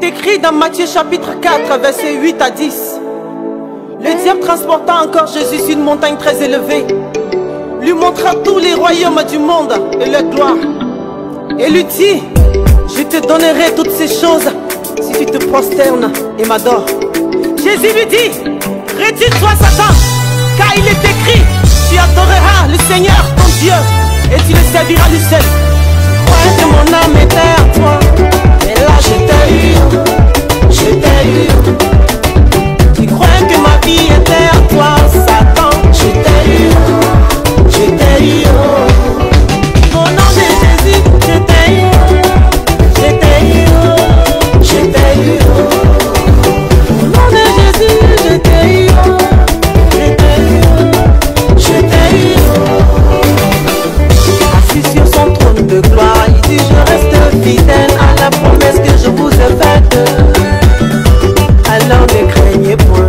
est écrit dans Matthieu chapitre 4, versets 8 à 10. Le diable transporta encore Jésus sur une montagne très élevée, lui montra tous les royaumes du monde et leur gloire, et lui dit: je te donnerai toutes ces choses si tu te prosternes et m'adores. Jésus lui dit: retire-toi Satan, car il est écrit: tu adoreras le Seigneur ton Dieu et tu le serviras lui seul. Je crois que mon âme était à toi, mais là je t'ai eu, je t'ai eu. Tu crois que ma vie était à toi, Satan, je t'ai eu, je t'ai eu. Au nom de Jésus, je t'ai eu, je t'ai eu, je t'ai eu. Au nom de Jésus, je t'ai eu, je t'ai eu, je t'ai eu. Assis sur son trône de gloire, il dit: je reste fidèle à la promesse que je vous ai faite. Alors ne craignez point,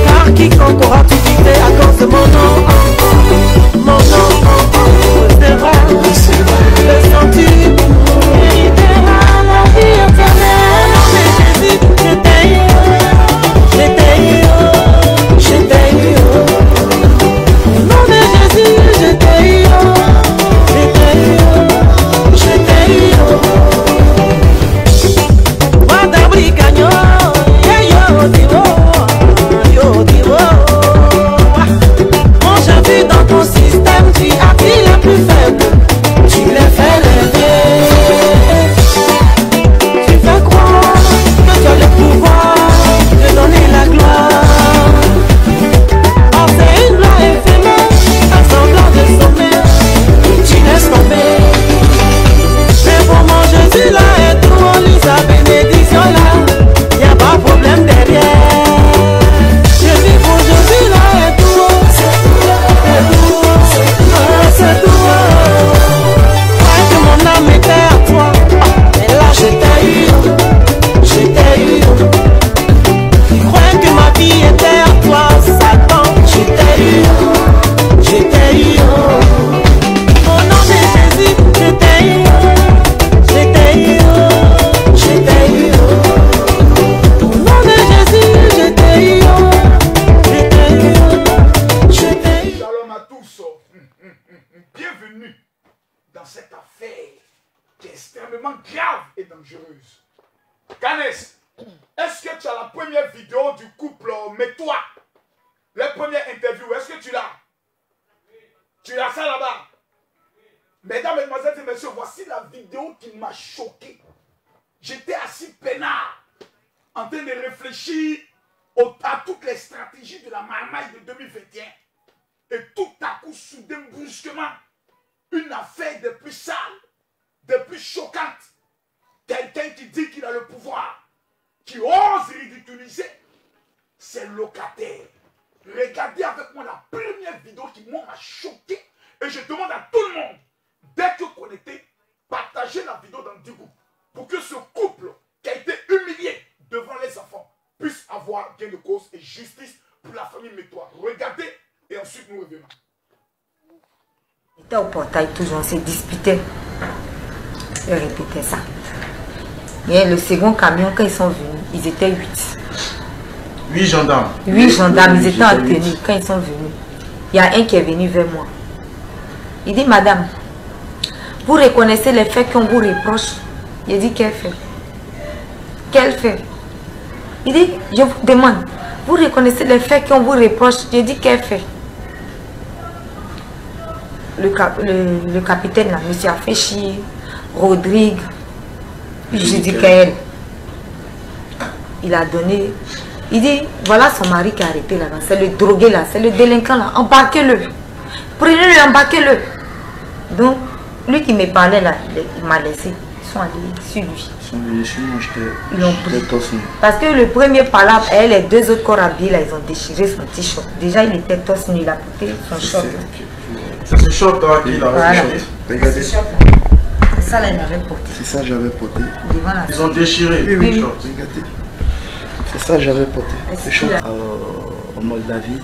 car quiconque aura tout quitté à cause de mon nom, mon nom recevra le sanctuaire, héritera la vie éternelle. Au nom de Jésus, je t'ai eu, je t'ai eu, je t'ai eu. Au nom de Jésus, je t'ai eu, je t'ai eu, je t'ai eu. Wadabri Gagnon. Quand j'ai vu dans ton système, tu as pris les plus faibles, tu les fais lever. Tu fais croire que tu as le pouvoir de donner la gloire. Oh, c'est une gloire éphémère, un semblant de sommeil, tu laisses tomber. Mais pour mon Jésus là et tout, on lit sa bénédiction là, y'a pas de problème derrière. Je vis pour Jésus là et tout, c'est tout. Crois que mon âme était à toi, mais là je t'ai eu, je t'ai eu. Crois que ma vie était à toi, Satan, je t'ai eu, je t'ai eu. Au nom de Jésus, je t'ai eu, je t'ai eu, je t'ai eu. Au nom de Jésus, je t'ai eu, je t'ai eu, je t'ai eu. Shalom à tous. Bienvenue dans cette affaire qui est extrêmement grave et dangereuse. Canès, est-ce que tu as la première vidéo du couple Mets-toi? La première interview, est-ce que tu l'as? Tu as ça là-bas? Mesdames, mesdemoiselles et messieurs, voici la vidéo qui m'a choqué. J'étais assis peinard, en train de réfléchir à toutes les stratégies de la marmaille de 2021. Et tout à coup, soudain, brusquement, une affaire des plus sales, des plus choquantes. Quelqu'un qui dit qu'il a le pouvoir, qui ose ridiculiser ses locataires. Regardez avec moi la première vidéo qui m'a choqué. Et je demande à tout le monde, dès que vous connectez, partagez la vidéo dans 10 groupes pour que ce couple qui a été humilié devant les enfants puisse avoir gain de cause et justice pour la famille Mets-toi. Regardez et ensuite nous revenons. Il était au portail toujours, on s'est disputé. Je répétais ça. Et le second camion, quand ils sont venus, ils étaient 8. 8 gendarmes. 8 gendarmes, ils étaient en tenue quand ils sont venus. Il y a un qui est venu vers moi. Il dit: madame, vous reconnaissez les faits qu'on vous reproche? Il dit: quel fait? Quel fait? Il dit: je vous demande, vous reconnaissez les faits qu'on vous reproche? J'ai dit: quel fait? Le capitaine là, monsieur Afechi, Rodrigue, j'ai dit qu'elle. Il a donné. Il dit: voilà son mari qui a arrêté là-bas. C'est le drogué là, c'est le délinquant là. Embarquez-le. Prenez-le, embarquez-le. Donc, lui qui me parlait là, il m'a laissé. Ils sont allés sur lui. Ils l'ont pris. Parce que le premier palabre, elle, les deux autres corps habillés là, ils ont déchiré son t-shirt. Déjà, il était torse nu, il a porté son short. C'est ce short là qu'il a porté. Regardez. C'est ça là, il avait porté. C'est ça j'avais porté. Ils ont déchiré. Oui. Le short. Regardez. C'est ça j'avais porté. Le short. En Moldavie,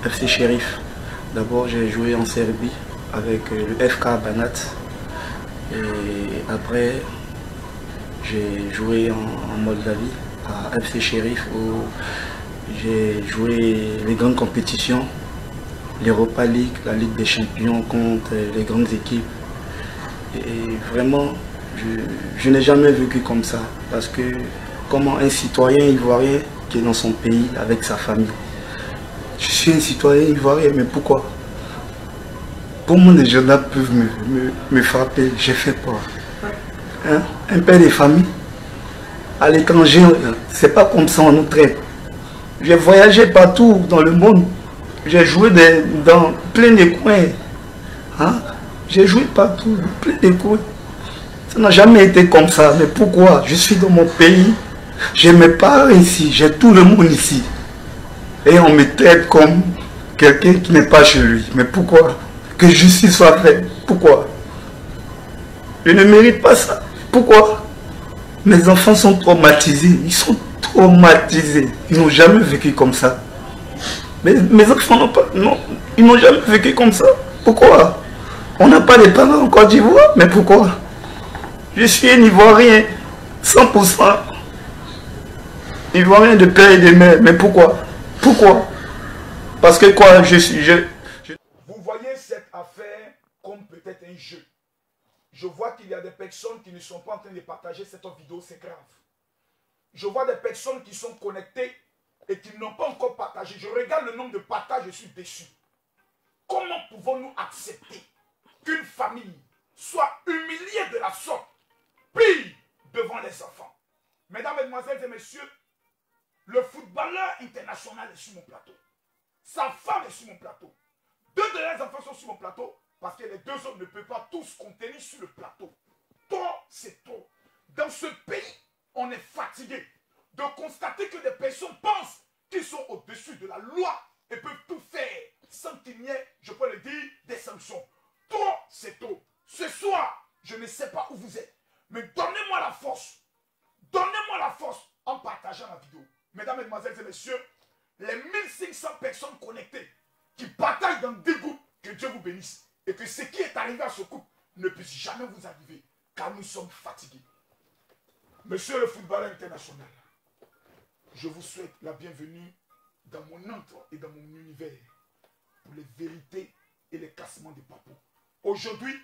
FC Sheriff. D'abord, j'ai joué en Serbie avec le FK Banat. Et après, j'ai joué en Moldavie, à FC Sheriff, où j'ai joué les grandes compétitions, l'Europa League, la Ligue des Champions contre les grandes équipes. Et vraiment, je n'ai jamais vécu comme ça, parce que comment un citoyen ivoirien qui est dans son pays avec sa famille, je suis un citoyen ivoirien, mais pourquoi? Pour moi, les gendarmes peuvent me frapper, j'ai fait quoi? Hein? Un père de famille, à l'étranger, c'est pas comme ça on nous traite. J'ai voyagé partout dans le monde, j'ai joué dans plein de coins. Hein? J'ai joué partout, dans plein de coins. Ça n'a jamais été comme ça, mais pourquoi? Je suis dans mon pays, j'ai mes parents ici, j'ai tout le monde ici. Et on me traite comme quelqu'un qui n'est pas chez lui. Mais pourquoi? Que justice soit faite. Pourquoi? Je ne mérite pas ça. Pourquoi? Mes enfants sont traumatisés. Ils sont traumatisés. Ils n'ont jamais vécu comme ça. Mais mes enfants n'ont pas. Non, ils n'ont jamais vécu comme ça. Pourquoi? On n'a pas de parents en Côte d'Ivoire. Mais pourquoi? Je suis un Ivoirien. 100%. Ivoirien de père et de mère. Mais pourquoi? Pourquoi? Parce que quoi? Vous voyez cette affaire comme peut-être un jeu. Je vois qu'il y a des personnes qui ne sont pas en train de partager cette vidéo, c'est grave. Je vois des personnes qui sont connectées et qui n'ont pas encore partagé. Je regarde le nombre de partages, je suis déçu. Comment pouvons-nous accepter qu'une famille soit humiliée de la sorte, pire devant les enfants? Mesdames, Mesdemoiselles et Messieurs, le footballeur international est sur mon plateau. Sa femme est sur mon plateau. Deux de leurs enfants sont sur mon plateau parce que les deux autres ne peuvent pas tous contenir sur le plateau. Trop, c'est trop. Dans ce pays, on est fatigué de constater que des personnes pensent qu'ils sont au-dessus de la loi et peuvent tout faire sans qu'il n'y ait, je peux le dire, des sanctions. Trop, c'est trop. Ce soir, je ne sais pas où vous êtes, mais donnez-moi la force. Donnez-moi la force en partageant la vidéo. Mesdames, Mesdemoiselles et Messieurs, les 1500 personnes connectées qui partagent dans des groupes, que Dieu vous bénisse. Et que ce qui est arrivé à ce couple ne puisse jamais vous arriver, car nous sommes fatigués. Monsieur le footballeur international, je vous souhaite la bienvenue dans mon entre et dans mon univers pour les vérités et les cassements des papous. Aujourd'hui,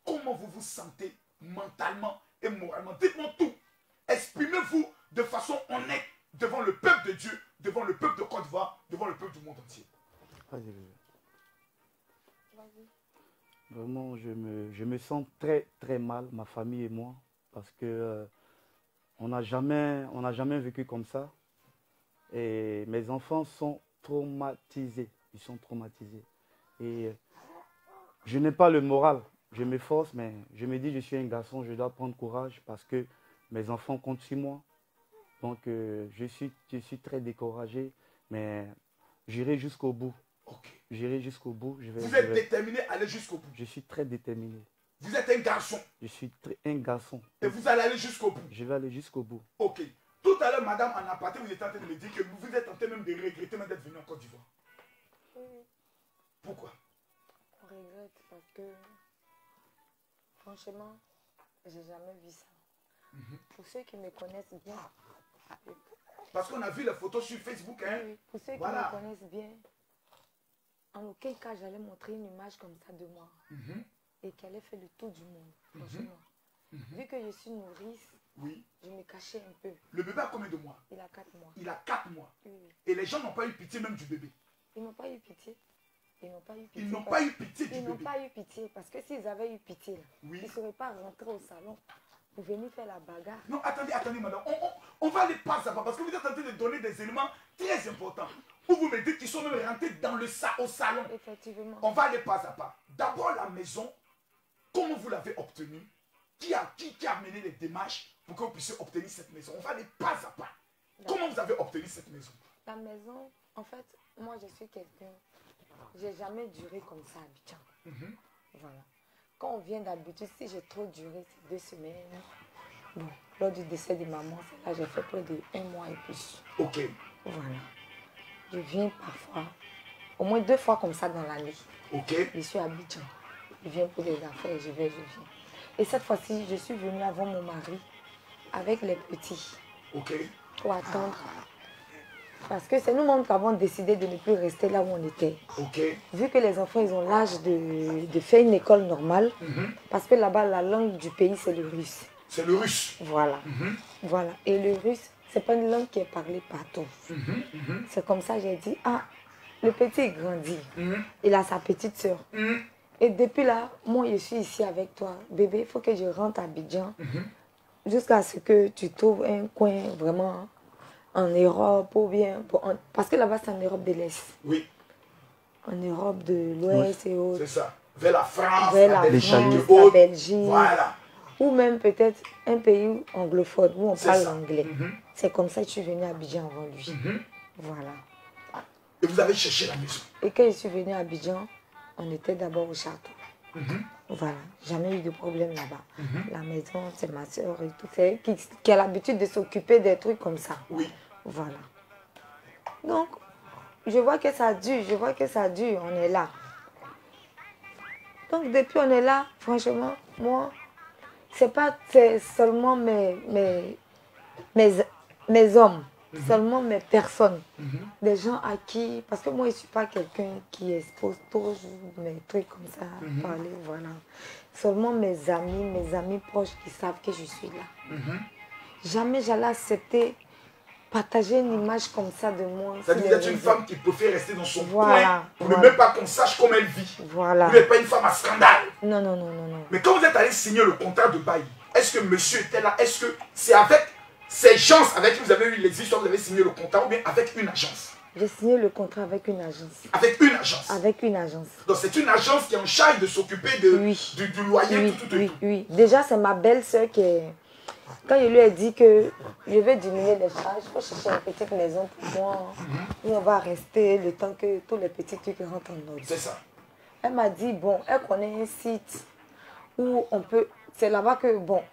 comment vous vous sentez mentalement et moralement? Dites-moi tout. Exprimez-vous de façon honnête devant le peuple de Dieu, devant le peuple de Côte d'Ivoire, devant le peuple du monde entier. Vraiment, je me sens très très mal, ma famille et moi, parce que on n'a jamais vécu comme ça. Et mes enfants sont traumatisés, ils sont traumatisés. Et je n'ai pas le moral, je m'efforce, mais je me dis, je suis un garçon, je dois prendre courage parce que mes enfants comptent sur moi. Donc je suis très découragé, mais j'irai jusqu'au bout. Okay. J'irai jusqu'au bout. Vous êtes déterminé à aller jusqu'au bout? Je suis très déterminé. Vous êtes un garçon? Je suis un garçon. Et vous allez aller jusqu'au bout? Je vais aller jusqu'au bout. Ok. Tout à l'heure, madame, en aparté, vous étiez en train de me dire que vous êtes en train même de regretter même d'être venu en Côte d'Ivoire. Oui. Pourquoi? On regrette parce que, franchement, j'ai jamais vu ça. Pour ceux qui me connaissent bien. Parce qu'on a vu les photos sur Facebook, hein? Oui, pour ceux qui me connaissent bien, en aucun cas j'allais montrer une image comme ça de moi. Et qui allait faire le tour du monde, franchement. Vu que je suis nourrice, oui, je me cachais un peu. Le bébé a combien de mois? Il a 4 mois. Il a 4 mois. Oui. Et les gens n'ont pas eu pitié même du bébé? Ils n'ont pas eu pitié. Ils n'ont pas eu pitié. Ils n'ont pas eu pitié du bébé? Ils n'ont pas eu pitié parce que s'ils avaient eu pitié, là, oui, ils ne seraient pas rentrés au salon pour venir faire la bagarre. Non, attendez, madame. On va aller pas à pas parce que vous êtes en train de donner des éléments très importants. Où vous me dites qu'ils sont même rentrés dans au salon. Effectivement. On va aller pas à pas. D'abord la maison, comment vous l'avez obtenue? Qui a mené les démarches pour que vous puissiez obtenir cette maison? On va aller pas à pas. Comment vous avez obtenu cette maison? La maison, en fait, moi je suis quelqu'un, j'ai jamais duré comme ça à Abidjan. Voilà. Quand on vient d'habitude, si j'ai trop duré, c'est 2 semaines. Bon, lors du décès de maman, là j'ai fait près de 1 mois et plus. Ok. Voilà. Je viens parfois, au moins 2 fois comme ça dans l'année. Ok. Je suis à Abidjan. Je viens pour des affaires, je viens. Et cette fois-ci, je suis venue avant mon mari. avec les petits. Ok. Pour attendre. Parce que c'est nous-mêmes qui avons décidé de ne plus rester là où on était. Ok. Vu que les enfants ils ont l'âge de faire une école normale, parce que là-bas la langue du pays c'est le russe. C'est le russe. Voilà. Voilà. Et le russe, c'est pas une langue qui est parlée partout. C'est comme ça que j'ai dit, ah, le petit il grandit. Il a sa petite soeur. Et depuis là, moi je suis ici avec toi. Bébé, il faut que je rentre à Abidjan. Jusqu'à ce que tu trouves un coin vraiment en Europe ou bien... Parce que là-bas, c'est en Europe de l'Est. Oui. En Europe de l'Ouest et autres. C'est ça. Vers la France, vers la Belgique. Voilà. Ou même peut-être un pays anglophone où on parle anglais. C'est comme ça que je suis venue à Abidjan avant lui. Voilà. Et vous avez cherché la maison. Et quand je suis venue à Abidjan, on était d'abord au château. Voilà, jamais eu de problème là-bas. La maison, c'est ma soeur et tout. C'est qui a l'habitude de s'occuper des trucs comme ça. Oui. Voilà. Donc, je vois que ça dure, on est là. Donc, depuis on est là, franchement, moi, c'est seulement mes hommes, seulement mes personnes. Des gens à qui, parce que moi, je ne suis pas quelqu'un qui expose toujours mes trucs comme ça, parler, voilà. Seulement mes amis proches qui savent que je suis là. Jamais j'allais accepter partager une image comme ça de moi. C'est-à-dire que vous êtes une femme qui préfère rester dans son coin. Vous ne voulez pas qu'on sache comment elle vit. Voilà. Vous n'êtes pas une femme à scandale. Non, non, non, non, non. Mais quand vous êtes allé signer le contrat de bail, est-ce que monsieur était là? Est-ce que c'est avec ces gens avec qui vous avez eu les histoires, vous avez signé le contrat ou bien avec une agence? J'ai signé le contrat avec une agence. Avec une agence? Avec une agence. Donc c'est une agence qui est en charge de s'occuper du loyer, oui. Déjà, c'est ma belle-sœur qui est... Quand je lui ai dit que je vais diminuer les charges, il faut chercher une petite maison pour moi, où on va rester le temps que tous les petits trucs rentrent en ordre. C'est ça. Elle m'a dit, bon, elle connaît un site où on peut... C'est là-bas que, bon,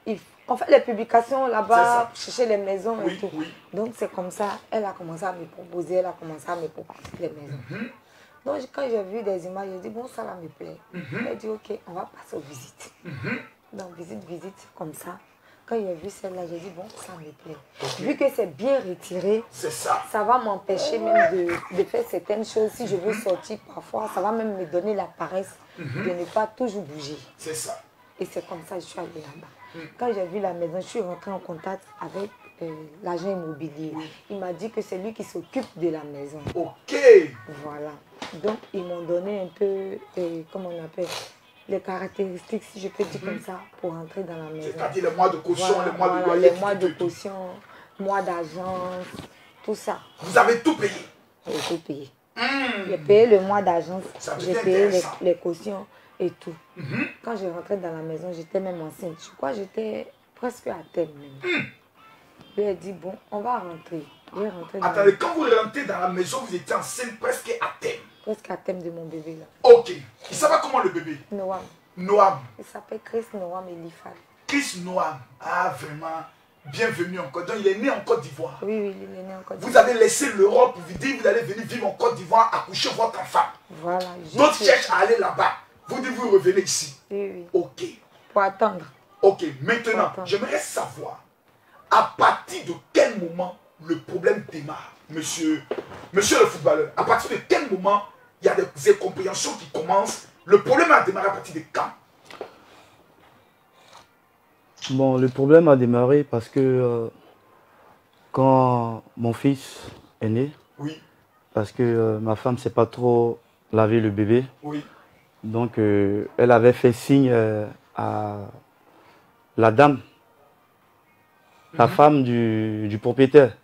on fait les publications là-bas, chercher les maisons et tout. Oui. Donc c'est comme ça, elle a commencé à me proposer, les maisons. Donc quand j'ai vu des images, j'ai dit, bon, ça là me plaît. Elle a dit, ok, on va passer aux visites. Donc visite, comme ça. Quand j'ai vu celle-là, j'ai dit, bon, ça me plaît. Vu que c'est bien retiré, ça va m'empêcher même de faire certaines choses. Si je veux sortir parfois, ça va même me donner la paresse de ne pas toujours bouger. C'est ça. Et c'est comme ça que je suis allée là-bas. Quand j'ai vu la maison, je suis rentrée en contact avec l'agent immobilier. Il m'a dit que c'est lui qui s'occupe de la maison. Ok. Voilà. Donc, ils m'ont donné un peu, comment on appelle, les caractéristiques, si je peux dire comme ça, pour entrer dans la maison. C'est-à-dire les mois de caution, voilà, les mois de loyer. Les mois de caution, mois d'agence, tout ça. Vous avez tout payé? J'ai tout payé. J'ai payé le mois d'agence, j'ai payé les cautions et tout. Quand je rentrais dans la maison, j'étais même enceinte. Je crois que j'étais presque à terme même. Je lui ai dit, bon, on va rentrer. Attendez, quand vous rentrez dans la maison, vous étiez enceinte presque à terme. Presque à terme de mon bébé là. Ok. Il s'appelle comment le bébé? Noam. Noam. Il s'appelle Chris Noam Elifal. Chris Noam. Ah, vraiment. Bienvenue en Côte d'Ivoire. Donc il est né en Côte d'Ivoire. Oui, il est né en Côte d'Ivoire. Vous avez laissé l'Europe, vous dites vous allez venir vivre en Côte d'Ivoire, accoucher votre enfant. Voilà. D'autres cherchent à aller là-bas. Vous dites vous revenez ici. Oui. Ok. Pour attendre. Ok. Maintenant, j'aimerais savoir à partir de quel moment le problème démarre, monsieur le footballeur. À partir de quel moment il y a des incompréhensions qui commencent? Le problème a démarré à partir de quand? Bon, le problème a démarré parce que quand mon fils est né, parce que ma femme ne sait pas trop laver le bébé, donc elle avait fait signe à la dame, la femme du propriétaire.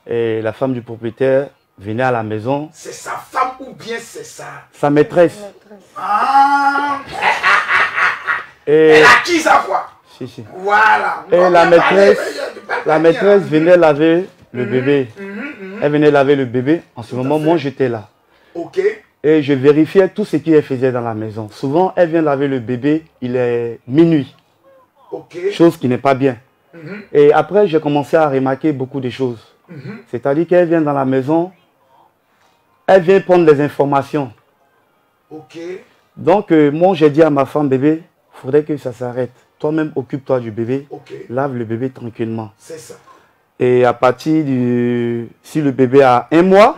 Et la femme du propriétaire venait à la maison. C'est sa femme ou bien c'est sa maîtresse. Ah. Et elle a qui ça quoi? Si. Voilà. Et la maîtresse venait laver le bébé. Elle venait laver le bébé. En ce moment, moi j'étais là. Ok. Et je vérifiais tout ce qu'elle faisait dans la maison. Souvent, elle vient laver le bébé, il est minuit. Ok. Chose qui n'est pas bien. Et après, j'ai commencé à remarquer beaucoup de choses. C'est-à-dire qu'elle vient dans la maison, elle vient prendre des informations. Ok. Donc, moi, j'ai dit à ma femme, bébé, il faudrait que ça s'arrête. toi-même occupe-toi du bébé, Ok. lave le bébé tranquillement. C'est ça. Et à partir du... Si le bébé a 1 mois,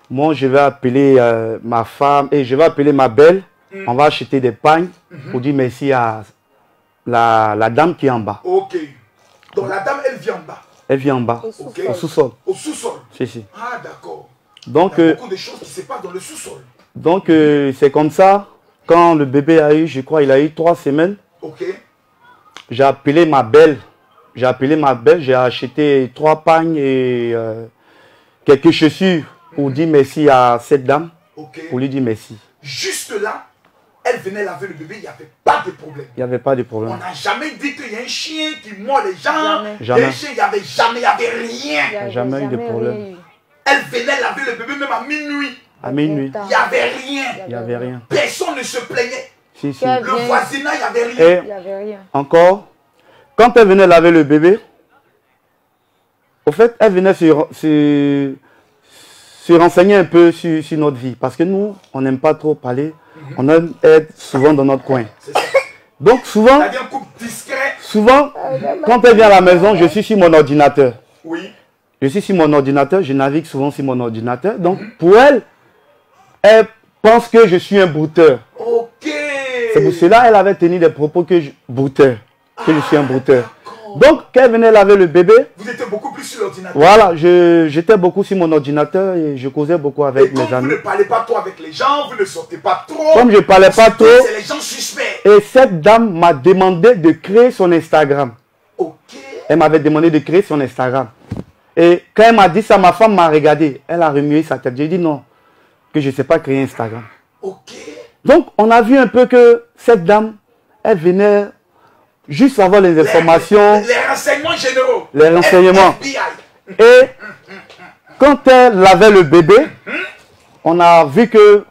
moi je vais appeler ma femme et je vais appeler ma belle. On va acheter des pagnes pour dire merci à la dame qui est en bas. Ok. Donc la dame, elle vient en bas. Elle vient en bas, Ok. au sous-sol. Au sous-sol. Si. Ah, d'accord. Donc, Il y a beaucoup de choses qui se passent dans le sous-sol. donc c'est comme ça, quand le bébé a eu, je crois, il a eu 3 semaines, Ok. j'ai appelé ma belle. J'ai acheté 3 pagnes et quelques chaussures pour dire merci à cette dame, Ok. pour lui dire merci. Juste là, elle venait laver le bébé, il n'y avait pas de problème. Il n'y avait pas de On problème. n'a jamais dit qu'il y a un chien qui mord les gens. Jamais. Il y a un chien, il n'y avait jamais, il n'y avait rien. Jamais eu de problème. rien eu. Elle venait laver le bébé même à minuit. À minuit, Il n'y avait rien. il n'y avait rien. Personne ne se plaignait. Si. Quel- Le Rien. voisinage, il n'y avait rien. Et Il n'y avait rien. encore, quand elle venait laver le bébé, au fait, elle venait se renseigner un peu sur notre vie. Parce que nous, on n'aime pas trop parler. On aime être souvent dans notre coin. C'est ça. Donc souvent, C'est-à-dire un couple discret. quand elle vient à la maison, je suis sur mon ordinateur. Oui. Je suis sur mon ordinateur, je navigue souvent sur mon ordinateur. Donc pour elle, elle pense que je suis un brouteur. Ok. C'est pour cela qu'elle avait tenu des propos que je suis un brouteur. Donc, quand elle venait laver le bébé, Vous étiez beaucoup plus sur l'ordinateur. voilà, j'étais beaucoup sur mon ordinateur et je causais beaucoup Et avec comme mes vous amis. ne parlez pas trop avec les gens, vous ne sortez pas trop. Comme je ne parlais pas trop, C'est les gens suspects. et cette dame m'a demandé de créer son Instagram. Ok. Elle m'avait demandé de créer son Instagram. Et quand elle m'a dit ça, ma femme m'a regardé. Elle a remué sa tête. J'ai dit non, que je ne sais pas créer Instagram. Ok. Donc, on a vu un peu que cette dame, elle venait juste avoir les informations. Les renseignements généraux. Les renseignements. FBI. Et quand elle lavait le bébé, on a vu que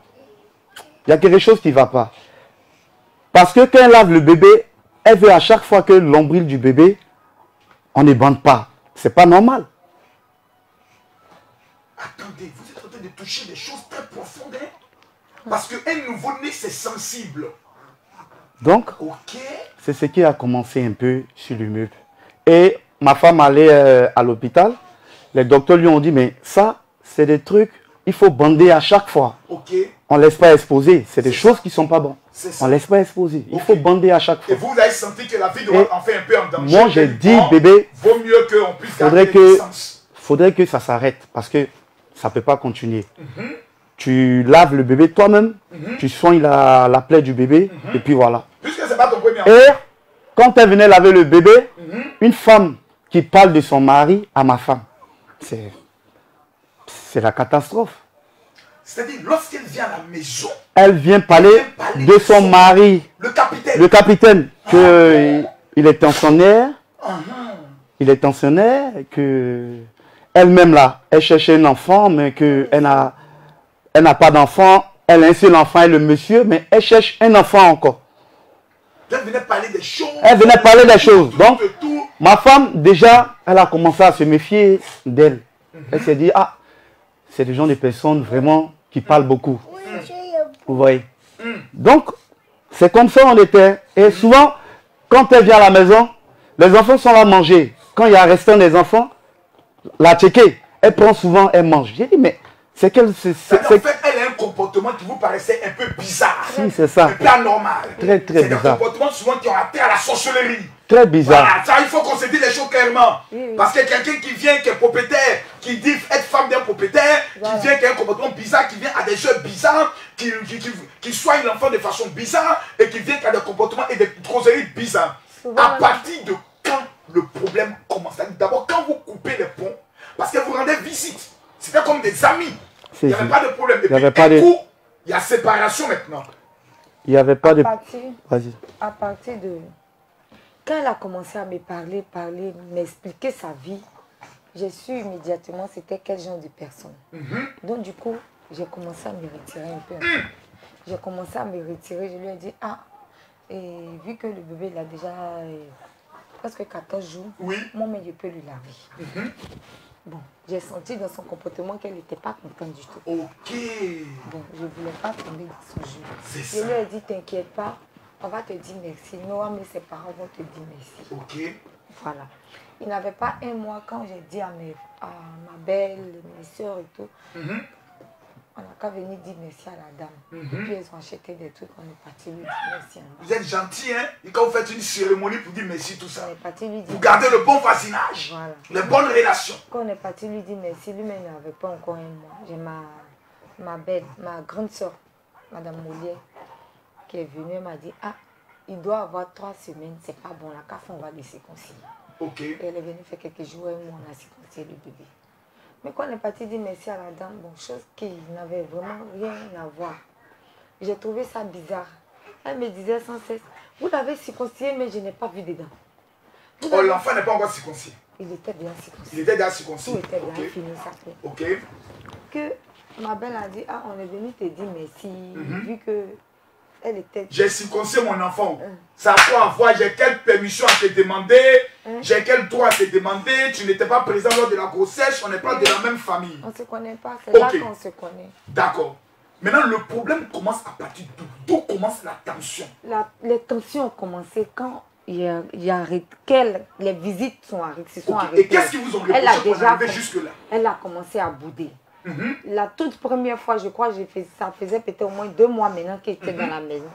il y a quelque chose qui ne va pas. Parce que quand elle lave le bébé, elle veut à chaque fois que l'ombril du bébé, on ne bande pas. C'est pas normal. Attendez, vous êtes en train de toucher des choses très profondes. Hein? Parce qu'un nouveau-né, c'est sensible. Donc, Ok. c'est ce qui a commencé un peu sur le meuble. Et ma femme allait à l'hôpital. Les docteurs lui ont dit, mais ça, c'est des trucs, il faut bander à chaque fois. Ok. On ne laisse pas exposer. C'est des choses qui ne sont pas bonnes. C'est ça. On ne laisse pas exposer. Il Ok. faut bander à chaque Et fois. vous avez senti que la vie de Et votre enfant est un peu en danger. moi, j'ai Et dit, bon, bébé, vaut mieux qu'on puisse faudrait garder que- l'essence. faudrait que ça s'arrête parce que ça ne peut pas continuer. Tu laves le bébé toi-même, tu soignes la plaie du bébé, et puis voilà. Puisque ce n'est pas ton premier enfant. Et quand elle venait laver le bébé, une femme qui parle de son mari à ma femme, c'est la catastrophe. C'est-à-dire, lorsqu'elle vient à la maison, Elle vient parler de son mari, le capitaine. le capitaine, qu'il est tensionnaire, que elle-même là, elle cherchait un enfant, mais qu'elle n'a pas d'enfant, elle a un seul enfant et le monsieur, mais elle cherche un enfant encore. Elle venait parler des choses. Elle venait parler des choses. Donc, tout. ma femme, déjà, elle a commencé à se méfier d'elle. Elle s'est dit, ah, c'est des gens, des personnes vraiment qui parlent beaucoup. Vous voyez. Donc, c'est comme ça on était. Et souvent, quand elle vient à la maison, les enfants sont là à manger. Quand il y a un restant des enfants, la checker, elle prend souvent, elle mange. J'ai dit, mais c'est quel... En fait, elle a un comportement qui vous paraissait un peu bizarre. Si, c'est ça. Un peu anormal. Très, très C'est des bizarre. comportements souvent qui ont atteint à la sorcellerie. Très bizarre. Voilà, ça, il faut qu'on se dise les choses clairement. Parce que quelqu'un qui vient, qui est propriétaire, qui dit être femme d'un propriétaire, qui vient, qui a un comportement bizarre, qui vient à des jeux bizarres, qui soigne l'enfant de façon bizarre, et qui vient qui a des comportements et des causeries bizarres. À partir de quand le problème commence? D'abord, quand vous coupez les ponts, parce que vous rendez visite, c'était comme des amis. Il n'y avait pas de problème. Et Il y avait puis, pas de- coup, il y a séparation maintenant. Il n'y avait pas de... Vas-y. À partir de... Quand elle a commencé à me parler, m'expliquer sa vie, j'ai su immédiatement c'était quel genre de personne. Donc du coup, j'ai commencé à me retirer un peu. J'ai commencé à me retirer, je lui ai dit, ah, et vu que le bébé il a déjà presque 14 jours, Oui. moi, mais je peux lui laver. Bon, j'ai senti dans son comportement qu'elle n'était pas contente du tout. Ok. Bon, je ne voulais pas tomber dans son jeu. C'est Je ça. lui ai dit, t'inquiète pas, on va te dire merci. Moi, mais ses parents vont te dire merci. Ok. Voilà. Il n'avait pas un mois quand j'ai dit à ma belle, mes soeurs et tout, on n'a qu'à venir dire merci à la dame. Et puis elles ont acheté des trucs, on est parti lui dire merci. Vous êtes gentil, hein? Et quand vous faites une cérémonie pour dire merci, tout ça, On est parti lui dire vous gardez le bon voisinage, voilà. les bonnes relations. Quand on est parti lui dire merci, lui-même n'avait pas encore un mois. J'ai ma belle, ma grande soeur, Madame Moulier, qui est venue, elle m'a dit, ah, il doit avoir 3 semaines, c'est pas bon, la CAF, on va le circoncire. Ok. Et elle est venue faire quelques jours, et moi, on a circoncire le bébé. Mais quand on est parti dire merci à la dame, bon, chose qui n'avait vraiment rien à voir. J'ai trouvé ça bizarre. Elle me disait sans cesse, vous l'avez circoncisé, mais je n'ai pas vu dedans. Oh, l'enfant n'est pas encore circoncis. Il était bien circoncis. Il était déjà circoncis. Tout était bien Ok. fini, ça fait. Ok. Que ma belle a dit, ah, on est venu te dire merci, vu que elle était... J'ai circoncis mon enfant. Ça a quoi à voir? J'ai quelle permission à te demander? J'ai quel droit à te demander? Tu n'étais pas présent lors de la grossesse, on n'est pas de la même famille. On ne se connaît pas, c'est là Ok. qu'on se connaît. D'accord. Maintenant, le problème commence à partir d'où? D'où commence la tension? Les tensions ont commencé quand les visites sont arrêtées. Ok. Et qu'est-ce qu'ils vous ont Elle a reproché pour déjà arriver jusque-là? Elle a commencé à bouder. La toute première fois, je crois, ça faisait peut-être au moins 2 mois maintenant qu'elle était dans la maison.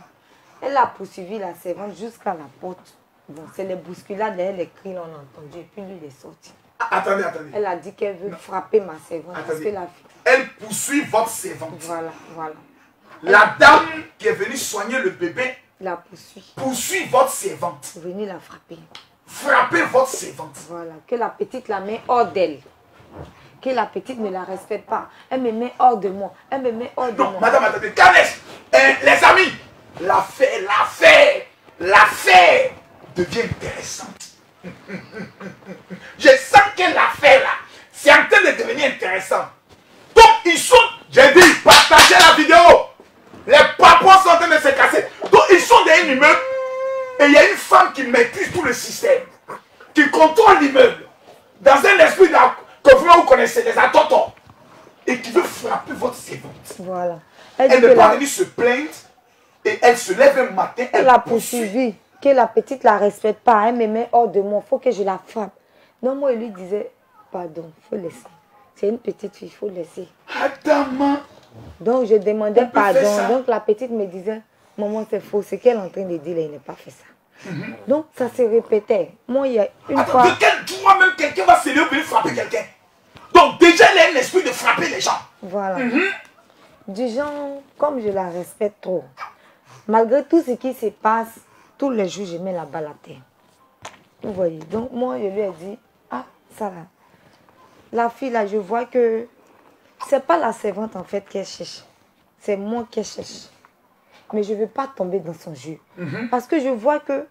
Elle a poursuivi la servante jusqu'à la porte. Bon, c'est les bousculades, les cris, on a entendu. Et puis lui, il est sorti. Ah, attendez, attendez. Elle a dit qu'elle veut frapper ma servante. Parce que la fille... Elle poursuit votre servante. Voilà, voilà. La dame qui est venue soigner le bébé La poursuit. poursuit votre servante. Est venue la frapper. Frappez votre servante. Voilà. Que la petite la met hors d'elle. Que la petite ne la respecte pas. Elle me met hors de moi. Elle me met hors de Non, moi. madame, attendez. Canès, les amis, l'affaire devient intéressante. Je sens que l'affaire là, c'est en train de devenir intéressant. Donc, ils sont, j'ai dit, partagez la vidéo. Les papous sont en train de se casser. Donc, ils sont dans un immeuble et il y a une femme qui maîtrise tout le système, qui contrôle l'immeuble, dans un esprit que vous connaissez, des attentants, et qui veut frapper votre servante. Voilà. Elle ne peut pas venir se plaindre et elle se lève un matin. Elle a poursuivi. Que la petite la respecte pas. Elle me met hors de moi. Il faut que je la frappe. Donc moi, il lui disait, pardon, il faut laisser. C'est une petite fille, il faut laisser. Adama. Donc je demandais pardon. Donc la petite me disait, maman, c'est faux. Ce qu'elle est en train de dire, là, il n'a pas fait ça. Donc ça se répétait. Moi, il y a une fois... De quel droit même quelqu'un va se lever pour frapper quelqu'un? Donc déjà, elle a l'esprit de frapper les gens. Voilà. Du genre, comme je la respecte trop, malgré tout ce qui se passe, tous les jours, je mets la balle à terre. Vous voyez. Donc moi, je lui ai dit, ah, ça là. La fille là, je vois que c'est pas la servante en fait qu'elle cherche. C'est moi qui cherche. Mais je ne veux pas tomber dans son jeu. Parce que je vois que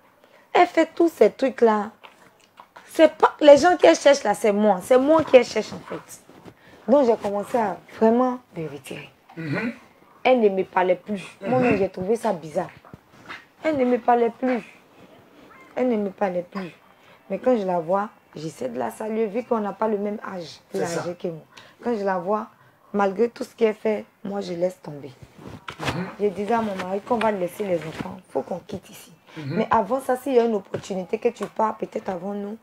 elle fait tous ces trucs là. C'est pas les gens qui cherchent là, c'est moi. C'est moi qui cherche en fait. Donc j'ai commencé à vraiment me retirer. Elle ne me parlait plus. Moi-même, j'ai trouvé ça bizarre. Elle ne me parlait plus. Elle ne me parlait plus. Mais quand je la vois, j'essaie de la saluer, vu qu'on n'a pas le même âge. Plus âgé que moi. Quand je la vois, malgré tout ce qu'elle fait, moi, je laisse tomber. Je disais à mon mari qu'on va laisser les enfants. Il faut qu'on quitte ici. Mais avant ça, s'il y a une opportunité que tu pars, peut-être avant nous,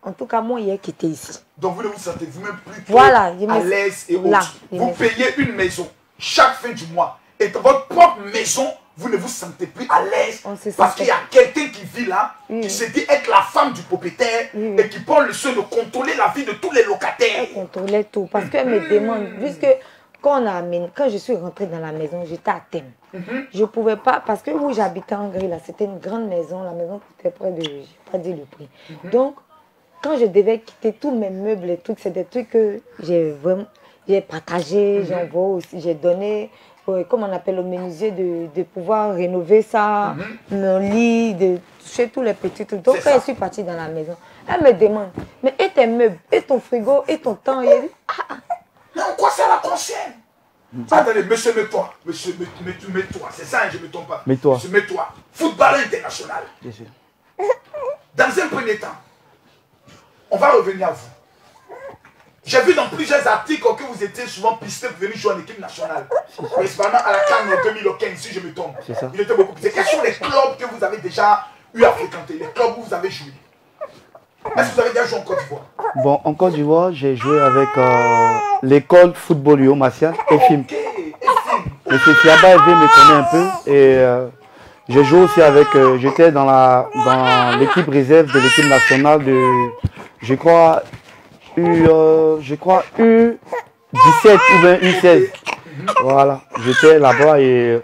en tout cas, moi, il est quitté ici. Donc vous ne vous sentez vous-même plus voilà, à l'aise et là, autres. Vous payez une maison chaque fin du mois. Et dans votre propre maison, vous ne vous sentez plus à l'aise. Parce qu'il y a quelqu'un qui vit là, qui se dit être la femme du propriétaire et qui prend le soin de contrôler la vie de tous les locataires. Elle contrôlait tout. Parce qu'elle me demande, puisque quand je suis rentrée dans la maison, j'étais à Thème. Je ne pouvais pas, parce que où j'habitais en Gris, là, c'était une grande maison. La maison coûtait près de, je ne vais pas dire le prix. Donc, quand je devais quitter tous mes meubles et trucs, c'est des trucs que j'ai partagé, j'ai donné, comme on appelle au menuisier, de pouvoir rénover ça, mon lit, de toucher tous les petits trucs. Donc quand je suis partie dans la maison, elle me demande, mais et tes meubles, et ton frigo, et ton temps? Et elle dit, mais en quoi ça la concerne? Attendez, monsieur, mets-toi. Monsieur, mets-toi. C'est ça, je ne me trompe pas. Mets-toi. Monsieur, mets-toi. Footballeur international. Bien sûr. Dans un premier temps, on va revenir à vous. J'ai vu dans plusieurs articles que vous étiez souvent pisté pour venir jouer en équipe nationale. Principalement à la CAN 2015, si je me trompe. C'est ça. Vous étiez beaucoup pisté. Quels sont les clubs que vous avez déjà eu à fréquenter, les clubs où vous avez joué? Est-ce que vous avez déjà joué en Côte d'Ivoire? Bon, en Côte d'Ivoire, j'ai joué avec l'école football Yo Massial, EFIM. Ok, EFIM. Et c'est Fiaba EV me connaît un peu. Et j'ai joué aussi avec, j'étais dans l'équipe réserve de l'équipe nationale de, je crois U17 ou bien U16. Voilà, j'étais là-bas et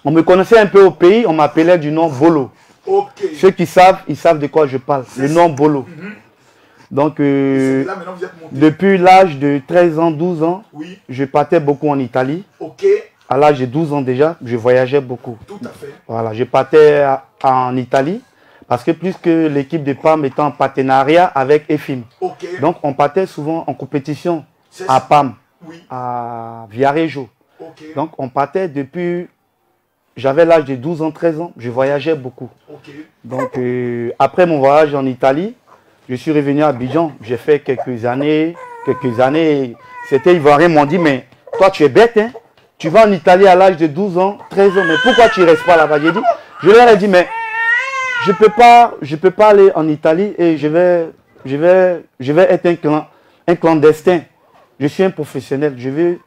on me connaissait un peu au pays, on m'appelait du nom Bolo. Ok. Ceux qui savent, ils savent de quoi je parle, le nom Bolo. Donc, Là, maintenant, vous êtes monté. depuis l'âge de 13 ans, 12 ans, Oui. je partais beaucoup en Italie. Ok. À l'âge de 12 ans déjà, je voyageais beaucoup. Tout à fait. Voilà, je partais en Italie parce que plus que l'équipe de PAM était en partenariat avec EFIM. Ok. Donc, on partait souvent en compétition C'est à ça. PAM, Oui. à Viareggio. Ok. Donc, on partait depuis, j'avais l'âge de 12 ans, 13 ans, je voyageais beaucoup. Ok. Donc, après mon voyage en Italie, je suis revenu à Abidjan. J'ai fait quelques années. C'était Ivoiriens m'ont dit, mais toi, tu es bête, hein? Tu vas en Italie à l'âge de 12 ans, 13 ans, mais pourquoi tu ne restes pas là-bas? Je leur ai dit, mais je peux pas aller en Italie et je vais être un clandestin. Je suis un professionnel, je veux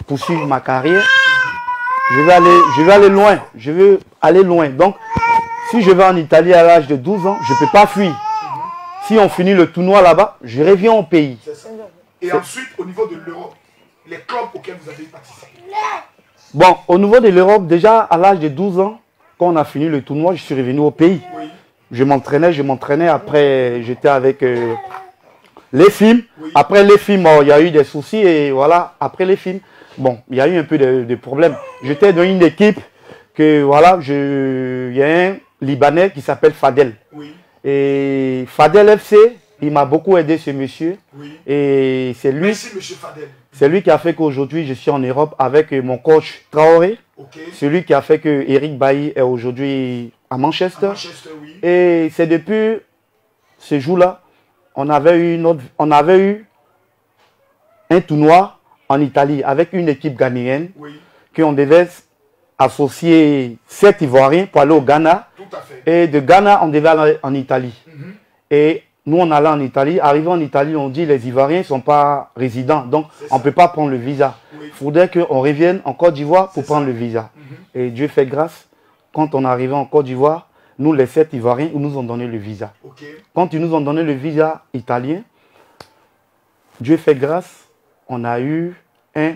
poursuivre ma carrière. Je vais aller loin. Je veux aller loin. Donc, si je vais en Italie à l'âge de 12 ans, je ne peux pas fuir. Si on finit le tournoi là-bas, je reviens au pays. C'est ça. Et ensuite, au niveau de l'Europe, les clubs auxquels vous avez participé. Bon, au niveau de l'Europe, déjà à l'âge de 12 ans, quand on a fini le tournoi, je suis revenu au pays. Oui. Je m'entraînais. Après, j'étais avec les films. Oui. Après les films, il y a eu des soucis. Et voilà, après les films, bon, il y a eu un peu de problèmes. J'étais dans une équipe que, voilà, il y a un Libanais qui s'appelle Fadel. Oui. Et Fadel FC, il m'a beaucoup aidé, ce monsieur. Oui. Et c'est lui, Merci, monsieur Fadel. c'est lui qui a fait qu'aujourd'hui, je suis en Europe avec mon coach Traoré. Ok. Celui qui a fait que Eric Bailly est aujourd'hui à Manchester. À Manchester, oui. Et c'est depuis ce jour-là, on avait eu un tournoi en Italie avec une équipe ghanéenne Oui. qu'on devait associer 7 Ivoiriens pour aller au Ghana. Tout à fait. Et de Ghana, on devait aller en Italie. Et nous, on allait en Italie. Arrivé en Italie, on dit les Ivoiriens ne sont pas résidents. Donc, on ne peut pas prendre le visa. Oui. Il faudrait qu'on revienne en Côte d'Ivoire pour prendre le visa. Et Dieu fait grâce. Quand on est arrivé en Côte d'Ivoire, nous, les 7 Ivoiriens, ils nous ont donné le visa. Ok. Quand ils nous ont donné le visa italien, Dieu fait grâce, on a eu un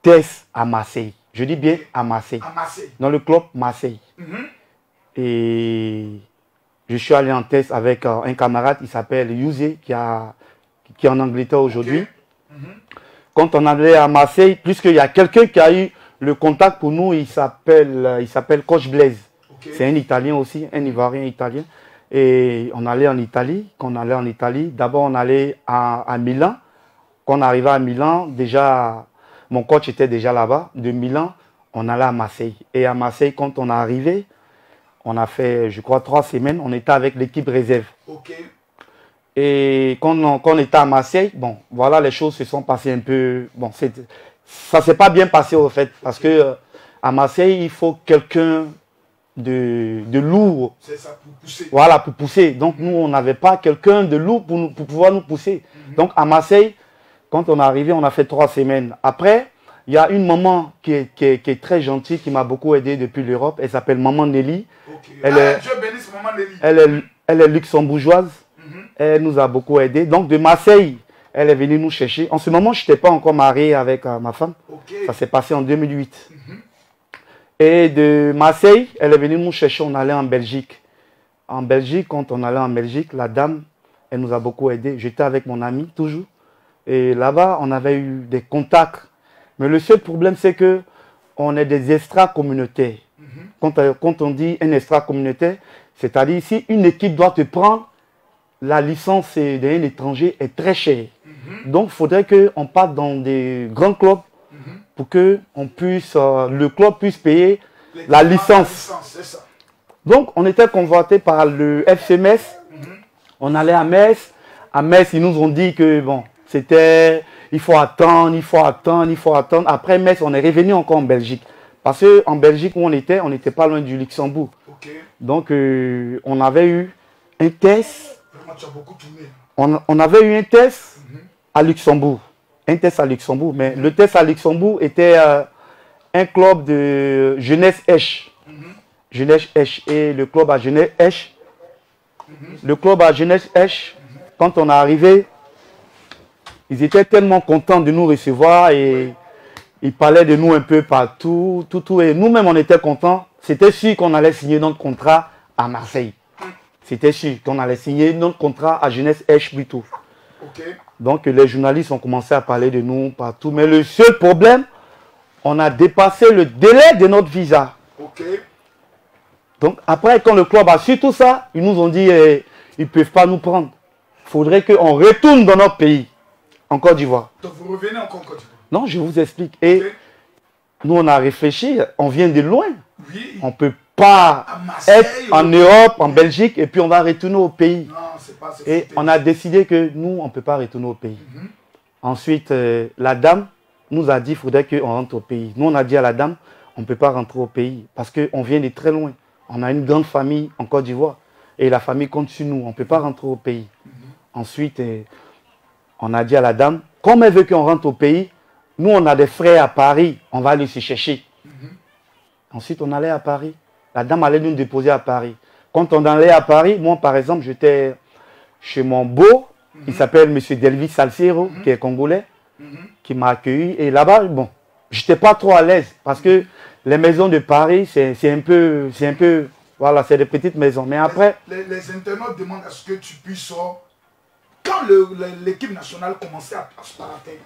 test à Marseille. Je dis bien à Marseille. À Marseille. Dans le club Marseille. Et je suis allé en test avec un camarade, il s'appelle Youzé, qui est en Angleterre aujourd'hui. Quand on allait à Marseille, puisqu'il y a quelqu'un qui a eu le contact pour nous, il s'appelle Coach Blaise. Ok. C'est un Italien aussi, un Ivoirien italien. Et on allait en Italie. Quand on allait en Italie, d'abord on allait à Milan. Quand on arrivait à Milan, déjà, mon coach était déjà là-bas. De Milan, on allait à Marseille. Et à Marseille, quand on est arrivé, on a fait, je crois, 3 semaines. On était avec l'équipe réserve. Ok. Et quand on était à Marseille, bon, voilà, les choses se sont passées un peu... Bon, ça ne s'est pas bien passé, au fait. Parce que à Marseille, il faut quelqu'un de lourd. C'est ça, pour pousser. Voilà, pour pousser. Donc, nous, on n'avait pas quelqu'un de lourd pour pouvoir nous pousser. Donc, à Marseille, quand on est arrivé, on a fait 3 semaines. Après, il y a une maman qui est très gentille, qui m'a beaucoup aidé depuis l'Europe. Elle s'appelle Maman Nelly. Ok. Elle Dieu bénisse Maman Nelly. Elle est luxembourgeoise. Elle nous a beaucoup aidé. Donc, de Marseille, elle est venue nous chercher. En ce moment, je n'étais pas encore marié avec ma femme. Ok. Ça s'est passé en 2008. Et de Marseille, elle est venue nous chercher, on allait en Belgique. En Belgique, quand on allait en Belgique, la dame, elle nous a beaucoup aidé. J'étais avec mon ami, toujours. Et là-bas, on avait eu des contacts. Mais le seul problème, c'est que on est des extra-communautaires. Quand on dit un extra-communautaire, c'est-à-dire si une équipe doit te prendre, la licence d'un étranger est très chère. Donc, il faudrait qu'on parte dans des grands clubs pour que le club puisse payer la licence. C'est ça. Donc, on était convoité par le FC Metz. On allait à Metz. À Metz, ils nous ont dit que, bon, C'était, il faut attendre, il faut attendre, il faut attendre. Après Metz, on est revenu encore en Belgique. Parce qu'en Belgique où on n'était pas loin du Luxembourg. Okay. Donc, on avait eu un test. Vraiment, tu as beaucoup tourné. On avait eu un test à Luxembourg. Un test à Luxembourg. Mais le test à Luxembourg était un club de Jeunesse Esch. Jeunesse Esch. Et le club à Jeunesse Esch. Le club à Jeunesse Esch, quand on est arrivé, ils étaient tellement contents de nous recevoir et ils parlaient de nous un peu partout. Et nous-mêmes, on était contents. C'était sûr qu'on allait signer notre contrat à Marseille. C'était sûr qu'on allait signer notre contrat à Jeunesse Esch plutôt. Okay. Donc les journalistes ont commencé à parler de nous partout. Mais le seul problème, on a dépassé le délai de notre visa. Okay. Donc après, quand le club a su tout ça, ils nous ont dit ils ne peuvent pas nous prendre. Il faudrait qu'on retourne dans notre pays, en Côte d'Ivoire. Donc vous revenez encore en Côte d'Ivoire? Non, je vous explique. Et nous, on a réfléchi, on vient de loin. Oui. On ne peut pas être en Europe, en Belgique, et puis on va retourner au pays. Non, c'est pas, et on a décidé que nous, on ne peut pas retourner au pays. Ensuite, la dame nous a dit qu'il faudrait qu'on rentre au pays. Nous, on a dit à la dame, on ne peut pas rentrer au pays parce qu'on vient de très loin. On a une grande famille en Côte d'Ivoire et la famille compte sur nous. On ne peut pas rentrer au pays. Ensuite, on a dit à la dame, comme elle veut qu'on rentre au pays, nous, on a des frères à Paris, on va aller se chercher. Ensuite, on allait à Paris. La dame allait nous déposer à Paris. Quand on allait à Paris, moi, par exemple, j'étais chez mon beau, il s'appelle M. Delvis Salcero, qui est congolais, qui m'a accueilli. Et là-bas, bon, je n'étais pas trop à l'aise parce que les maisons de Paris, c'est un peu, voilà, c'est des petites maisons. Mais après... Les internautes demandent à ce que tu puisses... Quand l'équipe nationale commençait à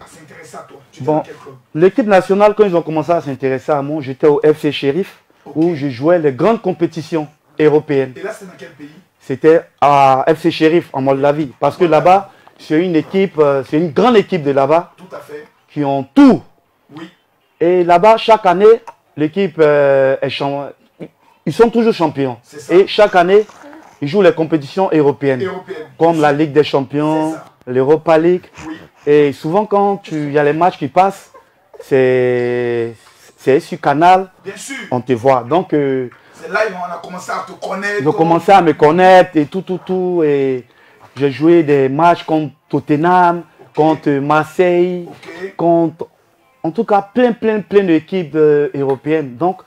s'intéresser à toi, tu étais dans quel club? L'équipe nationale, quand ils ont commencé à s'intéresser à moi, j'étais au FC Sheriff, où je jouais les grandes compétitions européennes. Et là, c'était dans quel pays? C'était à FC Sheriff, en Moldavie. Parce que là-bas, c'est une équipe, c'est une grande équipe de là-bas. Tout à fait. Qui ont tout. Oui. Et là-bas, chaque année, l'équipe est champion. Ils sont toujours champions. Et chaque année, ils jouent les compétitions européennes. Comme la Ligue des Champions, l'Europa League. Oui. Et souvent, quand il y a les matchs qui passent, c'est sur Canal. Bien sûr. On te voit. Donc, c'est là qu'on a commencé à te connaître. Ils ont commencé à me connaître et tout. Et j'ai joué des matchs contre Tottenham, contre Marseille, contre... En tout cas, plein d'équipes européennes. Donc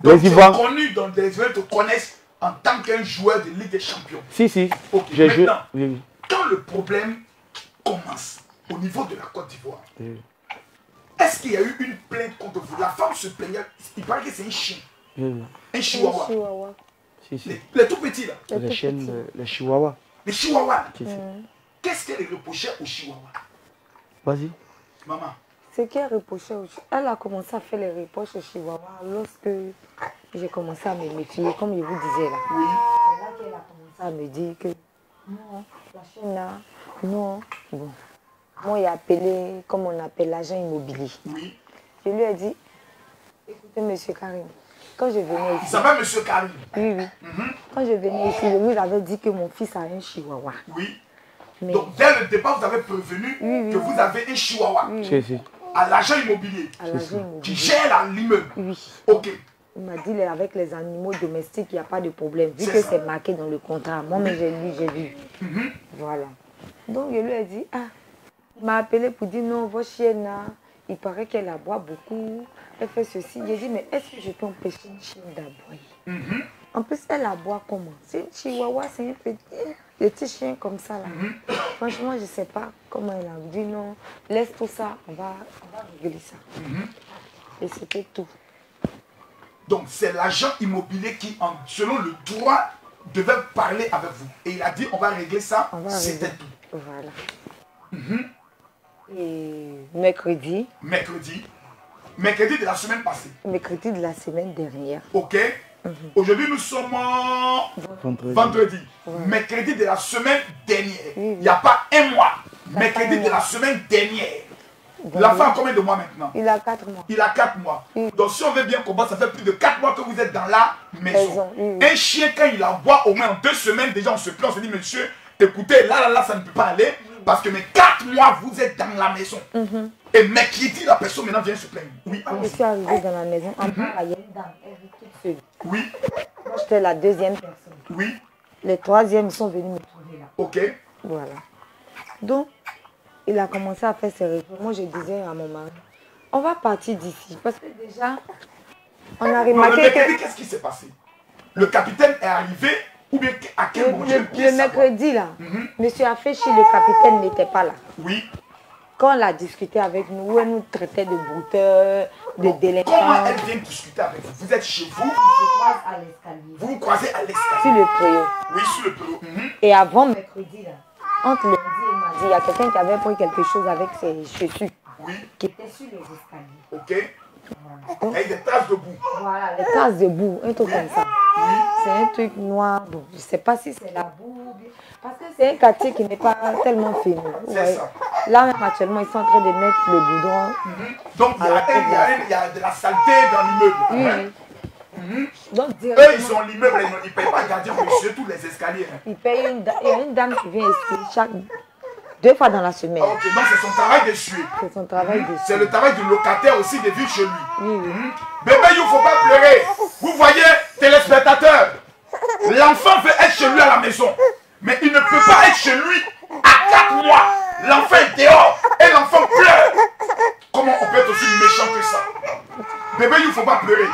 les Ivoiriens... connu dans les Ivoiriens te connaissent en tant qu'un joueur de Ligue des Champions. Si. J'ai joué. Quand le problème commence au niveau de la Côte d'Ivoire, est-ce qu'il y a eu une plainte contre vous? La femme se plaignait, il paraît que c'est un chien. Un chihuahua. Les tout petits là. Les chihuahuas. Les chihuahuas. Qu'est-ce qu'elle reprochait aux chihuahuas? Vas-y. Maman. Ce qu'elle reprochait aux chihuahuas, elle a commencé à faire les reproches aux chihuahuas lorsque j'ai commencé à me méfier, comme je vous disais là. Oui. C'est là qu'elle a commencé à me dire que non, la chaîne là, non. Bon. Moi, il a appelé, comme on appelle, l'agent immobilier. Oui. Je lui ai dit, écoutez, monsieur Karim, quand je venais ici... Il s'appelle monsieur Karim? Oui. Quand je venais ici, je lui avais dit que mon fils a un chihuahua. Oui. Mais... Donc, dès le départ, vous avez prévenu que vous avez un chihuahua. Si. À l'agent immobilier. Qui gère l'immeuble. Oui. Ok. Il m'a dit avec les animaux domestiques, il n'y a pas de problème. Vu que c'est marqué dans le contrat. Moi, mais j'ai lu. Voilà. Donc, je lui ai dit, il m'a appelé pour dire non, votre chienne là, il paraît qu'elle aboie beaucoup. Elle fait ceci. J'ai dit, mais est-ce que je peux empêcher une chienne d'aboyer? En plus, elle aboie comment? C'est une chihuahua, c'est un petit chien comme ça là. Franchement, je ne sais pas comment elle a dit non. Laisse tout ça, on va régler ça. Et c'était tout. Donc, c'est l'agent immobilier qui, selon le droit, devait parler avec vous. Et il a dit, on va régler ça, c'était tout. Voilà. Et mercredi de la semaine passée. Mercredi de la semaine dernière. Ok. Aujourd'hui, nous sommes vendredi. Mercredi de la semaine dernière. Il n'y a pas un mois. Mercredi de la semaine dernière. L'enfant a combien de mois maintenant? Il a 4 mois. Il a 4 mois. Donc si on veut bien comprendre, ça fait plus de 4 mois que vous êtes dans la maison. Un chien, quand il aboie au moins en 2 semaines, déjà on se plaint, on se dit, monsieur, écoutez, là, ça ne peut pas aller. Parce que mes 4 mois, vous êtes dans la maison. Et mercredi, la personne maintenant vient se plaindre. Oui, Je suis arrivée dans la maison. En bas, il y a une dame. Elle vit toute seule. Oui. Moi, j'étais la deuxième personne. Oui. Les troisièmes sont venus me trouver là. Ok. Voilà. Donc, il a commencé à faire ses réformes. Moi, je disais à mon mari, on va partir d'ici. Parce que déjà, on a remarqué que... Qu'est-ce qui s'est passé? Le capitaine est arrivé ou bien à quel moment Le mercredi, là, monsieur Afeshi, le capitaine, n'était pas là. Oui. Quand on a discuté avec nous, elle nous traitait de brouteurs, de délinquants. Comment elle vient discuter avec vous? Vous êtes chez vous? On se croise à l'escalier. Vous vous croisez à l'escalier? Sur le préau. Oui, sur le préau. Et avant mercredi, là, entre lundi et mardi, il y a quelqu'un qui avait pris quelque chose avec ses chaussures. Oui. Qui était sur les escaliers. Ok. Donc, avec des traces de boue. Voilà, les traces de boue, un truc comme ça. C'est un truc noir. Bon, je ne sais pas si c'est la boue. Parce que c'est un quartier qui n'est pas tellement fini. C'est ça. Là, même actuellement, ils sont en train de mettre le goudron. Donc, il y a de la saleté dans l'immeuble. Oui. Donc, eux, ils sont l'immeuble, ils ne payent pas garder monsieur tous les escaliers. Ils payent il y a une dame qui vient essuyer 2 fois dans la semaine. Ok, donc c'est son travail d'essuyer. C'est son travail d'essuyer. C'est le travail du locataire aussi de vivre chez lui. Oui. Bébé, il ne faut pas pleurer. Vous voyez, téléspectateurs, l'enfant veut être chez lui à la maison. Mais il ne peut pas être chez lui à 4 mois. L'enfant est dehors et l'enfant pleure. Comment on peut être aussi méchant que ça? Bébé, il ne faut pas pleurer.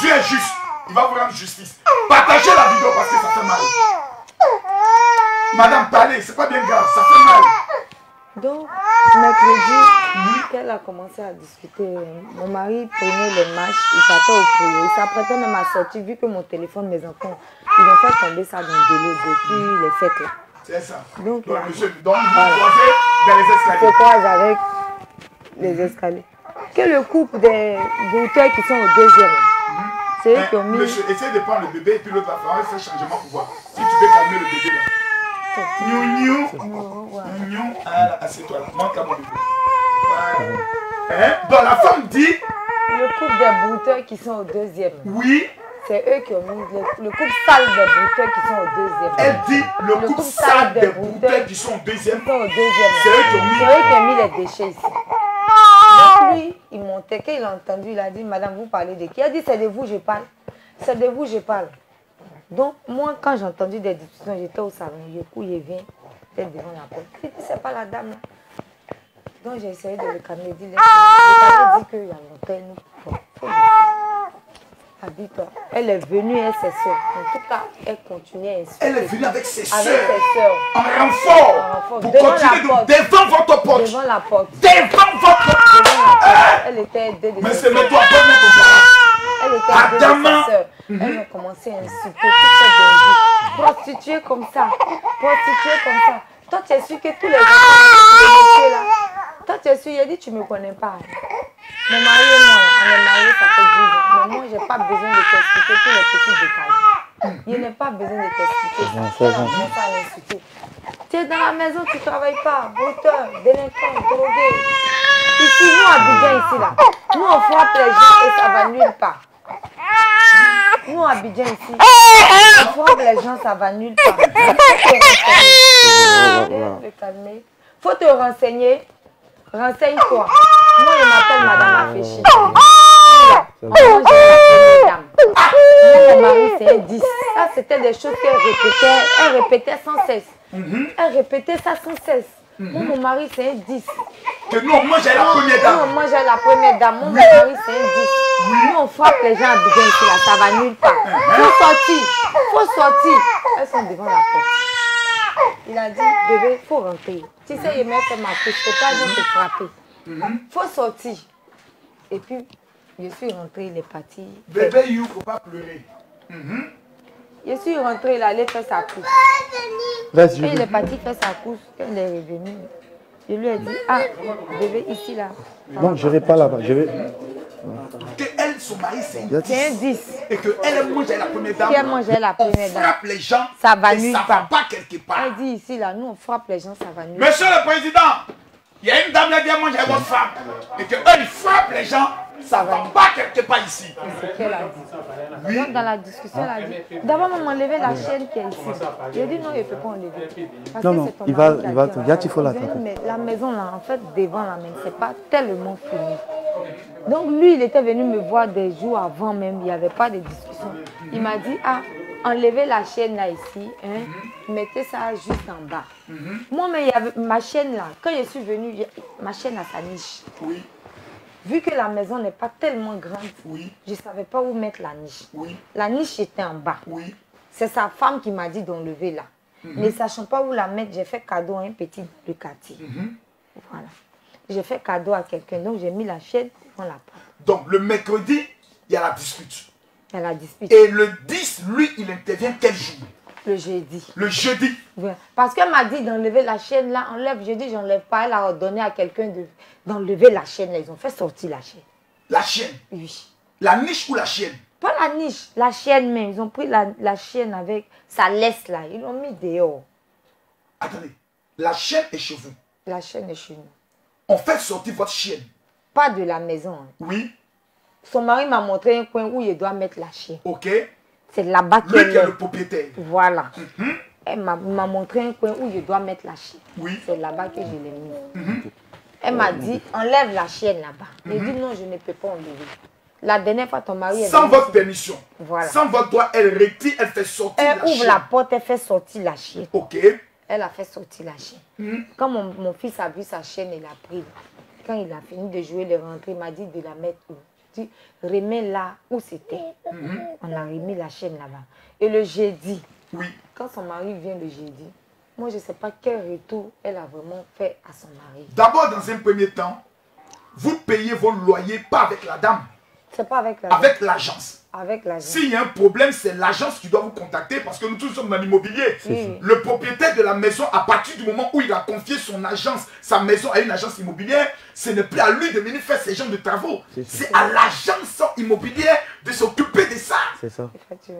Dieu est juste. Il va vous rendre justice. Partagez la vidéo parce que ça fait mal. Madame, parlez, c'est pas bien grave, ça fait mal. Donc, mercredi, qu'elle a commencé à discuter, mon mari prenait les matchs, il partait au préau. Il s'apprêtait même à sortir, vu que mon téléphone, mes enfants, ils ont fait tomber ça dans de l'eau depuis les fêtes là. C'est ça. Donc, là, monsieur, donc vous croisez dans les escaliers. je croise avec les escaliers. Que le couple des brouteurs qui sont au deuxième, c'est eux qui ont mis... Monsieur, essaye de prendre le bébé et puis l'autre va faire un changement pour voir. Si tu veux calmer le bébé là. Assieds-toi là, montre à mon bébé. Voilà. Donc la femme dit... Le couple des brouteurs qui sont au deuxième. Oui. C'est eux qui ont mis le couple sale des brouteurs qui sont au deuxième. Elle dit le couple sale des brouteurs qui sont au deuxième. Ils sont au deuxième. C'est eux qui ont mis les déchets ici. Donc lui, il montait. Quand il a entendu, il a dit, madame, vous parlez de qui? Il a dit, c'est de vous, je parle. C'est de vous, je parle. Donc, moi, quand j'ai entendu des discussions, j'étais au salon. Du coup, il vient, peut-être devant la porte. Il dit, c'est pas la dame là. Donc, j'ai essayé de le calmer. Il dit, je dit qu'il y a longtemps, nous. Bon, habille-toi. Elle est venue, elle, ses soeurs. En tout cas, elle continuait à insulter. Elle est venue avec ses soeurs. Avec ses soeurs. En renfort. Vous Devant continuez la porte. devant votre porte. Devant la porte. Devant votre porte. Elle était aidée de mais ses c'est soeurs. toi, donne-moi ton parent. Elle était aidée de ses soeurs. Elle a commencé à insulter toute cette dinguerie. Prostituée comme ça. Prostituée comme ça. Toi, tu es sûr que tous les enfants là. Toi, tu es sûr, il a dit, tu ne me connais pas. Mon mari et moi, on est mariés, ça fait 10 ans. Mais moi, je n'ai pas besoin de t'expliquer tous les petits détails. Je n'ai pas besoin de t'expliquer. Elle a commencé à l'insulter. Tu es dans la maison, tu ne travailles pas. Brouteur, délinquant, drogué. Ici, nous, à Abidjan, ici, là. Nous, on frappe les gens et ça va nulle part. Nous, à Abidjan, ici, on frappe les gens, ça va nulle part. Faut te renseigner. Renseigne-toi. Moi, je m'appelle Madame Afeshi. Moi, j'ai la première dame. Moi, mon mari, c'est un 10. Ça, c'était des choses qu'elle répétait. Elle répétait sans cesse. Elle répétait ça sans cesse. Moi, mon mari, c'est un 10. Que non, moi, j'ai la première dame. Non, moi, j'ai la première dame. Moi, mon mari, c'est un 10. Nous, on frappe les gens à Abidjan ici, là. Ça va nulle part. Faut sortir. Faut sortir. Elles sont devant la porte. Il a dit, bébé, il faut rentrer. Tu sais, il m'a fait ma couche, faut pas te frapper. Faut sortir. Et puis, je suis rentrée, il est parti. Bébé, il ne faut pas pleurer. Je suis rentrée, il allait faire sa couche. Quand il est parti faire sa couche, quand il est revenu, je lui ai dit, ah, bébé, ici, là. Non, je ne vais pas là-bas. Je vais... Que elle, son mari, c'est un 10. Et que elle mangeait la première dame. Elle mangeait la première dame. On frappe les gens. Ça va et nulle ça part. va pas quelque part. Elle dit ici, là, nous, on frappe les gens, ça va nulle part. Monsieur le Président, Il y a une dame qui vient manger avec votre femme. Et qu'eux, ils frappent les gens. Ça ne va pas quelque part ici. C'est qu'elle a dit. Oui. Dans la discussion, elle a dit d'abord, maman, enlever la chaîne qui est ici. J'ai dit non, il ne peut pas enlever. Parce non, que il va te dire, il faut la mais la maison, là, en fait, devant la maison, ce n'est pas tellement fini. Donc, lui, il était venu me voir des jours avant même. Il n'y avait pas de discussion. Il m'a dit, ah, enlevez la chaîne là, ici. Hein, mettez ça juste en bas. Moi, mais il y avait ma chaîne là. Quand je suis venue, ma chaîne a sa niche. Oui. Vu que la maison n'est pas tellement grande, oui. Je ne savais pas où mettre la niche. Oui. La niche était en bas. Oui. C'est sa femme qui m'a dit d'enlever là. Ne sachant pas où la mettre, j'ai fait cadeau à un petit de quartier. Voilà. J'ai fait cadeau à quelqu'un, donc j'ai mis la chaîne devant la porte. Donc le mercredi, il y a la dispute. Il y a la dispute. Et le 10, lui, il intervient quel jour? Le jeudi. Le jeudi. Oui. Parce qu'elle m'a dit d'enlever la chaîne là, enlève. J'ai dit j'enlève pas. Elle a ordonné à quelqu'un d'enlever la chaîne là. Ils ont fait sortir la chaîne. La chaîne? Oui. La niche ou la chienne? Pas la niche, la chienne même. Ils ont pris la chienne avec sa laisse là. Ils l'ont mis dehors. Attendez, la chienne est chez vous? La chienne est chez nous. On fait sortir votre chienne? Pas de la maison. Hein. Oui. Son mari m'a montré un coin où il doit mettre la chienne. Ok. C'est là-bas qu'il est le propriétaire. Voilà. Elle m'a montré un coin où je dois mettre la chienne. Oui. C'est là-bas que je l'ai mis. Elle m'a dit, enlève la chienne là-bas. J'ai dit non, je ne peux pas enlever. La dernière fois, ton mari... Sans votre permission. Voilà. Sans votre droit, elle retire, elle fait sortir la chienne. Elle ouvre la porte, elle fait sortir la chienne. Ok. Elle a fait sortir la chienne. Quand mon fils a vu sa chienne, il a pris. Quand il a fini de jouer, il est rentré, il m'a dit de la mettre où? Dit, remets là où c'était. On a remis la chaîne là-bas. Et le jeudi, quand son mari vient le jeudi, moi je ne sais pas quel retour elle a vraiment fait à son mari. D'abord, dans un premier temps, vous payez vos loyers pas avec la dame. C'est pas avec la dame. Avec l'agence. Avec l'agence. S'il y a un problème, c'est l'agence qui doit vous contacter parce que nous tous sommes dans l'immobilier. Le propriétaire de la maison, à partir du moment où il a confié son agence, sa maison à une agence immobilière, ce n'est plus à lui de venir faire ces genres de travaux. C'est à l'agence immobilière de s'occuper de ça. C'est ça.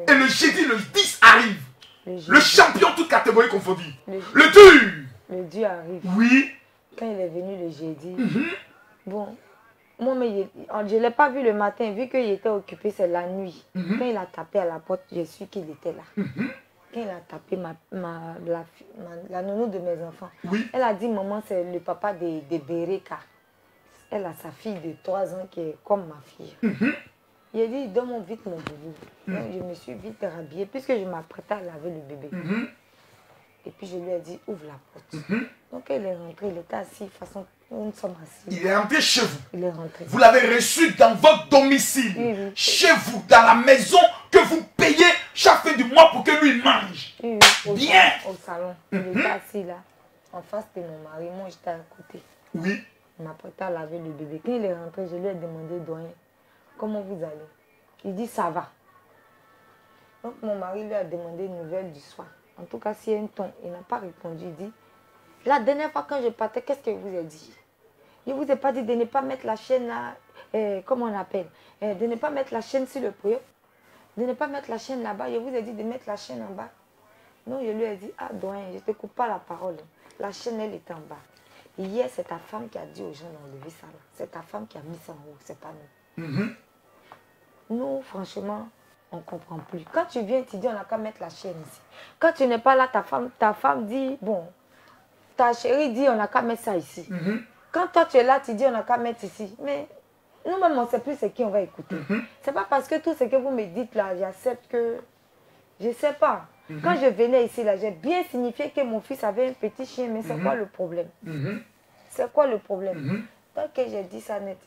Et le jeudi, le 10 arrive. Le champion, toute catégorie confondue. Le dur. Le dur arrive. Oui. Quand il est venu le jeudi, bon... Moi, mais je ne l'ai pas vu le matin, vu qu'il était occupé, c'est la nuit. Quand il a tapé à la porte, je suis qu'il était là. Quand il a tapé la nounou de mes enfants, elle a dit, maman, c'est le papa de Bereka. Elle a sa fille de 3 ans qui est comme ma fille. Il a dit, donne-moi vite mon bébé. Donc, je me suis vite rhabillée, puisque je m'apprêtais à laver le bébé. Et puis, je lui ai dit, ouvre la porte. Donc, elle est rentrée, il était assis, de toute façon, nous sommes assis. Il est rentré chez vous. Il est rentré. Vous l'avez reçu dans votre domicile. Chez vous, dans la maison que vous payez chaque fin du mois pour que lui mange. Bien. Au salon. Il était assis là, en face de mon mari. Moi, j'étais à côté. Oui. Il m'apprêtait à laver le bébé. Quand il est rentré, je lui ai demandé, doyen, comment vous allez? Il dit, ça va. Donc, mon mari lui a demandé une nouvelle du soir. En tout cas, s'il y a un ton, il n'a pas répondu. Il dit, la dernière fois quand je partais, qu'est-ce que je vous ai dit? Je ne vous ai pas dit de ne pas mettre la chaîne là, comment on appelle, de ne pas mettre la chaîne sur le poyo, de ne pas mettre la chaîne là-bas. Je vous ai dit de mettre la chaîne en bas. Non, je lui ai dit, ah doyen, je ne te coupe pas la parole. La chaîne, elle est en bas. Hier, c'est ta femme qui a dit aux gens d'enlever ça là. C'est ta femme qui a mis ça en haut, c'est pas nous. Nous, franchement, on ne comprend plus. Quand tu viens, tu dis, on n'a qu'à mettre la chaîne ici. Quand tu n'es pas là, ta femme dit, bon, ta chérie dit, on n'a qu'à mettre ça ici. Quand toi, tu es là, tu dis, on n'a qu'à mettre ici. Mais nous-mêmes, on ne sait plus ce qu'on va écouter. C'est pas parce que tout ce que vous me dites là, j'accepte que... Je ne sais pas. Quand je venais ici, là, j'ai bien signifié que mon fils avait un petit chien, mais c'est quoi le problème? C'est quoi le problème? Tant que j'ai dit ça net,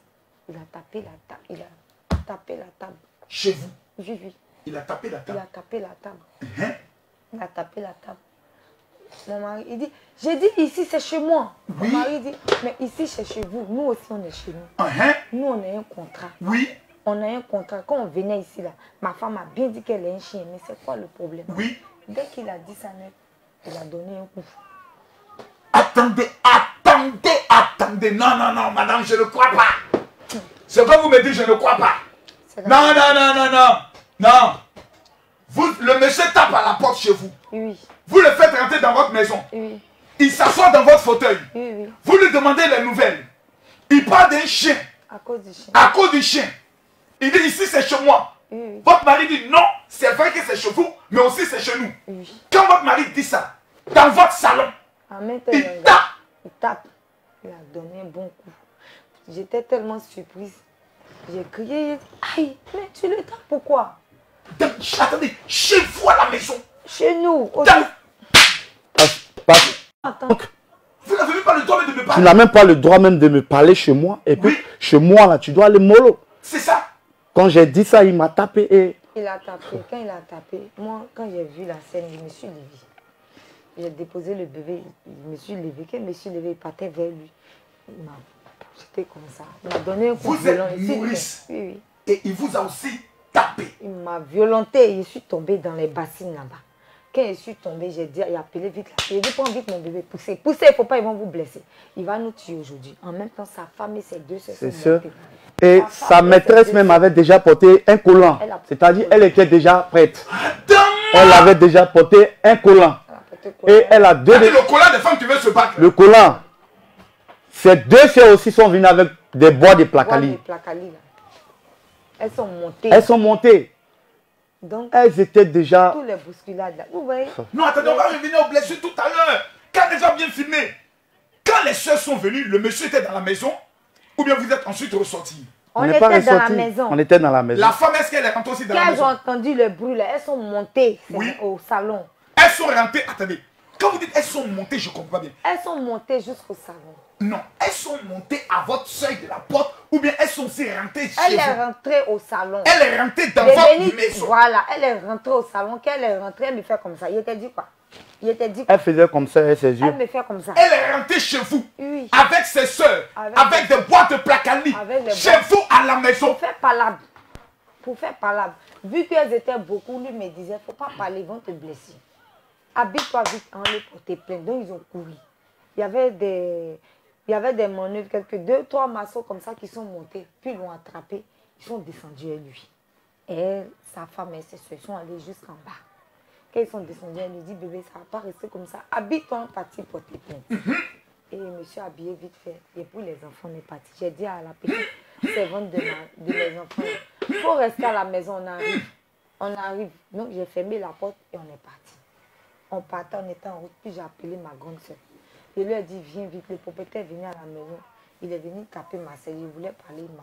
il a tapé la table. Il a tapé la table. Chez vous? Oui. Il a tapé la table? Il a tapé la table. Il a tapé la table. Mon mari, il dit, j'ai dit ici c'est chez moi. Mon mari dit, mais ici c'est chez vous. Nous aussi on est chez nous. Nous on a un contrat. Oui. On a un contrat. Quand on venait ici là, ma femme a bien dit qu'elle est un chien. Mais c'est quoi le problème? Oui. Dès qu'il a dit ça net, il a donné un coup. Attendez. Non, madame, je ne crois pas. C'est quand vous me dites je ne crois pas. Non. Vous, le monsieur tape à la porte chez vous. Oui. Vous le faites rentrer dans votre maison. Oui. Il s'assoit dans votre fauteuil. Oui, oui. Vous lui demandez les nouvelles. Il parle d'un chien. À cause du chien. À cause du chien. Il dit ici c'est chez moi. Oui, oui. Votre mari dit non, c'est vrai que c'est chez vous, mais aussi c'est chez nous. Oui. Quand votre mari dit ça, dans votre salon, En même temps, il le gars, tape. il tape. Il a donné un bon coup. J'étais tellement surprise. J'ai crié, aïe, mais tu le tapes pourquoi? Attendez, chez vous à la maison. Chez nous. Au Dans- Attends. Vous n'avez même pas le droit de me Tu parler. n'as même pas le droit même de me parler chez moi. Et puis, Oui. chez moi, là, tu dois aller mollo. C'est ça. Quand j'ai dit ça, il m'a tapé et... Il a tapé. Quand il a tapé, moi, quand j'ai vu la scène, je me suis levée. J'ai déposé le bébé, je me suis levée. Quand je me suis levée, il partait vers lui. Il m'a jeté comme ça. Il m'a donné un coup Vous êtes violent. Ici, Maurice. oui, oui. Et il vous a aussi tapé. Il m'a violenté. Je suis tombée dans les bassines là-bas. Quand je suis tombée, j'ai dit, il a appelé vite. J'ai dit, prends vite mon bébé, poussez. Poussez, il ne faut pas, ils vont vous blesser. Il va nous tuer aujourd'hui. En même temps, sa femme et ses deux sœurs sont C'est sûr. montées. Et Sa sa femme et maîtresse ses même deux avait déjà porté un collant. Elle a- C'est-à-dire, elle était déjà prête. Attends. Elle avait déjà porté un collant. sœurs. Elle a porté quoi? Et elle a deux... Regardez le collant des femmes qui veulent se battre. Le collant. Ces deux sœurs aussi sont venues avec des bois de Voilà les placali. placali, là. Elles sont montées. Elles sont montées. Donc, Elles étaient déjà... tous les bousculades là. Vous voyez? Non, attendez, on va revenir aux blessures tout à l'heure. Quand les gens bien filmé. Quand les soeurs sont venues, le monsieur était dans la maison. Ou bien vous êtes ensuite ressortis. On n'est était pas dans la ressortis. maison. On était dans la maison. La femme, est-ce qu'elle est rentrée aussi dans la Quand elles ont maison? entendu le bruit là, elles sont montées Oui. au salon. Elles sont rentrées. Attendez. Quand vous dites elles sont montées, je ne comprends pas bien. Elles sont montées jusqu'au salon. Non, elles sont montées à votre seuil de la porte ou bien elles sont aussi rentrées chez Elle est vous. rentrée au salon. Elle est rentrée dans Elle est votre venue- maison. Voilà, elle est rentrée au salon. Quand elle est rentrée, elle me fait comme ça. Il était dit quoi? Il était dit quoi? Elle faisait comme ça avec ses yeux. Elle me fait comme ça. Elle est rentrée chez vous. Oui. Avec ses soeurs. Avec Avec des boîtes de placali. Avec les Chez boîtes. vous à la maison. Pour faire palabre. Pour faire palabre. Vu qu'elles étaient beaucoup, lui me disait, faut pas parler, ils vont te blesser. Habille-toi vite, on les porter plainte. Donc ils ont couru. Il y avait des manœuvres, quelques 2-3 maçons comme ça qui sont montés, puis ils l'ont attrapé, ils sont descendus à lui. Et elle, sa femme et ses soeurs sont allés jusqu'en bas. Quand ils sont descendus, elle lui dit, bébé, ça ne va pas rester comme ça. Habille-toi, on est parti porter plainte. Et monsieur habillé vite fait. Et puis les enfants, on est parti. J'ai dit à la petite servante de mes enfants, il faut rester à la maison, on arrive. On arrive. Donc j'ai fermé la porte et on est parti. On partait, on était en route, puis j'ai appelé ma grande soeur. Je lui ai dit, viens vite, le propriétaire est venu à la maison. Il est venu taper ma soeur, il voulait parler, il m'a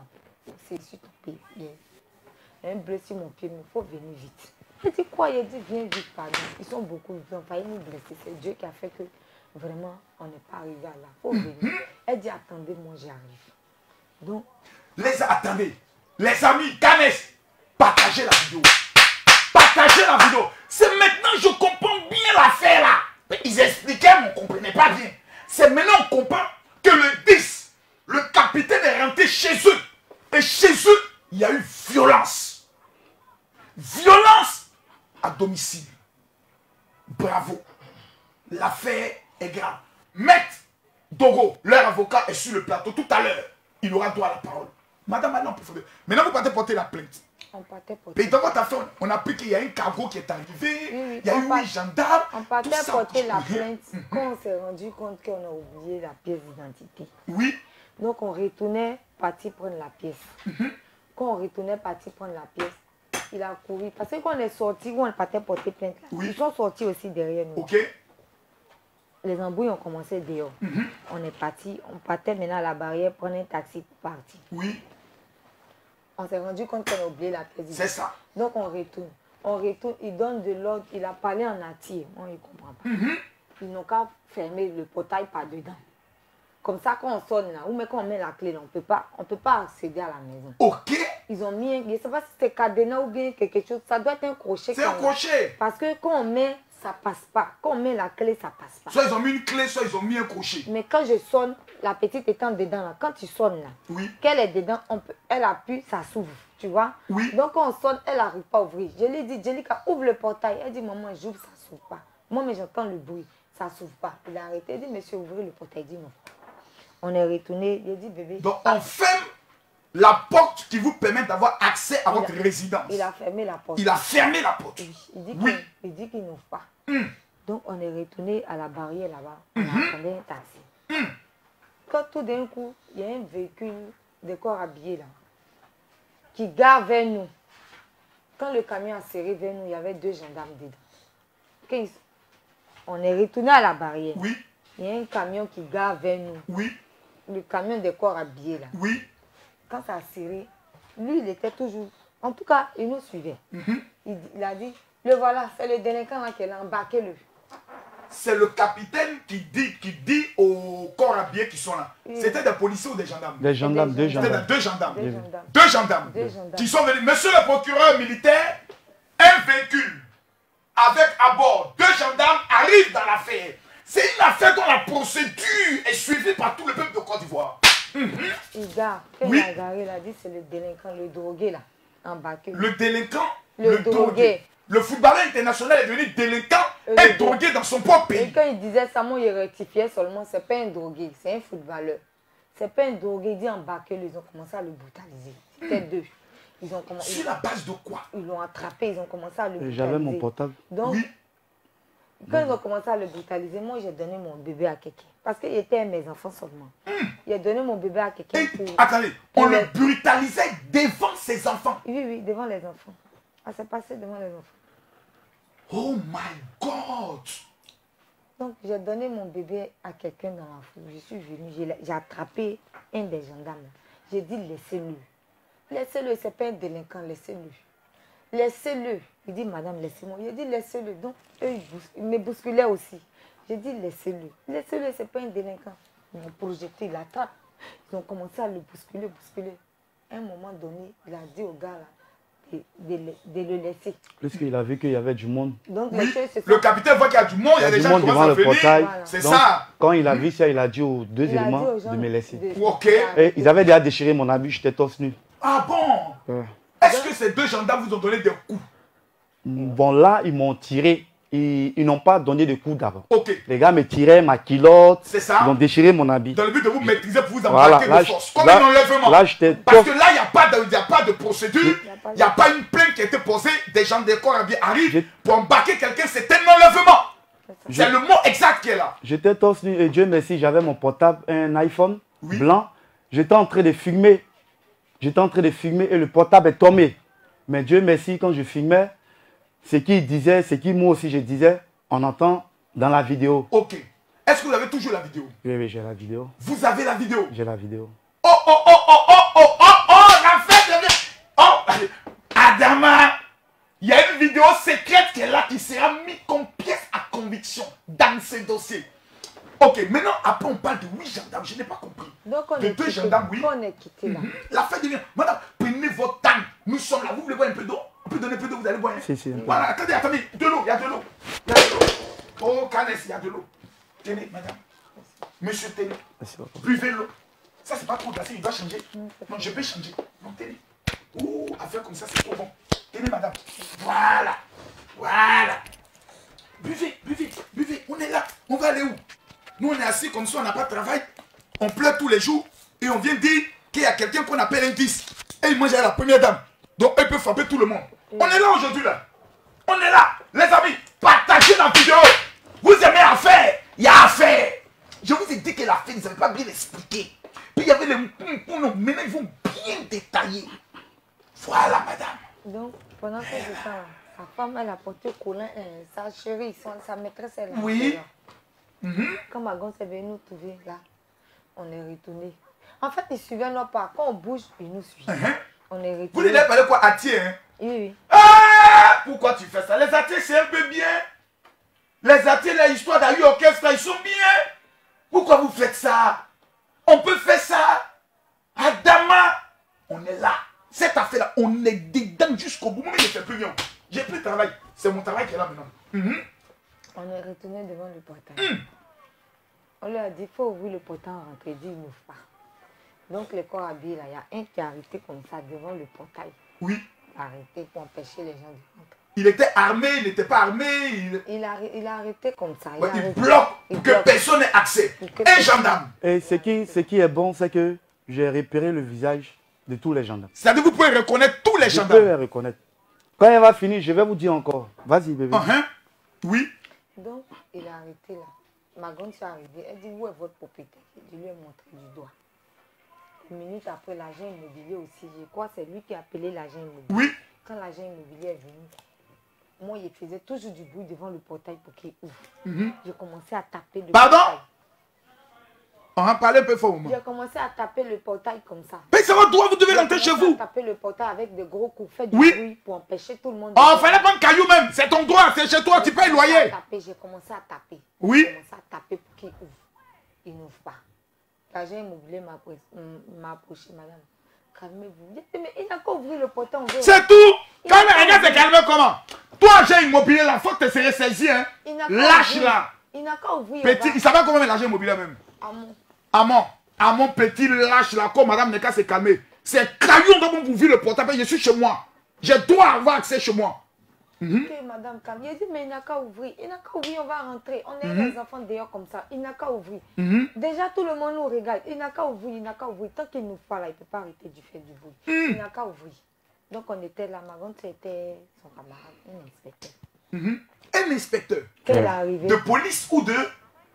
c'est sur ton pied. Il y a un bleu sur mon pied, mais il faut venir vite. Il dit quoi? Il a dit, viens vite, pardon. Ils sont beaucoup, ils ont failli nous blesser. C'est Dieu qui a fait que vraiment, on n'est pas arrivé à là. Il faut venir. Elle dit, attendez-moi, j'arrive. Donc, Attendez. Les amis, Canes, partagez la vidéo. Partagez la vidéo. C'est maintenant que je comprends bien l'affaire là. Mais ils expliquaient, mais on ne comprenait pas bien. C'est maintenant qu'on comprend que le 10, le capitaine est rentré chez eux. Et chez eux, il y a eu violence. Violence à domicile. Bravo. L'affaire est grave. Maître Dogo, leur avocat, est sur le plateau tout à l'heure. Il aura droit à la parole. Madame, maintenant vous partez porter la plainte. on partait porter. Mais dans votre affaire, on a appris qu'il y a un cargo qui est arrivé, Oui, il y a eu on part- 8 gendarmes. On partait tout ça. porter la plainte quand on s'est rendu compte qu'on a oublié la pièce d'identité. Oui, Donc on retournait partir prendre la pièce. Quand on retournait partir prendre la pièce, il a couru. Parce que quand on est sorti, où on partait porter plainte, là, Oui. ils sont sortis aussi derrière nous. ok. Les embrouilles ont commencé dehors. On est parti, on partait maintenant à la barrière, prendre un taxi pour partir. Oui, On s'est rendu compte qu'on a oublié la pièce c'est d'identité. ça. Donc on retourne. On retourne, il donne de l'ordre, il a parlé en atier. On ne comprend pas. Ils n'ont qu'à fermer le portail par dedans. Comme ça, quand on sonne là, ou même quand on met la clé là, on peut pas accéder à la maison. Ok, Ils ont mis, je ne sais pas si c'est cadenas ou bien quelque chose, ça doit être un crochet. c'est un quand même. crochet. Parce que quand on met, ça passe pas. Quand on met la clé, ça passe pas. Soit ils ont mis une clé, soit ils ont mis un crochet. Mais quand je sonne, la petite étant dedans là, quand tu sonnes là, Oui, qu'elle est dedans, elle appuie, ça s'ouvre, tu vois. Oui. Donc quand on sonne, elle n'arrive pas à ouvrir. Je lui ai dit, Jelika, ouvre le portail. Elle dit, maman, j'ouvre, ça ne s'ouvre pas. Moi, mais j'entends le bruit, ça ne s'ouvre pas. Il a arrêté, il dit, monsieur, ouvrez le portail. Il dit non. On est retourné, il a dit, bébé. donc on ferme la porte qui vous permet d'avoir accès à votre résidence. Il a fermé la porte. Il a fermé la porte. Oui. Il dit Oui. qu'il n'ouvre pas. Donc, on est retourné à la barrière là-bas. On attendait un taxi. Quand tout d'un coup, il y a un véhicule de corps habillé là, qui gare vers nous. Quand le camion a serré vers nous, il y avait 2 gendarmes dedans. On est retourné à la barrière. Oui. Il y a un camion qui gare vers nous. Oui. Le camion des corps habillés là. Oui. Quand ça a serré, lui, il était toujours... En tout cas, il nous suivait. Il a dit, le voilà, c'est le délinquant là qui est là, embarquez-le. C'est le capitaine qui dit aux corps habillés qui sont là. Oui. C'était des policiers ou des gendarmes? Des gendarmes, deux C'était gendarmes. deux gendarmes. Deux gendarmes. Deux gendarmes. Deux gendarmes. Qui sont venus. Monsieur le procureur militaire, un véhicule avec à bord 2 gendarmes arrive dans l'affaire. C'est une affaire dont la procédure est suivie par tout le peuple de Côte d'Ivoire. Il gare. Quand Oui. il a garé, il a dit, c'est le délinquant, le drogué là, embarqué. Le délinquant, Le drogué. Le footballeur international est devenu délinquant et drogué dans son propre Et pays. quand il disait ça, moi, il rectifiait seulement, c'est pas un drogué, c'est un footballeur. C'est pas un drogué, il dit embarquez-le, ils ont commencé à le brutaliser. C'était 2. Ils ont commencé. Sur la base de quoi? Ils l'ont attrapé, ils ont commencé à le brutaliser. J'avais mon portable. Donc, Oui. quand ils ont commencé à le brutaliser, moi, j'ai donné mon bébé à quelqu'un. Parce qu'il était à mes enfants seulement. J'ai donné mon bébé à quelqu'un Et, pour... attendez, on le brutalisait devant ses enfants. Oui, oui, devant les enfants. Ah, c'est passé devant les enfants. Oh my God! Donc, j'ai donné mon bébé à quelqu'un dans la foule. Je suis venue, j'ai attrapé un des gendarmes. J'ai dit, laissez-le. Laissez-le, c'est pas un délinquant, laissez-le. Laissez-le. Il dit, madame, laissez-moi. J'ai dit, laissez-le. Donc, eux, ils me bousculaient aussi. J'ai dit, laissez-le. Laissez-le, c'est pas un délinquant. Ils m'ont projeté, il attrape. Ils ont commencé à le bousculer, bousculer. À un moment donné, il a dit au gars là, de le laisser. Puisqu'il a vu qu'il y avait du monde. Donc, Oui, les choses se sont... le capitaine voit qu'il y a du monde, il y a des gens qui devant commencent à le venir. portail. Voilà. C'est Donc, ça. quand il a vu ça, il a dit aux 2 Il a dit éléments aux gens de me laisser. Ok. Et ils avaient déjà déchiré mon habit, j'étais torse nu. Ah bon? Ouais. Est-ce que ces 2 gendarmes vous ont donné des coups? Bon, là, ils m'ont tiré. Ils n'ont pas donné de coups d'avant. Ok. Les gars me tiraient ma culotte. C'est ça. Ils ont déchiré mon habit. Dans le but de vous maîtriser pour vous Voilà, embarquer là, de force. Comme un enlèvement. là, j'étais Parce torse. que là, il n'y a pas de procédure. Il n'y a pas une plainte qui a été posée. Des gens des corps arrivent pour embarquer quelqu'un. C'est un enlèvement. C'est le mot exact qui est là. J'étais torse nu et Dieu merci, j'avais mon portable, un iPhone Oui. blanc. J'étais en train de filmer. J'étais en train de filmer et le portable est tombé. Mais Dieu merci, quand je filmais, ce qu'il disait, ce qu'il moi aussi je disais, on entend dans la vidéo. Ok. Est-ce que vous avez toujours la vidéo? Oui, oui, j'ai la vidéo. Vous avez la vidéo? J'ai la vidéo. Oh, oh, oh, oh, oh, oh, oh, oh, la fête de... Oh, Adama, il y a une vidéo secrète qui est là, qui sera mise comme pièce à conviction dans ce dossier. Ok, maintenant, après on parle de 8 gendarmes, je n'ai pas compris. Donc, on De est 2 quitté. gendarmes, oui. On est quitté là. La fête devient... Madame, prenez votre temps. Nous sommes là. Vous voulez boire un peu d'eau? On peut donner un peu d'eau, vous allez boire. Si, si. Voilà, attendez, attendez. De l'eau, il y a de l'eau. Il y a de l'eau. Oh, Canès, il y a de l'eau. Tenez, madame. Monsieur, tenez. Merci, papa. Buvez l'eau. Ça, c'est pas trop glacé, il doit changer. Non, je peux changer. Non, tenez. Ouh, affaire comme ça, c'est trop bon. Tenez, madame. Voilà. Voilà. Buvez, buvez, buvez. On est là. On va aller où? Nous, on est assis comme ça, on n'a pas de travail. On pleure tous les jours. Et on vient dire qu'il y a quelqu'un qu'on appelle un 10. Et il mange à la première dame. Donc, elle peut frapper tout le monde. On est là aujourd'hui, là. On est là. Les amis, partagez la vidéo. Vous aimez affaire. Il y a affaire. Je vous ai dit que l'affaire, ils n'avaient pas bien expliqué. Puis il y avait les... Maintenant, ils vont bien détailler. Voilà, madame. Donc, pendant ce temps, sa femme, elle a porté Colin, sa chérie, sa maîtresse, elle a Oui. Quand ma gosse est venue nous trouver là, on est retourné. En fait, ils suivaient nos pas. Quand on bouge, ils nous suivent. On est retourné. Vous lui avez parlé quoi? Atier, hein? Oui, oui. Ah! Pourquoi tu fais ça? Les Atiers, c'est un peu bien. Les Atiers, les histoires d'Aïe Orchestre, ils sont bien. Pourquoi vous faites ça? On peut faire ça. Adama, on est là. Cette affaire-là, on est dedans jusqu'au bout. Moi, je ne fais plus rien. J'ai plus de travail. C'est mon travail qui est là maintenant. On est retourné devant le portail. On lui a dit, il faut ouvrir le portail en rentrée. Il dit, il n'ouvre pas. Donc, les corps habillés, là, il y a un qui a arrêté comme ça devant le portail. Oui. Arrêté pour empêcher les gens de rentrer. Il était armé, il n'était pas armé. Il a arrêté comme ça. Il bloque pour que personne n'ait accès. Un gendarme. Et ce qui est bon, c'est que j'ai repéré le visage de tous les gendarmes. C'est-à-dire que vous pouvez reconnaître tous les Je peux gendarmes. les reconnaître. Quand elle va finir, je vais vous dire encore. Vas-y, bébé. Oui. Donc, il a arrêté là. Ma grande soeur est arrivée. Elle dit, où est votre propriétaire? Je lui ai montré du doigt. Une minute après, l'agent immobilier aussi. Je crois que c'est lui qui a appelé l'agent immobilier. Oui. Quand l'agent immobilier est venu, moi, il faisait toujours du bruit devant le portail pour qu'il ouvre. J'ai commencé à taper le portail. On va parler un peu fort. J'ai commencé à taper le portail comme ça. Mais c'est votre droit, vous devez rentrer chez vous. J'ai taper le portail avec des gros coups, faire du bruit pour empêcher tout le monde. Oh, fallait prendre caillou même. C'est ton droit, c'est chez toi, tu payes le loyer. J'ai commencé à taper. Oui. J'ai commencé à taper pour qu'il ouvre. Il n'ouvre pas. L'agent immobilier m'a approché, madame. Calmez-vous. Mais il n'a qu'à ouvrir le portail. C'est tout. Quand le regarde, c'est calmé comment? Toi, agent immobilier, la faute te serait saisi, hein. Lâche là. Il n'a qu'à ouvrir. Petit, il savait comment l'agent immobilier même. À mon petit lâche là, comme madame n'est qu'à se calmer. C'est caillou dont vous vivez le portable. Je suis chez moi. Je dois avoir accès chez moi. Ok, madame, calme. Il a dit, mais il n'a qu'à ouvrir. Il n'a qu'à ouvrir, on va rentrer. On est les enfants dehors comme ça. Il n'a qu'à ouvrir. Déjà, tout le monde nous regarde. Il n'a qu'à ouvrir, il n'a qu'à ouvrir. Tant qu'il nous parle là, il ne peut pas arrêter du fait du bruit. Il n'a qu'à ouvrir. Donc, on était là. Ma grande, c'était son camarade, un inspecteur. Un inspecteur Quel est arrivé? de police ou de...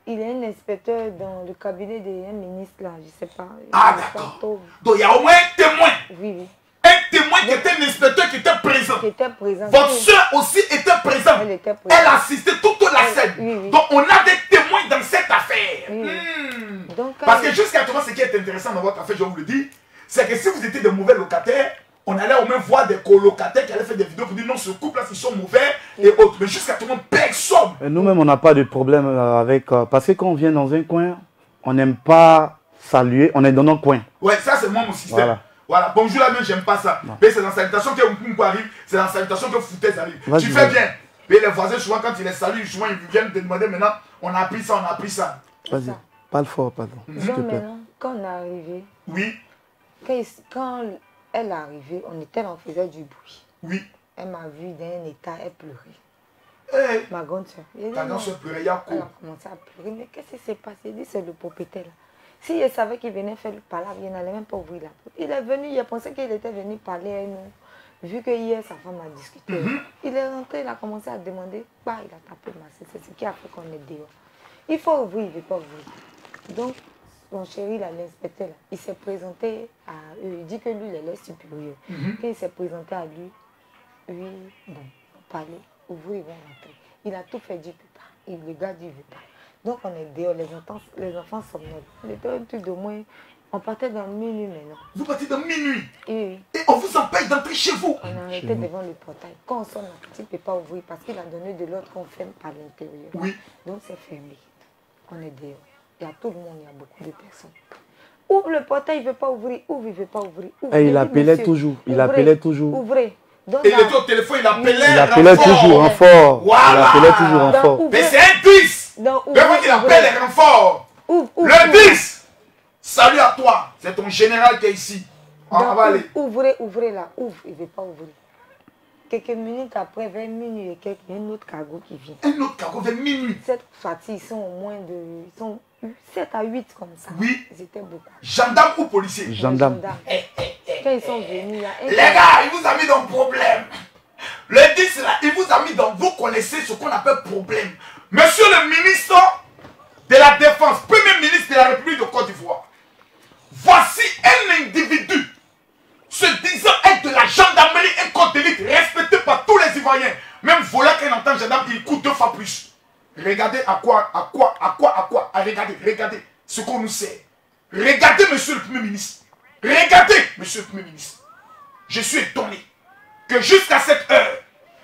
Il est un inspecteur dans le cabinet d'un ministre là, je ne sais pas. Ah d'accord. Donc il y a au moins un témoin. Oui, oui. Un témoin qui était un inspecteur qui était présent. Qui était présent. Votre soeur aussi était présente. Elle était présente. Elle assistait toute la scène. Oui, oui. Donc on a des témoins dans cette affaire. Oui, oui. Donc, parce que jusqu'à maintenant, ce qui est intéressant dans votre affaire, je vous le dis, c'est que si vous étiez de mauvais locataires, on allait au moins voir des colocataires qui allaient faire des vidéos pour dire non, ce couple-là, ils sont mauvais et autres. Mais jusqu'à tout le monde, personne. Nous-mêmes, on n'a pas de problème avec... parce que quand on vient dans un coin, on n'aime pas saluer, on est dans notre coin. Ouais, ça c'est moi mon système. Voilà. Bonjour la main, j'aime pas ça. Non. Mais c'est dans la salutation que Moukou arrive, c'est dans la salutation que Foutez arrive. Tu fais bien. Mais les voisins, souvent, quand ils les saluent, souvent, ils viennent te demander maintenant, on a appris ça, on a appris ça. Vas-y, parle fort, pardon. Donc maintenant, quand on est arrivé... Oui. Quand elle est arrivée, on était là, on faisait du bruit. Oui. Elle m'a vu dans un état, elle pleurait. Hey. Ma grande soeur. Ta grande soeur pleurait, il y a quoi? Elle a commencé à pleurer. Mais qu'est-ce qui s'est passé? Il dit, c'est le propriétaire là. Si elle savait qu'il venait faire le palabre, il n'allait même pas ouvrir la porte. Il est venu, il a pensé qu'il était venu parler à nous. Vu que hier, sa femme a discuté. Il est rentré, il a commencé à demander. Bah, il a tapé ma sœur. C'est ce qui a fait qu'on est dehors. Il faut ouvrir, il ne veut pas ouvrir. Donc, mon chéri, l'inspecteur, il s'est présenté à eux. Il dit que lui, il est leur supérieur. Quand il s'est présenté à lui, bon, parler, ouvrir, il va rentrer. Il a tout fait, il ne peut pas. Le gars dit, il ne veut pas. Donc, on est dehors, les enfants somnolent. On était un truc de moins. On partait dans minuit maintenant. Vous partez dans minuit? Oui. Et on vous empêche d'entrer chez vous? On a arrêté devant le portail. Quand on sonne, la petite ne peut pas ouvrir parce qu'il a donné de l'autre qu'on ferme par l'intérieur. Oui. Donc, c'est fermé. On est dehors. Il y a tout le monde, il y a beaucoup de personnes. Ouvre le portail, il ne veut pas ouvrir. Ouvre, il ne veut pas ouvrir. Ouvre. Et il appelait toujours. Il appelait toujours. Ouvrez. Donc, et il était au téléphone, il appelait. Il appelait toujours en fort. Voilà. Il appelait toujours en fort. Mais c'est un 10. Vraiment qu'il appelle les renforts. Le 10. Salut à toi. C'est ton général qui est ici. On va aller. Ouvrez là. Ouvre, il ne veut pas ouvrir. Quelques minutes après, vers minuit, il y a un autre cargo qui vient. Un autre cargo vers minuit. Cette fois-ci, ils sont au moins de... Ils sont 7 à 8 comme ça. Oui. Ils étaient beaucoup. Gendarmes ou policiers? Gendarmes. Quand ils sont venus, les gars, il vous a mis dans le problème. Le 10 là, il vous a mis dans... Vous connaissez ce qu'on appelle problème. Monsieur le ministre de la Défense, premier ministre de la République de Côte d'Ivoire. Voici un individu se disant être de la gendarmerie, un corps d'élite respecté par tous les Ivoiriens. Même voler qu'un entend gendarme, il coûte 2 fois plus. Regardez regardez ce qu'on nous sait. Regardez, monsieur le Premier ministre. Regardez, monsieur le Premier ministre. Je suis étonné que jusqu'à cette heure,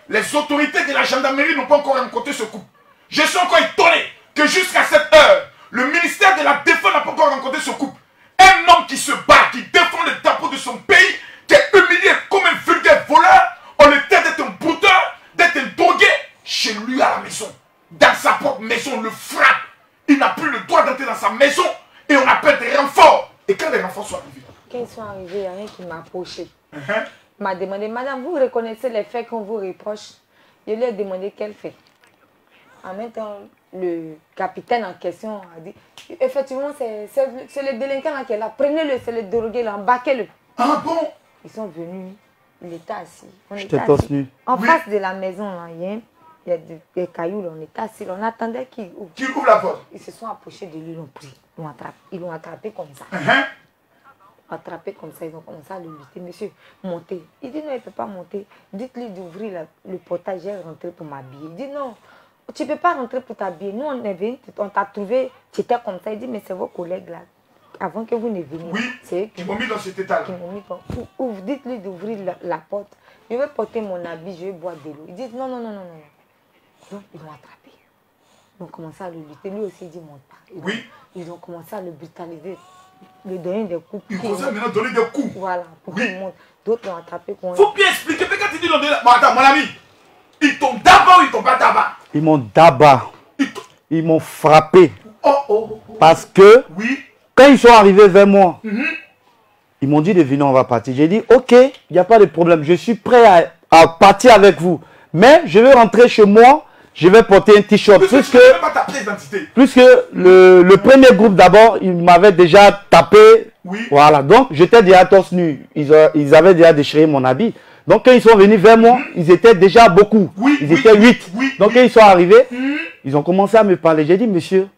les autorités de la gendarmerie n'ont pas encore rencontré ce couple. Je suis encore étonné que jusqu'à cette heure, le ministère de la Défense n'a pas encore rencontré ce couple. Un homme qui se bat, qui défend le drapeau de son pays, qui est humilié comme un vulgaire voleur, on le tient d'être un brouteur, d'être un drogué, chez lui à la maison. Dans sa propre maison, on le frappe. Il n'a plus le droit d'entrer dans sa maison et on appelle des renforts. Et quand les renforts sont arrivés? Quand ils sont arrivés, il y a un qui m'a approché. M'a demandé, madame, vous reconnaissez les faits qu'on vous reproche? Je lui ai demandé quel fait. En même temps, le capitaine en question a dit, effectivement, c'est le délinquant là qui est là. Prenez-le, c'est le drogué là, embarquez-le. Ah bon? Ils sont venus, il était assis. J'étais torse nu. En face de la maison, là, il y a Il y a des cailloux, là, on était assis, on attendait qu'ils ouvrent. Qui ouvre la porte? Ils se sont approchés de lui, ils l'ont pris. Ils l'ont attrapé comme ça. Attrapé comme ça, ils ont commencé à le lutter. Monsieur, montez. Il dit non, il ne peut pas monter. Dites-lui d'ouvrir le portail, j'ai rentré pour m'habiller. Il dit non, tu ne peux pas rentrer pour t'habiller. Nous, on est venu, on t'a trouvé, tu étais comme ça. Il dit mais c'est vos collègues là. Avant que vous ne veniez. Oui, c'est eux qui m'ont mis dans cet état-là. Dites-lui d'ouvrir la porte. Je vais porter mon habit, je vais boire de l'eau. Ils disent non, non, non, non, non. Donc, ils l'ont attrapé. Ils ont commencé à le lutter. Lui aussi, il dit monte pas. Ils ont commencé à le brutaliser. Lui donner des coups. Ils commencent à maintenant donner des coups. Voilà, pour qu'il monte. D'autres l'ont attrapé. Il faut bien expliquer. Mais quand tu dis l'ont donné. Bon, attends, mon ami. Ils t'ont d'abord ou ils t'ont pas d'abord? Ils m'ont d'abord. Ils m'ont frappé. Parce que quand ils sont arrivés vers moi, ils m'ont dit de venir, on va partir. J'ai dit, ok, il n'y a pas de problème. Je suis prêt à partir avec vous. Mais je vais rentrer chez moi. Je vais porter un t-shirt. Puisque le premier groupe d'abord, il m'avait déjà tapé. Voilà. Donc, j'étais déjà torse nu. Ils avaient déjà déchiré mon habit. Donc, quand ils sont venus vers moi, ils étaient déjà beaucoup. Ils étaient 8. Donc, quand ils sont arrivés, ils ont commencé à me parler. J'ai dit, monsieur,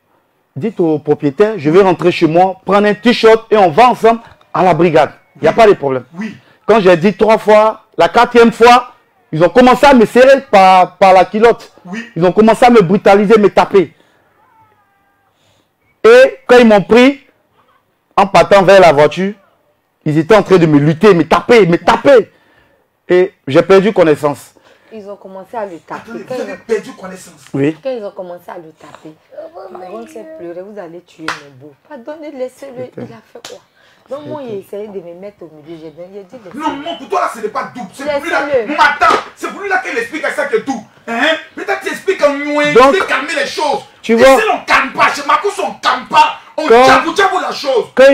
dites au propriétaire, je vais rentrer chez moi, prendre un t-shirt et on va ensemble à la brigade. Il n'y a pas de problème. Quand j'ai dit 3 fois, la 4e fois, ils ont commencé à me serrer par la culotte. Ils ont commencé à me brutaliser, me taper. Et quand ils m'ont pris, en partant vers la voiture, ils étaient en train de me lutter, me taper, me taper. Et j'ai perdu connaissance. Ils ont commencé à le taper. Attendez, vous avez perdu connaissance. Oui. Quand ils ont commencé à le taper, Magon s'est pleuré, vous allez tuer mes beaux. Pardonnez, laissez-le, il a fait quoi? Donc moi, il a essayé de me mettre au milieu. J'ai dit, non, moi, pour toi, là, ce n'est pas double. C'est pour lui là. C'est pour lui là qu'elle explique à ça que tout. Peut-être tu expliques en moins, tu sais calmer les choses. Tu vois. Ici, on ne calme pas. Chez Marcos, on ne calme pas. On tchabou la chose. Quand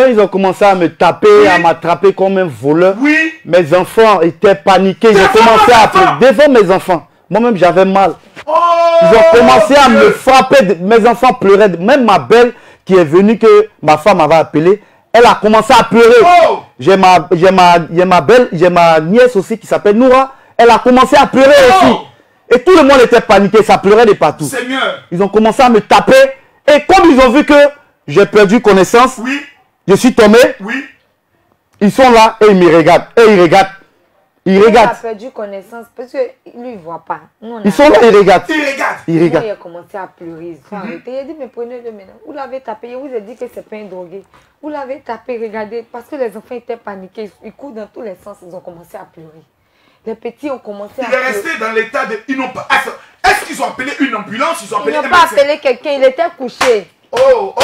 ils ont commencé à me taper, à m'attraper comme un voleur, mes enfants étaient paniqués. Ils ont commencé à appeler devant mes enfants. Moi-même, j'avais mal. Ils ont commencé à me frapper. Mes enfants pleuraient. Même ma belle qui est venue, que ma femme avait appelé, elle a commencé à pleurer. J'ai ma nièce aussi qui s'appelle Noura. Elle a commencé à pleurer aussi. Et tout le monde était paniqué. Ça pleurait de partout. Ils ont commencé à me taper. Et comme ils ont vu que j'ai perdu connaissance, je suis tombé. Ils sont là et ils me regardent. Et ils regardent. Ils regardent. Il a perdu connaissance parce que lui, il ne voit pas. Ils sont là, ils regardent. Ils regardent. Il a commencé à pleurer. Il a dit, mais prenez-le maintenant. Vous l'avez tapé. Il vous a dit que ce n'est pas un drogué. Vous l'avez tapé, regardez. Parce que les enfants étaient paniqués. Ils courent dans tous les sens. Ils ont commencé à pleurer. Les petits ont commencé à pleurer. Il est resté dans l'état de... Ils n'ont pas... Est-ce qu'ils ont appelé une ambulance? Ils n'ont pas appelé quelqu'un. Il était couché. Quand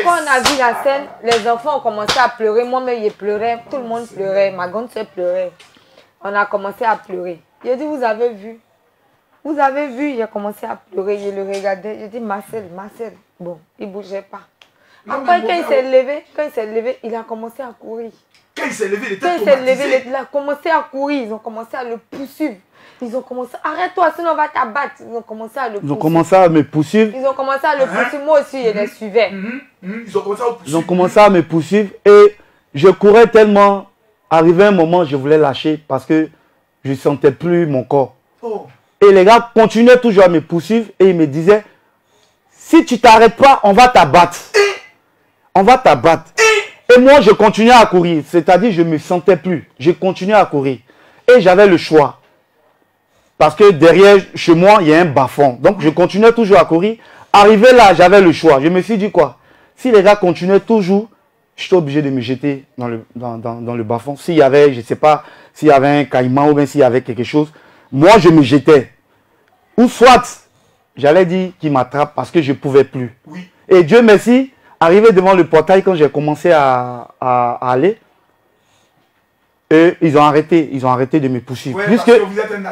on a vu la scène, les enfants ont commencé à pleurer. Moi-même, je pleurais. Tout le monde pleurait. Ma grande soeur pleurait. On a commencé à pleurer. Il a dit, vous avez vu? Vous avez vu? Il a commencé à pleurer. Je le regardais. Je dis, Marcel. Bon, il ne bougeait pas. Après, quand il s'est levé, il a commencé à courir. Quand il s'est levé, il était traumatisé. Il a commencé à courir. Ils ont commencé à le poursuivre. Ils ont commencé, arrête-toi, sinon on va t'abattre. Ils ont commencé à le poursuivre. Ils ont commencé à me poursuivre. Ils ont commencé à le poursuivre. Moi aussi, je les suivais. Ils ont commencé à poursuivre. Ils ont commencé à me poursuivre. Et je courais tellement. Arrivé un moment, je voulais lâcher parce que je ne sentais plus mon corps. Et les gars continuaient toujours à me poursuivre. Et ils me disaient, si tu ne t'arrêtes pas, on va t'abattre. On va t'abattre. Et moi, je continuais à courir. C'est-à-dire, je ne me sentais plus. Je continuais à courir. Et j'avais le choix. Parce que derrière, chez moi, il y a un bas-fond. Donc, je continuais toujours à courir. Arrivé là, j'avais le choix. Je me suis dit quoi? Si les gars continuaient toujours, j'étais obligé de me jeter dans le bas-fond. S'il y avait, je ne sais pas, s'il y avait un caïman ou bien s'il y avait quelque chose, moi, je me jetais. Ou soit, j'allais dire qu'il m'attrape parce que je ne pouvais plus. Et Dieu merci, arrivé devant le portail, quand j'ai commencé à aller, et ils ont arrêté de me poursuivre. Puisque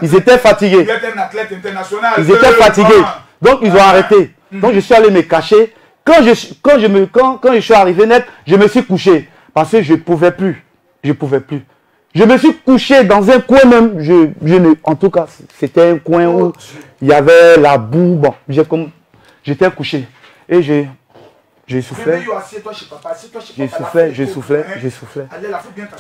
ils étaient fatigués. Vous êtes un athlète international. Ils étaient fatigués. Donc ils ont arrêté. Donc je suis allé me cacher. Quand je suis arrivé net, je me suis couché. Parce que je ne pouvais plus. Je me suis couché dans un coin même. En tout cas, c'était un coin où il y avait la boue. Bon, j'étais couché. Et j'ai soufflé. Je soufflais.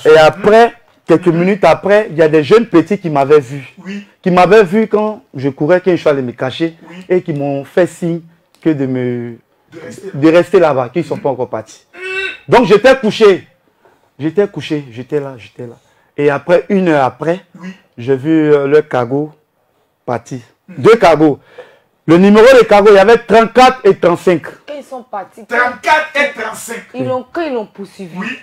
Et après, quelques minutes après, il y a des jeunes petits qui m'avaient vu. Oui. Qui m'avaient vu quand je courais, quand je suis allé me cacher. Oui. Et qui m'ont fait signe que de rester là-bas, qu'ils ne sont pas encore partis. Donc j'étais couché. J'étais couché, j'étais là. Et après, 1 heure après, oui. j'ai vu le cargo partir. 2 cargos. Le numéro des cargos, il y avait 34 et 35. Quand ils sont partis. 34 et 35. Quand ils l'ont poursuivi. Oui.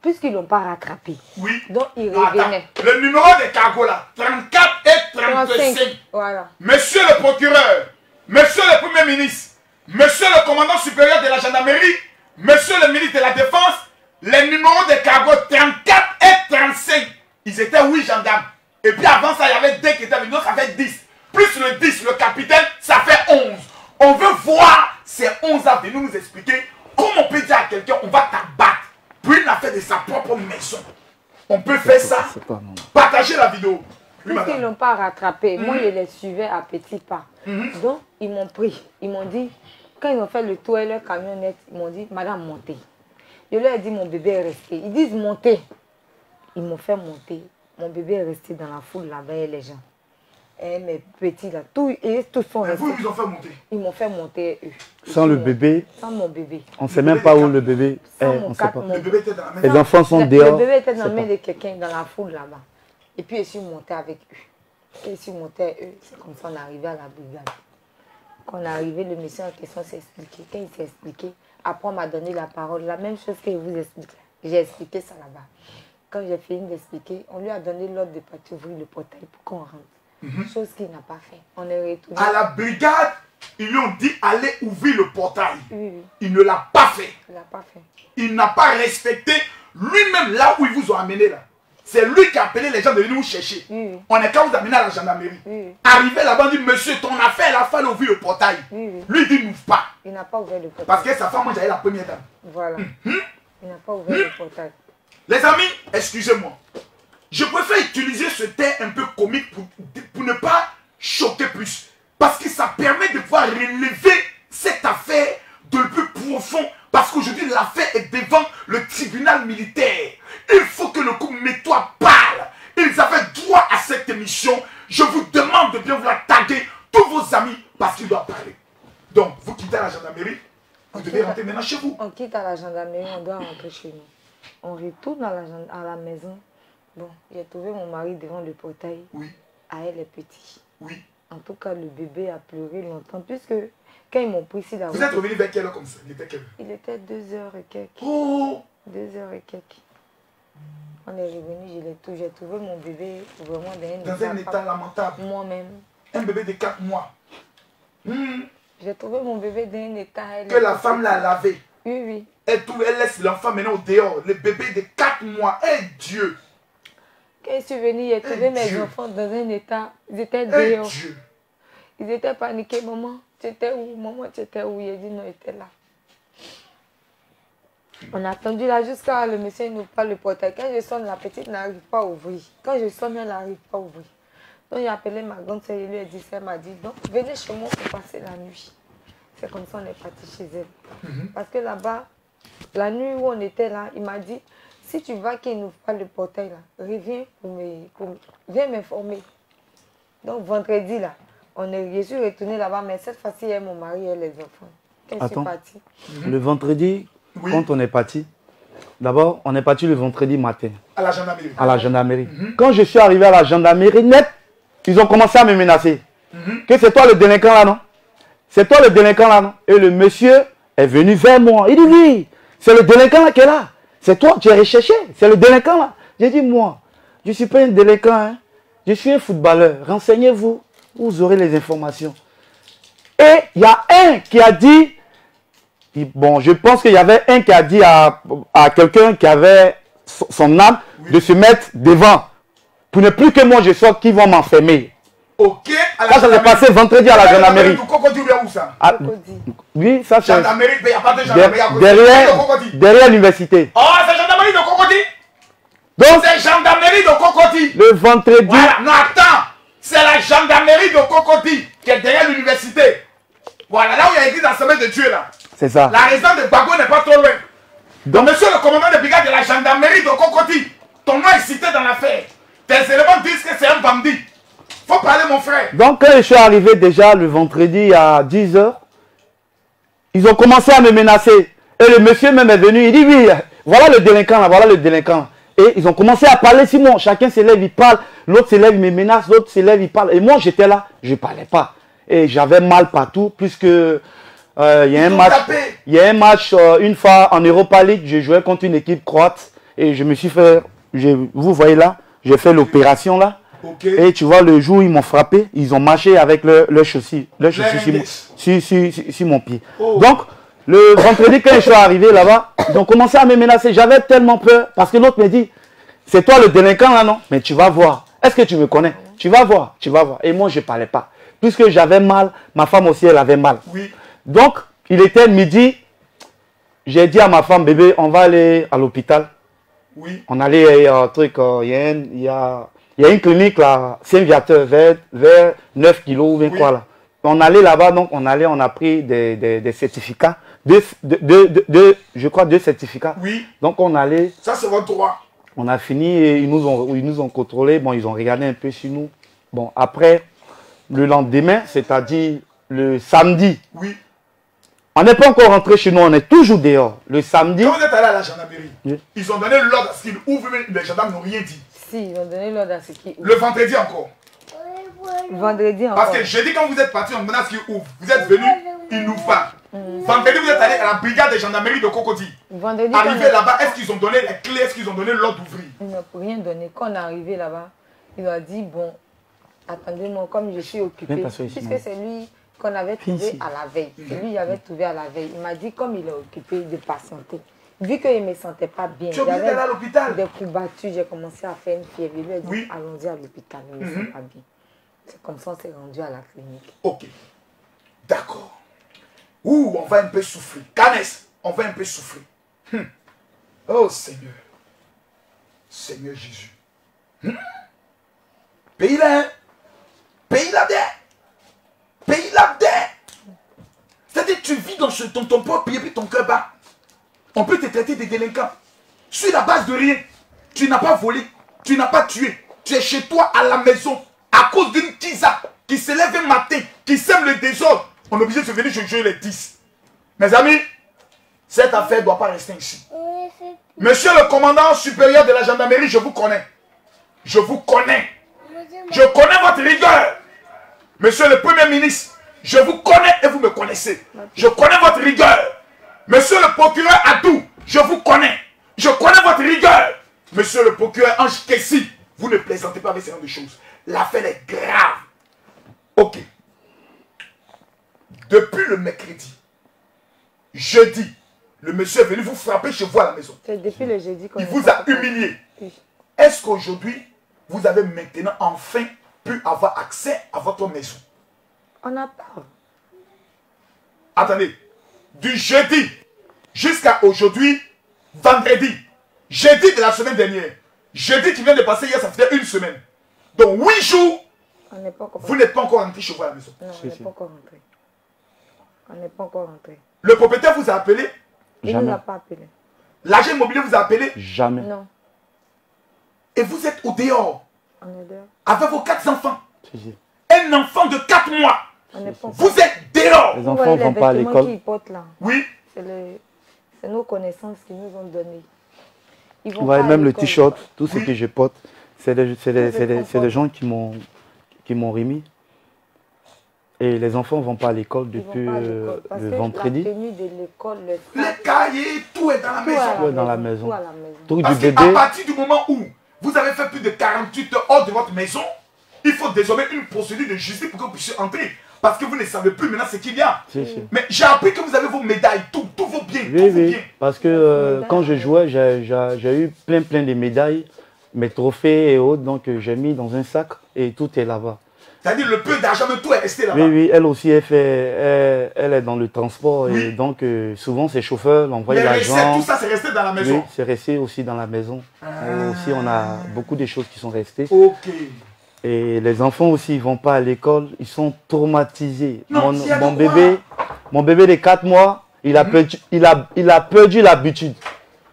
Puisqu'ils ne l'ont pas rattrapé. Oui. Donc ils revenaient. Le numéro des cargos là, 34 et 35. Voilà. Monsieur le procureur, monsieur le premier ministre, monsieur le commandant supérieur de la gendarmerie, monsieur le ministre de la défense, les numéros des cargos 34 et 35. Ils étaient 8 gendarmes. Et puis avant ça, il y avait 2 qui étaient venus, donc ça fait 10. Plus le 10, le capitaine, ça fait 11. On veut voir ces 11 à venir nous expliquer comment on peut dire à quelqu'un on va t'abattre pour une affaire de sa propre maison. On peut faire ça. Partagez la vidéo. Puisqu'ils ne l'ont pas rattrapé, moi je les suivais à petits pas. Donc ils m'ont pris. Ils m'ont dit, quand ils ont fait le tour et leur camionnette, ils m'ont dit, madame, montez. Je leur ai dit, mon bébé est resté. Ils disent, montez. Ils m'ont fait monter. Mon bébé est resté dans la foule là-bas et les gens. Et mes petits là, tous sont restés. Vous, ils ont fait monter. Ils m'ont fait monter eux. Sans le bébé. Sans mon bébé. On ne sait même pas où le bébé est. On sait pas. Le bébé était dans la main. Les enfants sont dehors. Le bébé était dans la main de quelqu'un dans la foule là-bas. Et puis je suis montée avec eux. Quand je suis montée avec eux, c'est comme ça qu'on est arrivé à la brigade. Quand on est arrivé, le monsieur en question s'est expliqué. Quand il s'est expliqué, après on m'a donné la parole. La même chose que je vous explique. J'ai expliqué ça là-bas. Quand j'ai fini d'expliquer, on lui a donné l'ordre de partir ouvrir le portail pour qu'on rentre. Chose qu'il n'a pas fait. On est retourné. À la brigade, ils lui ont dit allez ouvrir le portail. Oui. Il ne l'a pas fait. Il n'a pas fait. Il n'a pas respecté lui-même là où ils vous ont amené là. C'est lui qui a appelé les gens de venir vous chercher. On est quand vous amener à la gendarmerie. Arrivé là-bas, on dit monsieur, ton affaire là, il fallait ouvrir le portail. Lui il dit n'ouvre pas. Il n'a pas ouvert le portail. Parce que sa femme, moi j'avais la première dame. Voilà. Il n'a pas ouvert le portail. Les amis, excusez-moi. Je préfère utiliser ce terme un peu comique pour ne pas choquer plus. Parce que ça permet de pouvoir relever cette affaire de le plus profond. Parce qu'aujourd'hui, l'affaire est devant le tribunal militaire. Il faut que le couple Mets-toi parle. Ils avaient droit à cette émission. Je vous demande de bien vouloir taguer tous vos amis parce qu'ils doivent parler. Donc, vous quittez la gendarmerie. Vous devez rentrer maintenant chez vous. On quitte à la gendarmerie, on doit rentrer chez nous. On retourne à la maison. Bon, j'ai trouvé mon mari devant le portail. Oui. À elle les petits. Oui. En tout cas, le bébé a pleuré longtemps. Puisque quand ils m'ont pris ici là-bas. Vous êtes revenu vers quelle heure comme ça? Il était quelle heure? Il était 2h et quelques. Oh! 2h et quelques. On est revenu, j'ai trouvé mon bébé vraiment dans un état lamentable. Moi-même. Un bébé de 4 mois. J'ai trouvé mon bébé dans un état. Que la femme l'a lavé. Oui, oui. Elle laisse l'enfant maintenant au dehors. Le bébé de 4 mois. Eh Dieu! Quand je suis venue, j'ai trouvé mes enfants dans un état. Ils étaient dehors. Dieu. Ils étaient paniqués. Maman, tu étais où? Maman, tu étais où? Il a dit non, il était là. On a attendu là jusqu'à le monsieur nous parle le portail. Quand je sonne, la petite n'arrive pas à ouvrir. Quand je sonne, elle n'arrive pas à ouvrir. Donc j'ai appelé ma grande soeur et lui ai dit, elle m'a dit, donc venez chez moi pour passer la nuit. C'est comme ça qu'on est parti chez elle. Parce que là-bas, la nuit où on était là, il m'a dit, si tu vas qu'il nous parle le portail là, reviens viens m'informer. Donc vendredi là, je suis retournée là-bas, mais cette fois-ci, il y a mon mari et les enfants. Quand je suis partie. Le vendredi, quand on est parti, d'abord, on est parti le vendredi matin. À la gendarmerie. À la gendarmerie. Quand je suis arrivé à la gendarmerie, net, ils ont commencé à me menacer. Que c'est toi le délinquant là, non? C'est toi le délinquant là, non? Et le monsieur est venu vers moi. Il dit, oui, c'est le délinquant là qui est là. C'est toi, tu es recherché. C'est le délinquant là. J'ai dit, moi, je ne suis pas un délinquant. Hein. Je suis un footballeur. Renseignez-vous, vous aurez les informations. Et il y a un qui a dit, bon, je pense qu'il y avait un qui a dit à quelqu'un qui avait son âme de se mettre devant. Pour ne plus que moi je sorte, qui vont m'enfermer. Ok. Ça s'est passé vendredi à la gendarmerie. Où ça? Oui, ça c'est. Gendarmerie, il n'y a pas de gendarmerie. Derrière l'université. Oh, c'est gendarmerie de Cocody. Donc, c'est gendarmerie de Cocody. Le vendredi. Voilà, non, attends. C'est la gendarmerie de Cocody qui est derrière l'université. Voilà, là où il y a l'église d'Assemblée de Dieu là. C'est ça. La résidence de Bago n'est pas trop loin. Donc, monsieur le commandant de brigade de la gendarmerie de Cocody, Ton nom est cité dans l'affaire. Tes éléments disent que c'est un bandit. Faut parler, mon frère. Donc, quand je suis arrivé déjà le vendredi à 10 h, ils ont commencé à me menacer. Et le monsieur même est venu, il dit oui, voilà le délinquant là, voilà le délinquant. Et ils ont commencé à parler, Simon, chacun s'élève, il parle, l'autre s'élève, il me menace, l'autre s'élève, il parle. Et moi j'étais là, je ne parlais pas. Et j'avais mal partout, puisque il y a un match, une fois en Europa League, je jouais contre une équipe croate. Et je me suis fait, vous voyez là, j'ai fait l'opération là. Okay. Et tu vois, le jour où ils m'ont frappé, ils ont marché avec leur chaussure sur mon pied. Oh. Donc, le vendredi, quand je suis arrivé là-bas, ils ont commencé à me menacer. J'avais tellement peur parce que l'autre me dit, c'est toi le délinquant là, non? Mais tu vas voir. Est-ce que tu me connais? Tu vas voir, tu vas voir. Et moi, je ne parlais pas. Puisque j'avais mal, ma femme aussi, elle avait mal. Oui. Donc, il était midi. J'ai dit à ma femme, bébé, on va aller à l'hôpital. Oui. On allait à un truc, il y a une clinique là, Saint-Viateur, vers 9 kilos ou bien quoi là. On allait là-bas, donc on a pris des certificats. Je crois 2 certificats. Oui. Donc on allait. Ça c'est votre droit. On a fini et ils nous ont contrôlé. Bon, ils ont regardé un peu sur nous. Bon, après, le lendemain, c'est-à-dire le samedi. Oui. On n'est pas encore rentré chez nous, on est toujours dehors. Le samedi. Quand vous êtes allé à la gendarmerie, oui, ils ont donné l'ordre à ce qu'ils ouvrent, mais les gendarmes n'ont rien dit. Si, ils ont donné l'ordre à ce qu'ils ouvrent. Le vendredi encore. Vendredi encore. Parce que jeudi, quand vous êtes parti, on menace qu'ils ouvrent. Vous êtes venu, ils n'ouvrent pas. Vendredi, vous êtes allé à la brigade de gendarmerie de Cocody. Vendredi. Arrivé là-bas, est-ce qu'ils ont donné les clés? Est-ce qu'ils ont donné l'ordre d'ouvrir? Ils n'ont rien donné. Quand on est arrivé là-bas, il a dit, bon, attendez-moi, comme je suis occupé, puisque c'est lui qu'on avait trouvé à la veille. C'est lui qui avait trouvé à la veille. Il m'a dit, comme il est occupé, de patienter. Vu qu'il ne me sentait pas bien, j'avais des coups battus, j'ai commencé à faire une fièvre. Il lui a dit, oui, allons-y à l'hôpital, il ne me sent pas bien. C'est comme ça qu'on s'est rendu à la clinique. Ok. D'accord. Ouh, on va un peu souffrir. Canès, on va un peu souffrir. Oh Seigneur. Seigneur Jésus. Pays là, hein? Pays là-dedans. Pays là-dedans. C'est-à-dire que tu vis dans ton propre pays et puis ton cœur bat. On peut te traiter de délinquant. Sur la base de rien. Tu n'as pas volé. Tu n'as pas tué. Tu es chez toi à la maison. À cause d'une tisa qui se lève un matin, qui sème le désordre. On est obligé de se venir jouer les 10. Mes amis, cette affaire ne doit pas rester ici. Monsieur le commandant supérieur de la gendarmerie, je vous connais. Je vous connais. Je connais votre rigueur. Monsieur le premier ministre, je vous connais et vous me connaissez. Je connais votre rigueur. Monsieur le procureur Adou, je vous connais. Je connais votre rigueur. Monsieur le procureur Ange Kessi, vous ne plaisantez pas avec ce genre de choses. L'affaire est grave. Ok. Depuis le mercredi, jeudi, le monsieur est venu vous frapper chez vous à la maison. C'est depuis le jeudi qu'on il vous a humilié. Oui. Est-ce qu'aujourd'hui, vous avez maintenant enfin pu avoir accès à votre maison? On n'a pas. Attendez. Du jeudi jusqu'à aujourd'hui, vendredi, jeudi de la semaine dernière, jeudi qui vient de passer hier, ça fait une semaine. Donc 8 jours, vous n'êtes pas encore rentré chez vous à la maison. Non, on n'est pas encore rentré. On n'est pas encore rentré. Le propriétaire vous a appelé? Il ne nous a pas appelé. L'agent immobilier vous a appelé? Jamais. Non. Et vous êtes au dehors? On est dehors. Avec vos 4 enfants? Un enfant de 4 mois? Vous êtes dehors? Les enfants ne vont pas à l'école. Oui. C'est nos connaissances qui nous ont donné. Ouais, même le t-shirt, tout ce que je porte, c'est des gens qui m'ont remis. Et les enfants ne vont pas à l'école depuis le vendredi. Les cahiers, tout est dans la maison. Tout est dans la maison. Tout parce qu'à partir du moment où vous avez fait plus de 48 heures hors de votre maison, il faut désormais une procédure de justice pour que vous puissiez entrer. Parce que vous ne savez plus maintenant ce qu'il y a. Mais j'ai appris que vous avez vos médailles, tout vos biens. Oui. Parce que quand je jouais, j'ai eu plein de médailles, mes trophées et autres. Donc j'ai mis dans un sac et tout est là-bas. C'est-à-dire le peu d'argent, mais tout est resté là-bas. Oui, elle aussi, elle est dans le transport. Oui. Et donc souvent, ses chauffeurs l'envoient l'argent. Tout ça, c'est resté dans la maison. Oui, c'est resté aussi dans la maison. Aussi, on a beaucoup de choses qui sont restées. Ok. Et les enfants aussi, ils ne vont pas à l'école, ils sont traumatisés. Non, mon bébé de 4 mois, il a perdu l'habitude.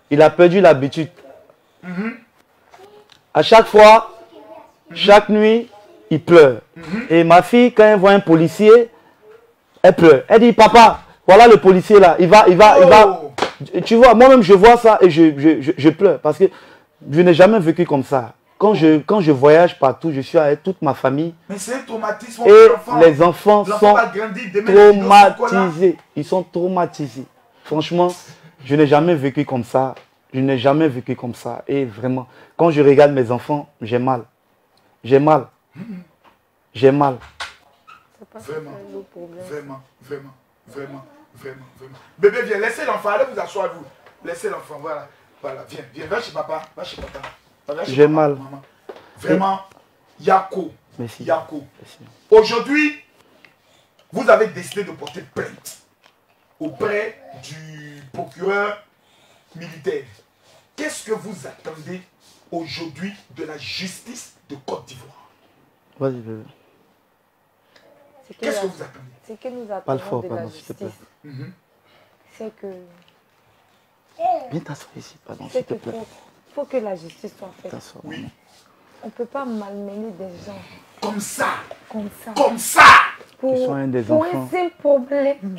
Il a perdu l'habitude. À chaque fois, chaque nuit, il pleure. Et ma fille, quand elle voit un policier, elle pleure. Elle dit, papa, voilà le policier là, il va. Tu vois, moi-même, je vois ça et je pleure. Parce que je n'ai jamais vécu comme ça. Quand je voyage partout, je suis avec toute ma famille. Mais c'est un traumatisme. Et les enfants sont va grandir, traumatisés. Ils sont traumatisés. Franchement, je n'ai jamais vécu comme ça. Je n'ai jamais vécu comme ça. Et vraiment, quand je regarde mes enfants, j'ai mal. J'ai mal. J'ai mal. Vraiment. Bébé, viens, laissez l'enfant, allez vous asseoir, vous. Laissez l'enfant, voilà. Voilà, viens, va chez papa. J'ai mal. Maman. Vraiment, Yako. Merci. Yako. Aujourd'hui, vous avez décidé de porter plainte auprès du procureur militaire. Qu'est-ce que vous attendez aujourd'hui de la justice de Côte d'Ivoire? Vas-y, bébé. Qu'est-ce que vous attendez? Ce que nous Parle attendons fort, de la pardon, s'il te plaît. justice, c'est que... Viens t'asseoir ici, pardon, C'est s'il te que plaît. faut que la justice soit faite. T'asseoir. Oui. On ne peut pas malmener des gens Comme ça. comme ça. Comme ça. Pour, Ils sont un des pour enfants. un simple problème.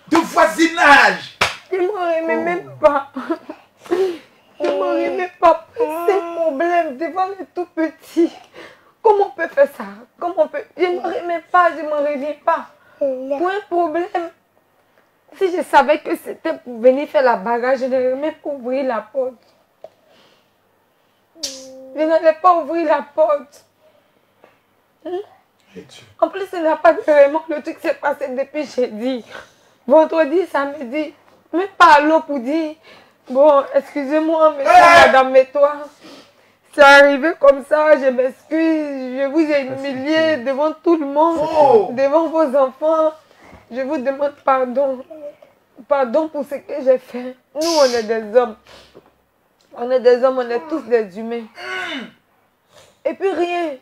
De voisinage. Je ne m'aurais même pas. Je ne m'aurais même pas pour un simple problème devant les tout petits. Comment on peut faire ça? Comment on peut... Je ne m'aurais même pas, je ne m'en reviens pas. Pour un problème. Si je savais que c'était pour venir faire la bagarre, je n'aurais même pas ouvrir la porte. Je n'allais pas ouvrir la porte. En plus, il n'y a pas de vraiment. Le truc s'est passé depuis jeudi. Vendredi, samedi. Même pas allô pour dire, bon, excusez-moi, mais madame, mais toi, c'est arrivé comme ça, je m'excuse, je vous ai humilié devant tout le monde, devant vos enfants. Je vous demande pardon. Pardon pour ce que j'ai fait. Nous, on est des hommes. On est des hommes, on est tous des humains. Et puis rien.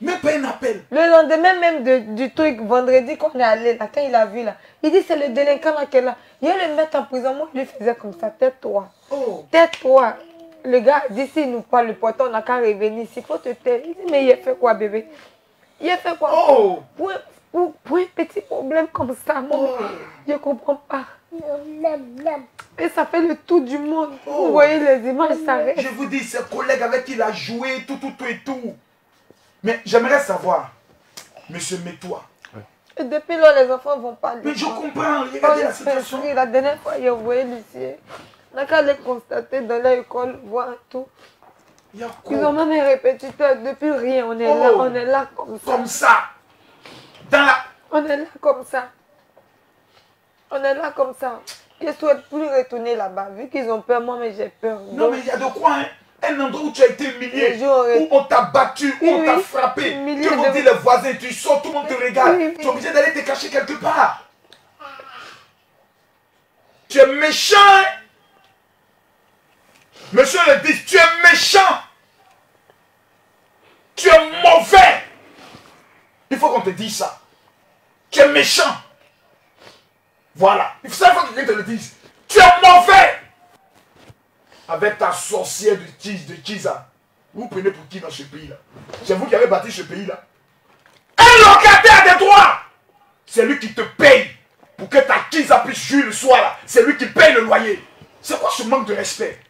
Même pas un appel. Le lendemain même du truc, vendredi, qu'on est allé là, quand il a vu là, il dit c'est le délinquant là qui est là. Il va le mettre en prison. Moi, je lui faisais comme ça, tais-toi. Tais-toi. Le gars dit si nous pas le portant, on n'a qu'à revenir ici. Il faut te taire. Il dit mais il a fait quoi, bébé? Il a fait quoi? Pour un petit problème comme ça, moi, je ne comprends pas. Et ça fait le tour du monde. Vous voyez les images, ça reste. Je vous dis, ses collègues avec qui il a joué, tout. Mais j'aimerais savoir, monsieur Métois. Et depuis là, les enfants ne vont pas. Mais je comprends, regardez la situation. La dernière fois, il a envoyé l'huissier. On a qu'à les constater dans l'école, voir tout. Ils ont même un répétiteur. Depuis rien, on est là comme ça. Comme ça. On est là comme ça. On est là comme ça. Je ne souhaite plus retourner là-bas. Vu qu'ils ont peur, moi, mais j'ai peur. Non, mais il y a de quoi, hein? Un endroit où tu as été humilié, où on t'a battu, où on t'a frappé. Tu me dis les voisins, tu sors, tout le monde te regarde. Tu es obligé d'aller te cacher quelque part. Tu es méchant, hein? Monsieur le dit, tu es méchant. Tu es mauvais. Il faut qu'on te dise ça. Tu es méchant. Voilà. Il faut que quelqu'un te le dise. Tu es mauvais. Avec ta sorcière de Chiza. Vous prenez pour qui dans ce pays-là? C'est vous qui avez bâti ce pays-là. Un locataire de droit. C'est lui qui te paye pour que ta Chiza puisse jouer le soir là. C'est lui qui paye le loyer. C'est quoi ce manque de respect?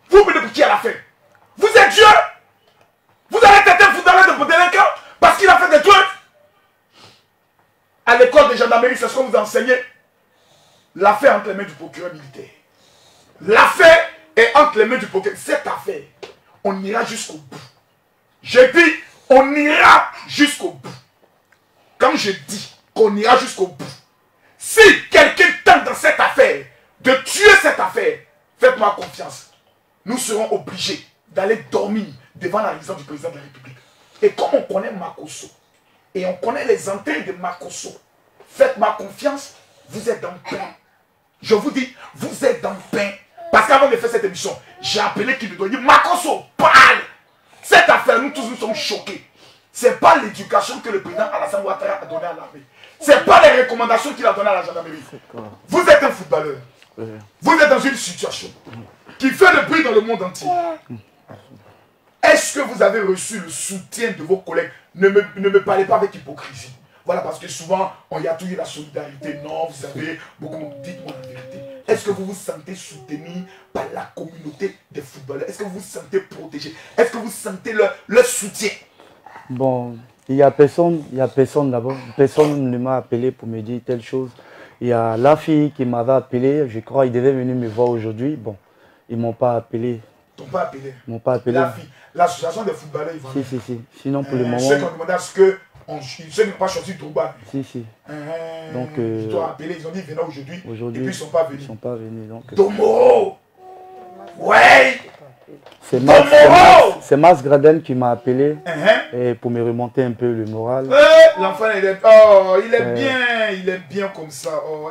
Vous prenez pour qui à la fin? Vous êtes Dieu? Vous allez têter vous dans de délinquant parce qu'il a fait des trucs? À l'école de gendarmerie, c'est ce qu'on vous a enseigné. L'affaire entre les mains du procureur militaire. L'affaire est entre les mains du procureur. Cette affaire, on ira jusqu'au bout. Je dis, on ira jusqu'au bout. Quand je dis qu'on ira jusqu'au bout, si quelqu'un tente dans cette affaire de tuer cette affaire, faites-moi confiance. Nous serons obligés d'aller dormir devant la résidence du président de la République. Et comme on connaît Makosso, et on connaît les entrées de Makosso, faites-moi confiance, vous êtes dans le pain. Je vous dis, vous êtes dans le pain. Parce qu'avant de faire cette émission, j'ai appelé qui me doit dire, Makosso, parle. Cette affaire, nous tous nous sommes choqués. Ce n'est pas l'éducation que le président Alassane Ouattara a donnée à l'armée. Ce n'est pas les recommandations qu'il a données à la gendarmerie. Vous êtes un footballeur. Vous êtes dans une situation qui fait le bruit dans le monde entier. Est-ce que vous avez reçu le soutien de vos collègues? Ne me parlez pas avec hypocrisie. Voilà, parce que souvent, il y a toujours la solidarité. Non, vous savez, beaucoup, dites-moi la vérité. Est-ce que vous vous sentez soutenu par la communauté des footballeurs? Est-ce que vous vous sentez protégé? Est-ce que vous sentez leur soutien? Bon, il n'y a personne là-bas. Personne ne m'a appelé pour me dire telle chose. Il y a la fille qui m'avait appelé. Je crois qu'il devait venir me voir aujourd'hui. Bon, ils ne m'ont pas appelé. Ils t'ont pas appelé? Ils m'ont pas appelé. La fille, l'association des footballeurs, ils vont. Si. Sinon, pour le moment. Ceux qui ont demandé à ce que. Ceux qui n'ont pas choisi Trouba. Si. Donc, ils t'ont appelé, ils ont dit venez aujourd'hui. Et puis ils ne sont pas venus. Ils ne sont pas venus. Donc, Domoro! Ouais! C'est Mas Gradel qui m'a appelé et pour me remonter un peu le moral. L'enfant, il est bien comme ça. Oh,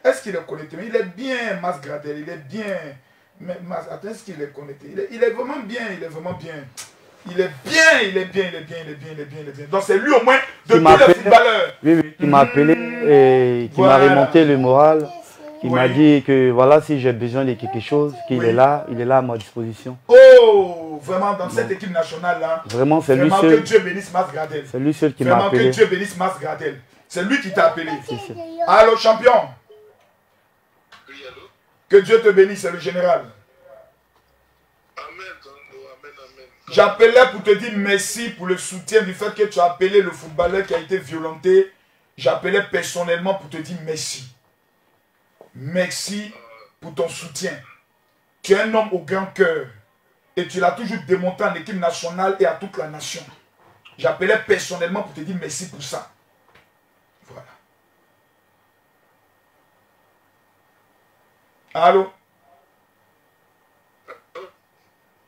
est-ce qu'il est connecté? Il est bien, Mas Gradel, il est bien. Mais attends, est-ce qu'il est connecté? Il est vraiment bien, il est vraiment bien. Il est bien. Donc c'est lui au moins de tous les footballeurs. Oui, qui m'a appelé et qui m'a remonté le moral. Qui m'a dit que voilà, si j'ai besoin de quelque chose, qu'il est là à ma disposition. Oh, vraiment dans cette équipe nationale là. Vraiment, c'est lui seul. Que Dieu bénisse Mas Gradel. C'est lui seul qui m'a appelé. Vraiment que Dieu bénisse Mas Gradel. C'est lui qui t'a appelé. Allô, champion. Oui, allô. Que Dieu te bénisse, c'est le général. J'appelais pour te dire merci pour le soutien du fait que tu as appelé le footballeur qui a été violenté. J'appelais personnellement pour te dire merci. Merci pour ton soutien. Tu es un homme au grand cœur. Et tu l'as toujours démontré en équipe nationale et à toute la nation. J'appelais personnellement pour te dire merci pour ça. Voilà. Allô?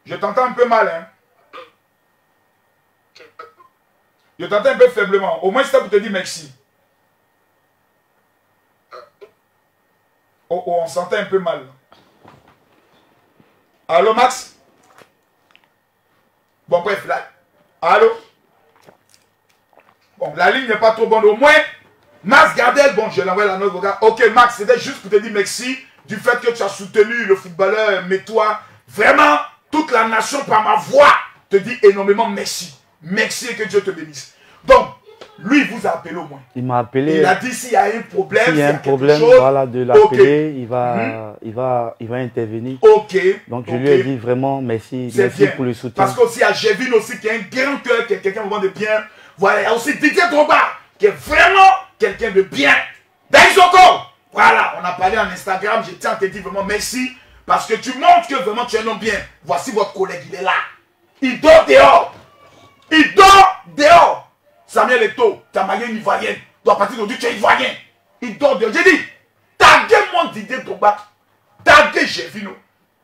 Je t'entends un peu mal, hein? Je t'entends un peu faiblement. Au moins, c'est pour te dire merci. Oh, on s'entend un peu mal. Allô, Max? Bon, bref, là. Allô? Bon, la ligne n'est pas trop bonne. Au moins, Max Gradel, bon, je l'envoie la note au gars. Ok, Max, c'était juste pour te dire merci du fait que tu as soutenu le footballeur. Mais toi, vraiment, toute la nation, par ma voix, te dit énormément merci. Merci et que Dieu te bénisse. Donc, lui, vous a appelé au moins. Il m'a appelé. Il a dit s'il y a un problème, s'il y a un problème, voilà, de l'appeler, il va intervenir. Ok. Donc je lui ai dit vraiment merci pour le soutien. Parce qu'aussi à Jévin aussi, qui a un grand cœur, qui est quelqu'un vraiment de bien. Voilà, il y a aussi Didier Drogba, qui est vraiment quelqu'un de bien. Daisoko, voilà, on a parlé en Instagram, je tiens à te dire vraiment merci, parce que tu montres que vraiment tu es un homme bien. Voici votre collègue, il est là. Il dort dehors. Il dort dehors. Samuel Eto'o, tu as marié une Ivoirienne. Donc à partir d'aujourd'hui, tu es Ivoirien. Il dort dehors. J'ai dit, taguez-moi Didier Drogba, taguez Jévino,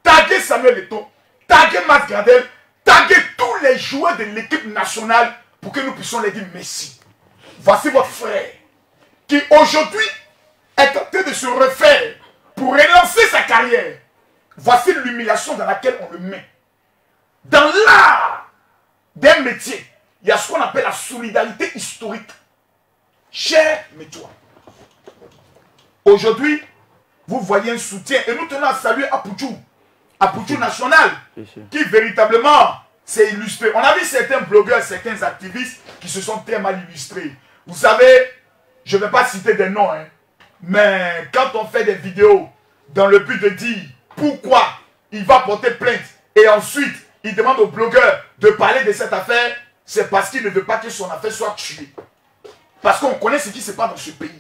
taguez Samuel Eto'o, taguez Mas Gradel, taguez tous les joueurs de l'équipe nationale pour que nous puissions les dire merci. Voici votre frère qui aujourd'hui est en train de se refaire pour relancer sa carrière. Voici l'humiliation dans laquelle on le met. Dans l'art d'un métier, il y a ce qu'on appelle la solidarité historique. Cher toi. Aujourd'hui, vous voyez un soutien et nous tenons à saluer Apoutou National, qui véritablement s'est illustré. On a vu certains blogueurs, certains activistes qui se sont très mal illustrés. Vous savez, je ne vais pas citer des noms, hein, mais quand on fait des vidéos dans le but de dire pourquoi il va porter plainte et ensuite il demande aux blogueurs de parler de cette affaire, c'est parce qu'il ne veut pas que son affaire soit tuée. Parce qu'on connaît ce qui se passe dans ce pays.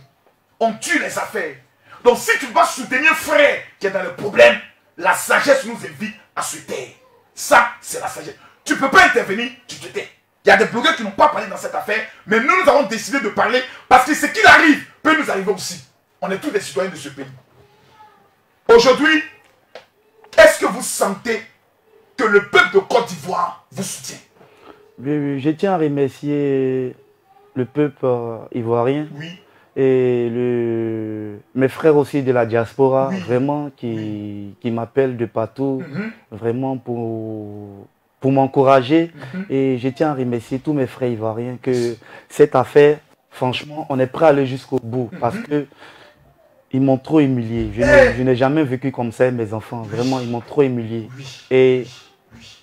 On tue les affaires. Donc si tu vas soutenir un frère qui est dans le problème, la sagesse nous invite à se taire. Ça, c'est la sagesse. Tu ne peux pas intervenir, tu te tais. Il y a des blogueurs qui n'ont pas parlé dans cette affaire, mais nous avons décidé de parler parce que ce qui arrive peut nous arriver aussi. On est tous des citoyens de ce pays. Aujourd'hui, est-ce que vous sentez que le peuple de Côte d'Ivoire vous soutient? Oui, je tiens à remercier le peuple ivoirien. Oui. Et mes frères aussi de la diaspora, oui, vraiment, qui m'appellent de partout, vraiment pour m'encourager. Et je tiens à remercier tous mes frères ivoiriens que cette affaire, franchement, on est prêt à aller jusqu'au bout. Parce que ils m'ont trop humilié. Je n'ai jamais vécu comme ça, mes enfants. Vraiment, ils m'ont trop humilié. Et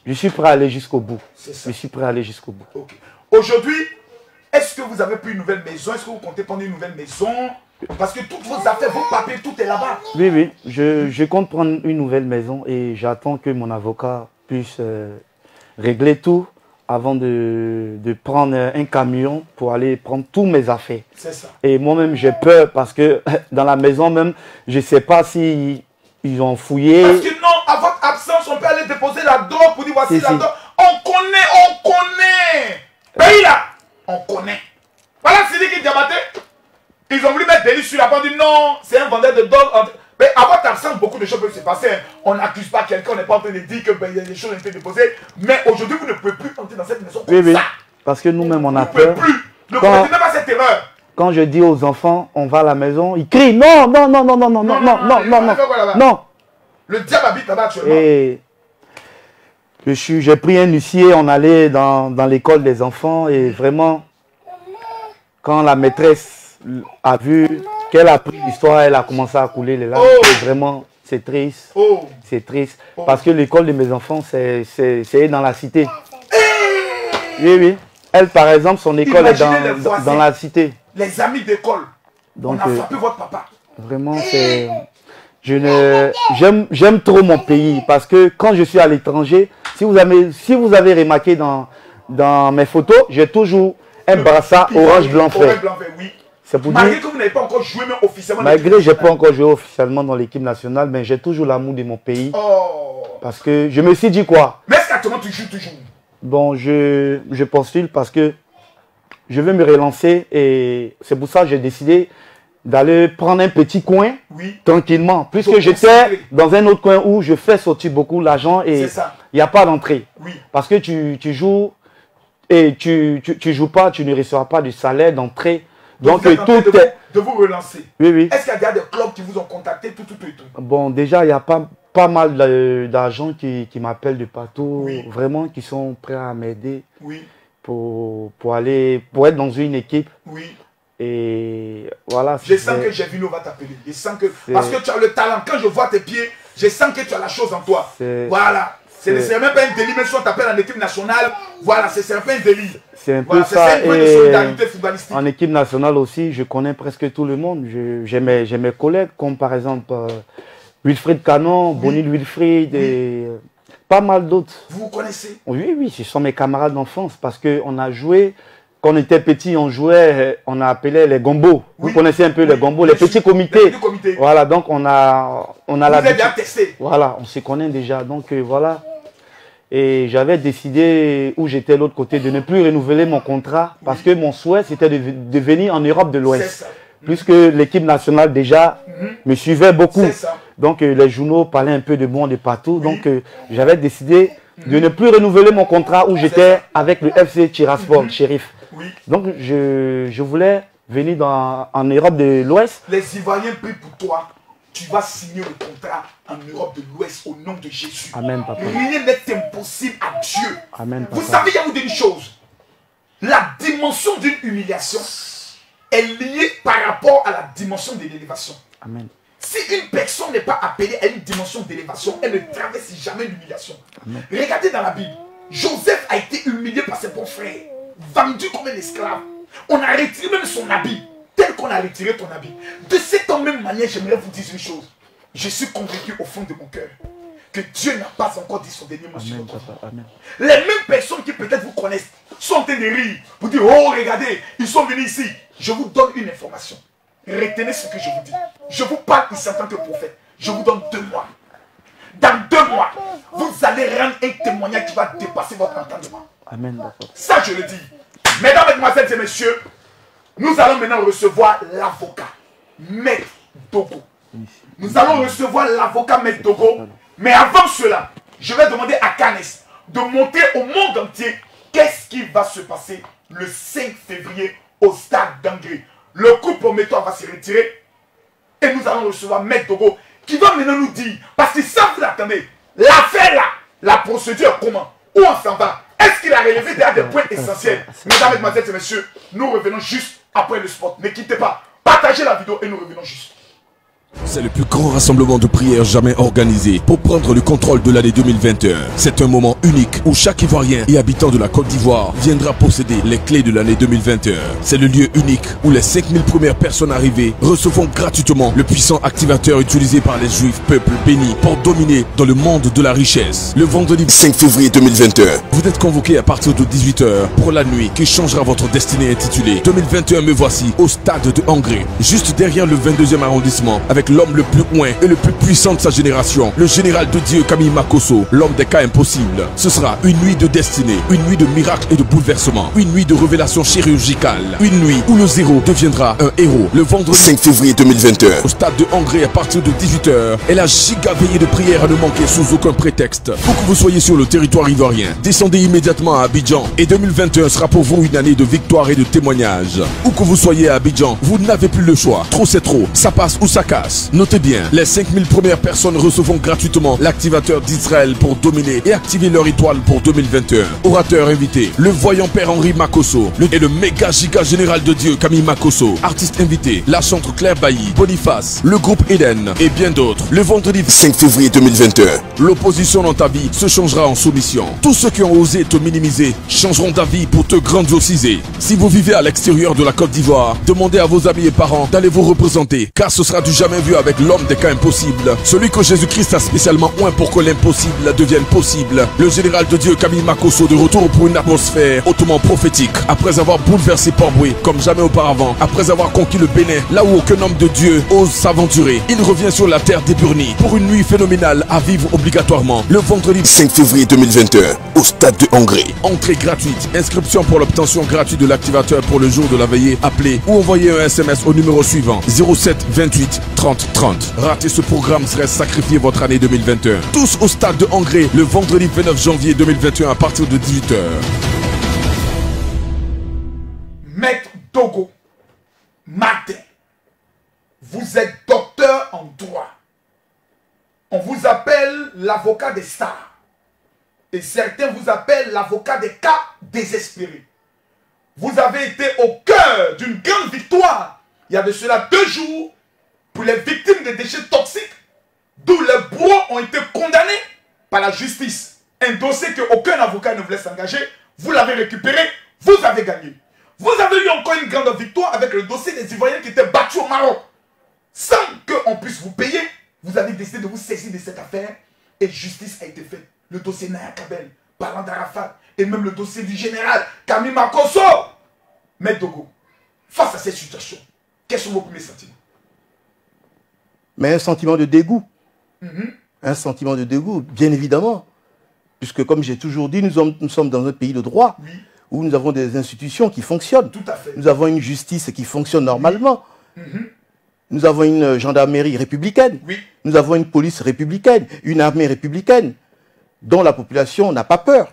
Je suis prêt à aller jusqu'au bout. C'est ça. Je suis prêt à aller jusqu'au bout. Okay. Aujourd'hui, est-ce que vous avez pris une nouvelle maison? Est-ce que vous comptez prendre une nouvelle maison? Parce que toutes vos affaires, vos papiers, tout est là-bas. Oui, oui. Je compte prendre une nouvelle maison et j'attends que mon avocat puisse régler tout avant de prendre un camion pour aller prendre tous mes affaires. C'est ça. Et moi-même, j'ai peur parce que dans la maison même, je ne sais pas si ils ont fouillé. Parce que non, à votre absence, on peut aller déposer la drogue pour dire voici la drogue. On connaît. Pays là, on connaît. Voilà Sidiki Diabaté. Ils ont voulu mettre délit sur la bande, dit non, c'est un vendeur de drogue. Mais à votre absence, beaucoup de choses peuvent se passer. On n'accuse pas quelqu'un, on n'est pas en train de dire que y a des choses ont été déposées. Mais aujourd'hui, vous ne pouvez plus entrer dans cette maison comme ça. Parce que nous-mêmes, on a vous peur. Ne pouvez plus. Ne commettez pas cette erreur. Quand je dis aux enfants, on va à la maison, ils crient non. Le diable habite là-bas actuellement. Et j'ai pris un huissier, on allait dans l'école des enfants et vraiment, quand la maîtresse a vu qu'elle a pris l'histoire, elle a commencé à couler les larmes. Et vraiment, c'est triste. C'est triste. Parce que l'école de mes enfants, c'est dans la cité. Oui. Elle, par exemple, son école est dans la cité. Les amis d'école, on a frappé votre papa. Vraiment, c'est... J'aime trop mon pays parce que quand je suis à l'étranger, si vous avez remarqué dans mes photos, j'ai toujours un brassard orange blanc vert. Oui. C'est pour malgré dire, que vous n'avez pas encore joué même officiellement. Malgré que je n'ai pas encore joué officiellement dans l'équipe nationale, mais j'ai toujours l'amour de mon pays. Parce que je me suis dit quoi? Mais est-ce qu'actuellement tu joues toujours? Bon, je postule parce que je veux me relancer et c'est pour ça que j'ai décidé d'aller prendre un petit coin tranquillement. Puisque j'étais dans un autre coin où je fais sortir beaucoup l'argent et il n'y a pas d'entrée. Parce que tu joues et tu joues pas, tu ne recevras pas de salaire d'entrée. Donc tout est... De vous relancer. Oui. Est-ce qu'il y a des clubs qui vous ont contacté tout? Bon, déjà, il y a pas mal d'argent qui m'appellent de partout. Vraiment, qui sont prêts à m'aider. Pour être dans une équipe. Et voilà. Je sens que Gévino va t'appeler. Je sens que... Parce que tu as le talent. Quand je vois tes pieds, je sens que tu as la chose en toi. Voilà. C'est même pas un délit, même si on t'appelle en équipe nationale, voilà, c'est un peu un délit. C'est un peu ça. C'est un peu de solidarité footballistique. En équipe nationale aussi, je connais presque tout le monde. J'ai mes collègues, comme par exemple Wilfried Canon, Bonil Wilfried et pas mal d'autres. Vous vous connaissez? Oui, ce sont mes camarades d'enfance parce qu'on a joué. Quand on était petit, on jouait, on a appelé les gombos. Vous connaissez un peu les gombos, les petits comités. Voilà, donc on a l'habitude. Bien testé. Voilà, on se connaît déjà. Donc voilà. Et j'avais décidé, où j'étais de l'autre côté, de ne plus renouveler mon contrat parce que mon souhait, c'était de venir en Europe de l'Ouest. Puisque l'équipe nationale déjà me suivait beaucoup. Donc les journaux parlaient un peu de moi de partout. Donc j'avais décidé de ne plus renouveler mon contrat où j'étais avec le FC Tiraspol, Shérif. Donc je voulais venir en Europe de l'Ouest. Les Ivoiriens prient pour toi. Tu vas signer le contrat en Europe de l'Ouest au nom de Jésus. Amen, papa. Rien n'est impossible à Dieu. Amen, papa. Vous savez, il y a une chose. La dimension d'une humiliation est liée par rapport à la dimension de l'élévation. Amen. Si une personne n'est pas appelée à une dimension d'élévation, elle ne traverse jamais l'humiliation. Regardez dans la Bible. Joseph a été humilié par ses beaux frères, vendu comme un esclave. On a retiré même son habit, tel qu'on a retiré ton habit. De cette même manière, j'aimerais vous dire une chose. Je suis convaincu au fond de mon cœur que Dieu n'a pas encore dit son dernier mot sur votre vie. Les mêmes personnes qui peut-être vous connaissent sont en train de rire. Vous dire, oh regardez, ils sont venus ici. Je vous donne une information. Retenez ce que je vous dis. Je vous parle ici en tant que prophète. Je vous donne 2 mois. Dans 2 mois, vous allez rendre un témoignage qui va dépasser votre entendement. Amen, d'accord. Ça, je le dis. Mesdames, Mesdemoiselles et Messieurs, nous allons maintenant recevoir l'avocat, Maître Dogo. Nous allons recevoir l'avocat Maître Dogo. Mais avant cela, je vais demander à Canes de montrer au monde entier qu'est-ce qui va se passer le 5 février au stade d'Angers. Le groupe prometteur va se retirer et nous allons recevoir Maître Dogo qui va maintenant nous dire, parce que ça vous attendez, l'affaire là, la procédure comment, où on s'en va, est-ce qu'il a relevé des points essentiels? Mesdames, Mesdemoiselles et Messieurs, nous revenons juste après le sport. Ne quittez pas, partagez la vidéo et nous revenons juste. C'est le plus grand rassemblement de prière jamais organisé pour prendre le contrôle de l'année 2021. C'est un moment unique où chaque Ivoirien et habitant de la Côte d'Ivoire viendra posséder les clés de l'année 2021. C'est le lieu unique où les 5000 premières personnes arrivées recevront gratuitement le puissant activateur utilisé par les Juifs, peuple béni, pour dominer dans le monde de la richesse. Le vendredi 5 février 2021, vous êtes convoqués à partir de 18h pour la nuit qui changera votre destinée intitulée 2021 me voici au stade de Angré, juste derrière le 22e arrondissement, avec l'homme le plus loin et le plus puissant de sa génération, le général de Dieu Camille Makosso, l'homme des cas impossibles. Ce sera une nuit de destinée, une nuit de miracles et de bouleversements, une nuit de révélation chirurgicale, une nuit où le zéro deviendra un héros. Le vendredi 5 février 2021, au stade de Angré à partir de 18h, et la giga veillée de prière à ne manquer sous aucun prétexte. Où que vous soyez sur le territoire ivoirien, descendez immédiatement à Abidjan et 2021 sera pour vous une année de victoire et de témoignage. Où que vous soyez à Abidjan, vous n'avez plus le choix. Trop c'est trop, ça passe ou ça casse. Notez bien, les 5000 premières personnes recevront gratuitement l'activateur d'Israël pour dominer et activer leur étoile pour 2021. Orateur invité, le voyant père Henri Makosso et le méga giga général de Dieu Camille Makosso. Artiste invité, la chantre Claire Bailly, Boniface, le groupe Eden et bien d'autres. Le vendredi 5 février 2021, l'opposition dans ta vie se changera en soumission. Tous ceux qui ont osé te minimiser changeront d'avis pour te grandiosiser. Si vous vivez à l'extérieur de la Côte d'Ivoire, demandez à vos amis et parents d'aller vous représenter, car ce sera du jamais vu avec l'homme des cas impossibles, celui que Jésus-Christ a spécialement oint pour que l'impossible devienne possible. Le général de Dieu Camille Makosso de retour pour une atmosphère hautement prophétique, après avoir bouleversé Port-Boué comme jamais auparavant, après avoir conquis le Bénin, là où aucun homme de Dieu ose s'aventurer. Il revient sur la terre des Burnis pour une nuit phénoménale à vivre obligatoirement le vendredi 5 février 2021 au stade de Angré. Entrée gratuite, inscription pour l'obtention gratuite de l'activateur pour le jour de la veillée. Appelez ou envoyez un SMS au numéro suivant 07 28 30 30. Rater ce programme serait sacrifier votre année 2021. Tous au stade de Angré le vendredi 29 janvier 2021 à partir de 18h. Maître Dogo Martin, vous êtes docteur en droit. On vous appelle l'avocat des stars. Et certains vous appellent l'avocat des cas désespérés. Vous avez été au cœur d'une grande victoire. Il y a de cela 2 jours pour les victimes de déchets toxiques, d'où les bourreaux ont été condamnés par la justice. Un dossier qu'aucun avocat ne voulait s'engager. Vous l'avez récupéré, vous avez gagné. Vous avez eu encore une grande victoire avec le dossier des Ivoiriens qui étaient battus au Maroc. Sans qu'on puisse vous payer, vous avez décidé de vous saisir de cette affaire et justice a été faite. Le dossier Naya Kabel, parlant d'Arafat, et même le dossier du général Camille Makosso. Mais Dogo, face à cette situation, quels sont vos premiers sentiments? Mais un sentiment de dégoût. Un sentiment de dégoût, bien évidemment. Puisque comme j'ai toujours dit, nous sommes dans un pays de droit, oui, où nous avons des institutions qui fonctionnent. Tout à fait. Nous avons une justice qui fonctionne normalement. Nous avons une gendarmerie républicaine. Oui. Nous avons une police républicaine, une armée républicaine, dont la population n'a pas peur.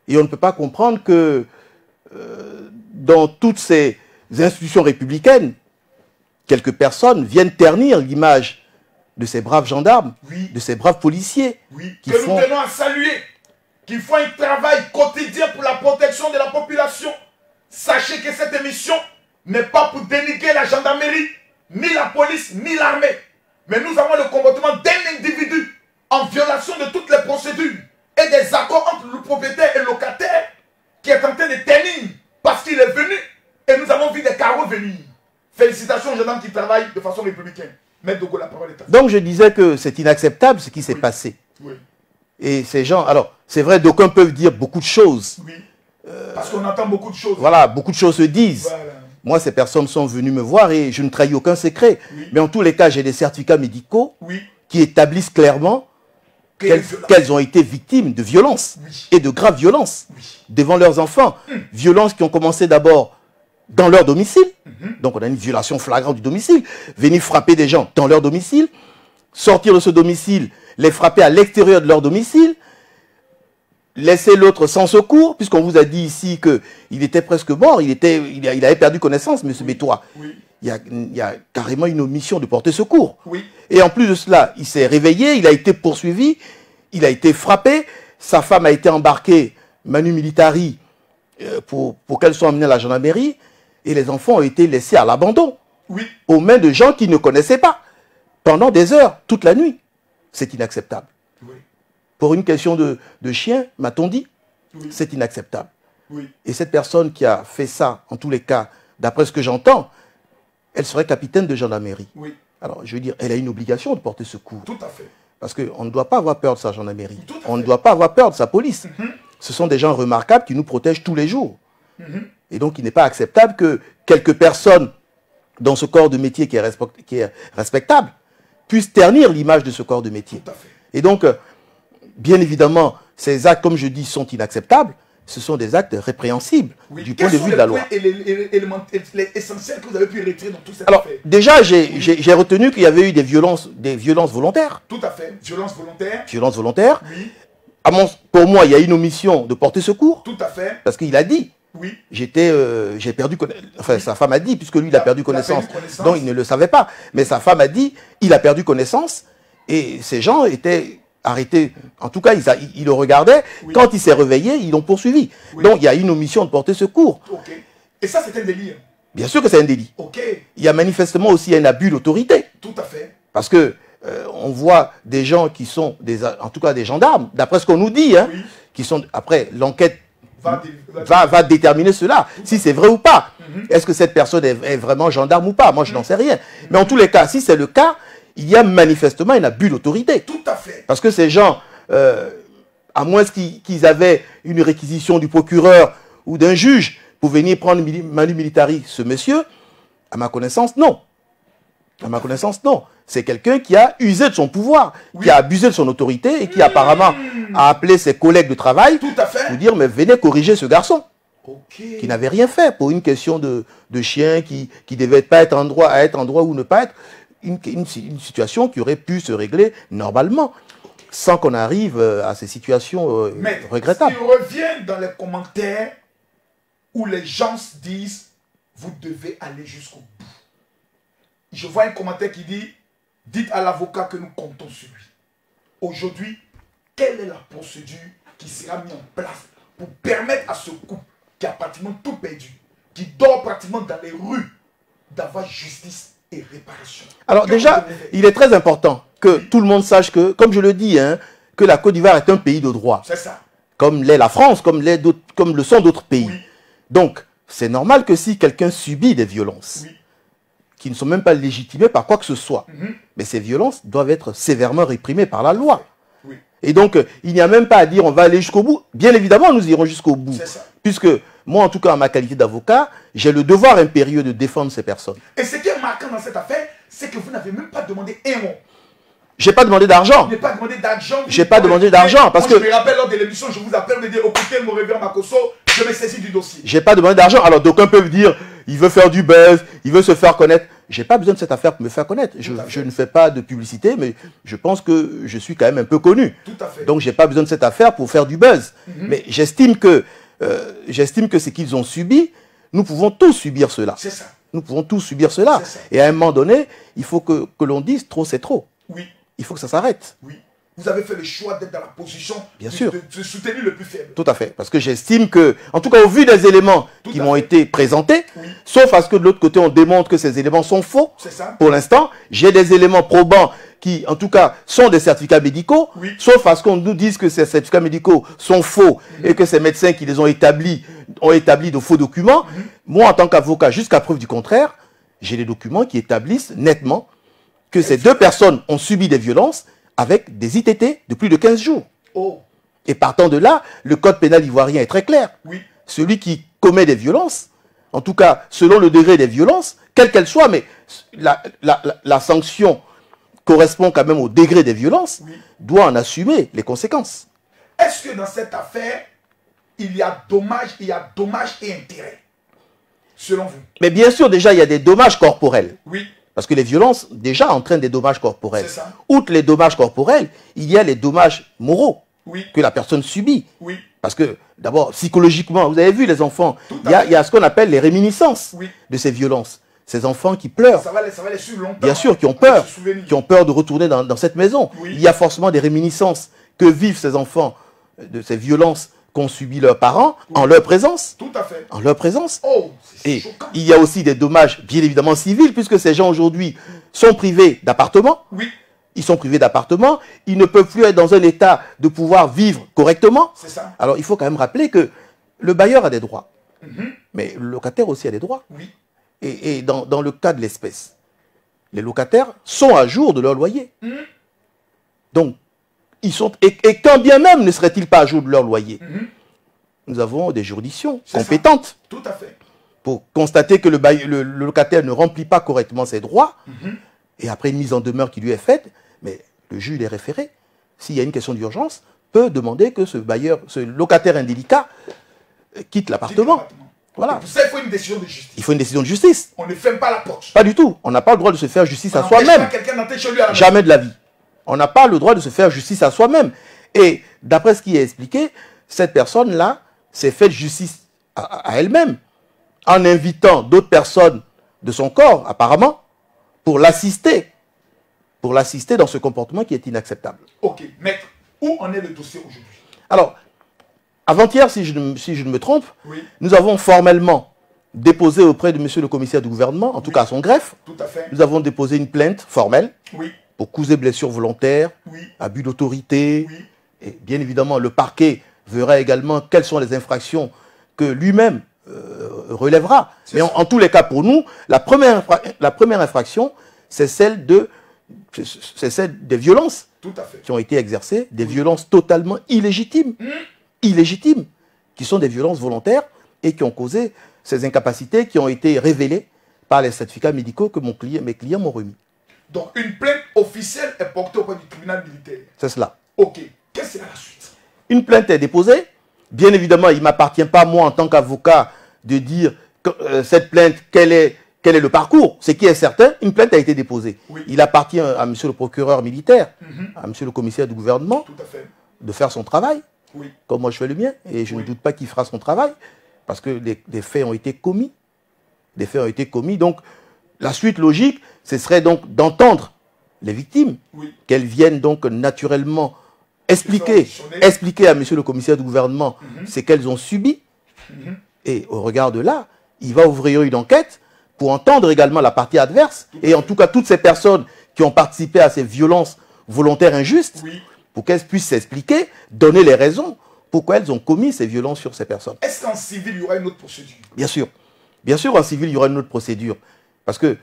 Et on ne peut pas comprendre que dans toutes ces institutions républicaines, quelques personnes viennent ternir l'image de ces braves gendarmes, oui, de ces braves policiers. Oui, que nous tenons à saluer, qui font un travail quotidien pour la protection de la population. Sachez que cette émission n'est pas pour dénigrer la gendarmerie, ni la police, ni l'armée. Mais nous avons le comportement d'un individu en violation de toutes les procédures et des accords entre le propriétaire et le locataire qui est en train de ternir parce qu'il est venu et nous avons vu des carreaux venir. Félicitations aux gendarmes qui travaillent de façon républicaine. Maître Dogo, la parole est à vous. Donc je disais que c'est inacceptable ce qui s'est passé. Oui. Et ces gens, alors c'est vrai, d'aucuns peuvent dire beaucoup de choses. Oui. Parce qu'on entend beaucoup de choses. Voilà, beaucoup de choses se disent. Voilà. Moi, ces personnes sont venues me voir et je ne trahis aucun secret. Oui. Mais en tous les cas, j'ai des certificats médicaux, oui, qui établissent clairement qu'elles ont été victimes de violences, oui, et de graves violences, oui, devant leurs enfants. Violences qui ont commencé d'abord dans leur domicile. Donc on a une violation flagrante du domicile. Venir frapper des gens dans leur domicile, sortir de ce domicile, les frapper à l'extérieur de leur domicile, laisser l'autre sans secours, puisqu'on vous a dit ici qu'il était presque mort, il avait perdu connaissance, M. Bétois. Oui. Il y a carrément une omission de porter secours. Oui. Et en plus de cela, il s'est réveillé, il a été poursuivi, il a été frappé, sa femme a été embarquée, Manu Militari, pour qu'elle soit emmenée à la gendarmerie, et les enfants ont été laissés à l'abandon, oui, aux mains de gens qui ne connaissaient pas. pendant des heures, toute la nuit. C'est inacceptable. Oui. Pour une question de chien, m'a-t-on dit, Oui. c'est inacceptable. Oui. Et cette personne qui a fait ça, en tous les cas, d'après ce que j'entends, elle serait capitaine de gendarmerie. Oui. Alors, je veux dire, elle a une obligation de porter secours. Tout à fait. Parce qu'on ne doit pas avoir peur de sa gendarmerie. Tout à On ne fait. doit pas avoir peur de sa police. Mhm. Ce sont des gens remarquables qui nous protègent tous les jours. Mhm. Et donc, il n'est pas acceptable que quelques personnes dans ce corps de métier qui est respectable puissent ternir l'image de ce corps de métier. Tout à fait. Et donc, bien évidemment, ces actes, comme je dis, sont inacceptables. Ce sont des actes répréhensibles Oui. du point de vue de la loi. Quels sont les points essentiels que vous avez pu retirer dans tout cette Alors, affaire? déjà, j'ai retenu qu'il y avait eu des violences volontaires. Tout à fait. Violence volontaire. Violences volontaires. Oui. Pour moi, il y a une omission de porter secours. Tout à fait. Parce qu'il a dit, Oui. j'ai perdu connaissance. Enfin, sa femme a dit, puisque lui, il a perdu connaissance. Donc, il ne le savait pas. Mais sa femme a dit, il a perdu connaissance. Et ces gens étaient arrêtés. En tout cas, ils le regardaient. Oui. Quand il s'est réveillé, ils l'ont poursuivi. Oui. Donc, il y a une omission de porter secours. Ok. Et ça, c'est un délire. Bien sûr que c'est un délit. Ok. Il y a manifestement aussi un abus d'autorité. Tout à fait. Parce que on voit des gens qui sont, en tout cas des gendarmes, d'après ce qu'on nous dit, hein, Oui. qui sont, après l'enquête Va va déterminer cela, si c'est vrai ou pas. Est-ce que cette personne est vraiment gendarme ou pas? Moi, je n'en sais rien. Mais en tous les cas, si c'est le cas, il y a manifestement un abus d'autorité. Tout à fait. Parce que ces gens, à moins qu'ils avaient une réquisition du procureur ou d'un juge pour venir prendre manu militari ce monsieur, à ma connaissance, non. À ma connaissance, non. C'est quelqu'un qui a usé de son pouvoir, qui a abusé de son autorité et qui apparemment a appelé ses collègues de travail Tout à fait. pour dire, mais venez corriger ce garçon Ok. qui n'avait rien fait pour une question de chien qui devait pas être en droit à être en droit ou ne pas être. Une situation qui aurait pu se régler normalement, sans qu'on arrive à ces situations Mais regrettables. il revient dans les commentaires où les gens se disent, vous devez aller jusqu'au bout. Je vois un commentaire qui dit, dites à l'avocat que nous comptons sur lui. Aujourd'hui, quelle est la procédure qui sera mise en place pour permettre à ce couple qui a pratiquement tout perdu, qui dort pratiquement dans les rues, d'avoir justice et réparation? Alors déjà, il est très important que tout le monde sache que, comme je le dis, hein, que la Côte d'Ivoire est un pays de droit. C'est ça. Comme l'est la France, comme le sont d'autres pays. Oui. Donc, c'est normal que si quelqu'un subit des violences, Oui. qui ne sont même pas légitimées par quoi que ce soit, mais ces violences doivent être sévèrement réprimées par la loi. Oui. Et donc, il n'y a même pas à dire on va aller jusqu'au bout. Bien évidemment, nous irons jusqu'au bout. C'est ça. Puisque moi, en tout cas, en ma qualité d'avocat, j'ai le devoir impérieux de défendre ces personnes. Et ce qui est marquant dans cette affaire, c'est que vous n'avez même pas demandé un mot. J'ai pas demandé d'argent. Vous n'avez pas demandé d'argent. J'ai pas demandé d'argent parce Moi, que... je me rappelle lors de l'émission, je vous appelle, me dire, écoutez, mon révérend Makosso, je me saisis du dossier. J'ai pas demandé d'argent. Alors d'aucuns peuvent dire, il veut faire du buzz, il veut se faire connaître. J'ai pas besoin de cette affaire pour me faire connaître. Je ne fais pas de publicité, mais je pense que je suis quand même un peu connu. Tout à fait. Donc j'ai pas besoin de cette affaire pour faire du buzz. Mais j'estime que ce qu'ils ont subi, nous pouvons tous subir cela. C'est ça. Nous pouvons tous subir cela. C'est ça. Et à un moment donné, il faut que l'on dise trop c'est trop. Oui, Il faut que ça s'arrête. oui. Vous avez fait le choix d'être dans la position Bien sûr. de soutenir le plus faible. Tout à fait. Parce que j'estime que, en tout cas au vu des éléments Tout qui à m'ont fait. été présentés, Oui. sauf à ce que de l'autre côté on démontre que ces éléments sont faux, C'est ça. pour l'instant, j'ai des éléments probants qui, en tout cas, sont des certificats médicaux, Oui. sauf à ce qu'on nous dise que ces certificats médicaux sont faux et que ces médecins qui les ont établis de faux documents. Moi, en tant qu'avocat, jusqu'à preuve du contraire, j'ai des documents qui établissent nettement que ces deux personnes ont subi des violences avec des ITT de plus de 15 jours. Oh, Et partant de là, le code pénal ivoirien est très clair. oui. Celui qui commet des violences, en tout cas selon le degré des violences, quelle qu'elle soit, mais la sanction correspond quand même au degré des violences, Oui. doit en assumer les conséquences. Est-ce que dans cette affaire, il y a dommage et intérêt, selon vous? Mais bien sûr, déjà, il y a des dommages corporels. Oui, Parce que les violences, déjà, entraînent des dommages corporels. C'est ça. Outre les dommages corporels, il y a les dommages moraux oui, que la personne subit. oui, Parce que, d'abord, psychologiquement, vous avez vu les enfants, Tout il y à a ce qu'on appelle les réminiscences Oui. de ces violences. Ces enfants qui pleurent, ça va les suivre longtemps. bien sûr, qui ont avec peur, ce souvenir. qui ont peur de retourner dans cette maison. Oui. Il y a forcément des réminiscences que vivent ces enfants de ces violences qu'ont subi leurs parents en leur présence. Tout à fait. En leur présence. Oh, c'est Et choquant. il y a aussi des dommages, bien évidemment, civils, puisque ces gens aujourd'hui sont privés d'appartements. Oui. Ils sont privés d'appartements. Ils ne peuvent plus être dans un état de pouvoir vivre correctement. C'est ça. Alors, il faut quand même rappeler que le bailleur a des droits. Mais le locataire aussi a des droits. Oui. Et dans le cas de l'espèce, les locataires sont à jour de leur loyer. Donc, ils sont... Et quand bien même ne seraient-ils pas à jour de leur loyer, nous avons des juridictions compétentes. Ça. Tout à fait. Pour constater que le locataire ne remplit pas correctement ses droits, et après une mise en demeure qui lui est faite, mais le juge est référé. S'il y a une question d'urgence, peut demander que ce locataire indélicat quitte l'appartement. Voilà. Pour ça, il faut une décision de justice. Il faut une décision de justice. On ne ferme pas la porte. Pas du tout. On n'a pas le droit de se faire justice à n'empêche soi-même. pas quelqu'un d'entrer chez lui à la Jamais de la vie. On n'a pas le droit de se faire justice à soi-même. Et d'après ce qui est expliqué, cette personne-là s'est faite justice à elle-même en invitant d'autres personnes de son corps, apparemment, pour l'assister dans ce comportement qui est inacceptable. Ok, maître, où en est le dossier aujourd'hui? Alors, avant-hier, si je ne me trompe, oui. Nous avons formellement déposé auprès de monsieur le commissaire du gouvernement, en tout cas à son greffe, tout à fait. Nous avons déposé une plainte formelle pour coups et blessures volontaires, abus d'autorité, et bien évidemment, le parquet verra également quelles sont les infractions que lui-même relèvera. Mais en tous les cas, pour nous, la première infraction, c'est celle des violences qui ont été exercées, des violences totalement illégitimes, qui sont des violences volontaires et qui ont causé ces incapacités qui ont été révélées par les certificats médicaux que mes clients m'ont remis. Donc une plainte officielle est portée auprès du tribunal militaire. C'est cela. Ok. Qu'est-ce que c'est la suite? Une plainte est déposée. Bien évidemment, il ne m'appartient pas, moi, en tant qu'avocat, de dire cette plainte, quel est le parcours. Ce qui est certain, une plainte a été déposée. Il appartient à monsieur le procureur militaire, à monsieur le commissaire du gouvernement, de faire son travail, comme moi je fais le mien. Et je ne doute pas qu'il fera son travail, parce que des faits ont été commis. Des faits ont été commis. Donc, la suite logique, ce serait donc d'entendre les victimes, qu'elles viennent donc naturellement expliquer à monsieur le commissaire du gouvernement ce qu'elles ont subi. Et au regard de là, il va ouvrir une enquête pour entendre également la partie adverse. Et en tout cas, toutes ces personnes qui ont participé à ces violences volontaires injustes, pour qu'elles puissent s'expliquer, donner les raisons pourquoi elles ont commis ces violences sur ces personnes. Est-ce qu'en civil, il y aura une autre procédure? Bien sûr. Bien sûr, en civil, il y aura une autre procédure. Parce que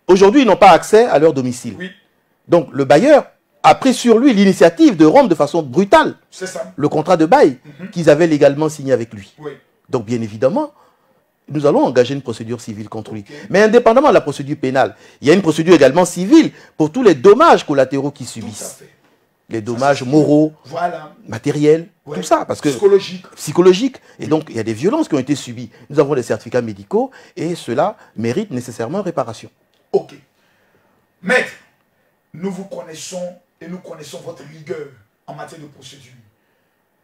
aujourd'hui, ils n'ont pas accès à leur domicile. Donc, le bailleur a pris sur lui l'initiative de rompre de façon brutale le contrat de bail qu'ils avaient légalement signé avec lui. Donc, bien évidemment, nous allons engager une procédure civile contre lui. Mais indépendamment de la procédure pénale, il y a une procédure également civile pour tous les dommages collatéraux qu'ils subissent. Les dommages moraux, matériels, tout ça. Parce que, psychologique. Et donc, il y a des violences qui ont été subies. Nous avons des certificats médicaux et cela mérite nécessairement réparation. Ok. Maître, nous vous connaissons et nous connaissons votre rigueur en matière de procédure.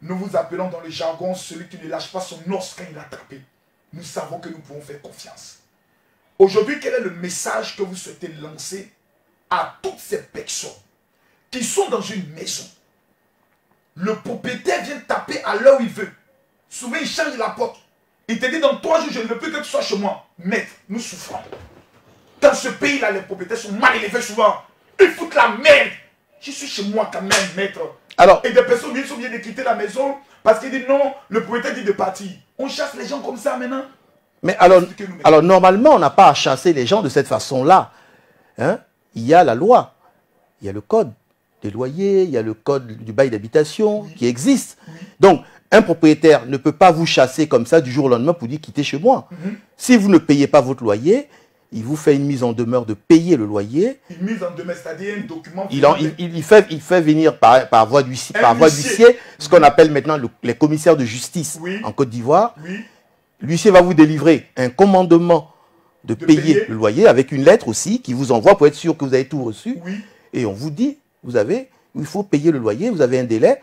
Nous vous appelons dans le jargon celui qui ne lâche pas son os quand il est attrapé. Nous savons que nous pouvons faire confiance. Aujourd'hui, quel est le message que vous souhaitez lancer à toutes ces personnes qui sont dans une maison? Le propriétaire vient taper à l'heure où il veut. Souvent, il change la porte. Il te dit dans 3 jours, je ne veux plus que tu sois chez moi. Maître, nous souffrons. Dans ce pays-là, les propriétaires sont mal élevés souvent. Ils foutent la merde. Je suis chez moi quand même, maître. Alors, et des personnes sont bien de quitter la maison parce qu'ils disent non, le propriétaire dit de partir. On chasse les gens comme ça maintenant. Mais alors normalement, on n'a pas à chasser les gens de cette façon-là. Hein? Il y a la loi, il y a le code des loyers, il y a le code du bail d'habitation qui existe. Donc, un propriétaire ne peut pas vous chasser comme ça du jour au lendemain pour dire quittez chez moi. Si vous ne payez pas votre loyer, il vous fait une mise en demeure de payer le loyer. Une mise en demeure, c'est-à-dire un document. Il fait venir par voie d'huissier ce qu'on appelle maintenant les commissaires de justice en Côte d'Ivoire. L'huissier va vous délivrer un commandement de payer le loyer avec une lettre aussi qui vous envoie pour être sûr que vous avez tout reçu. Et on vous dit, il faut payer le loyer, vous avez un délai.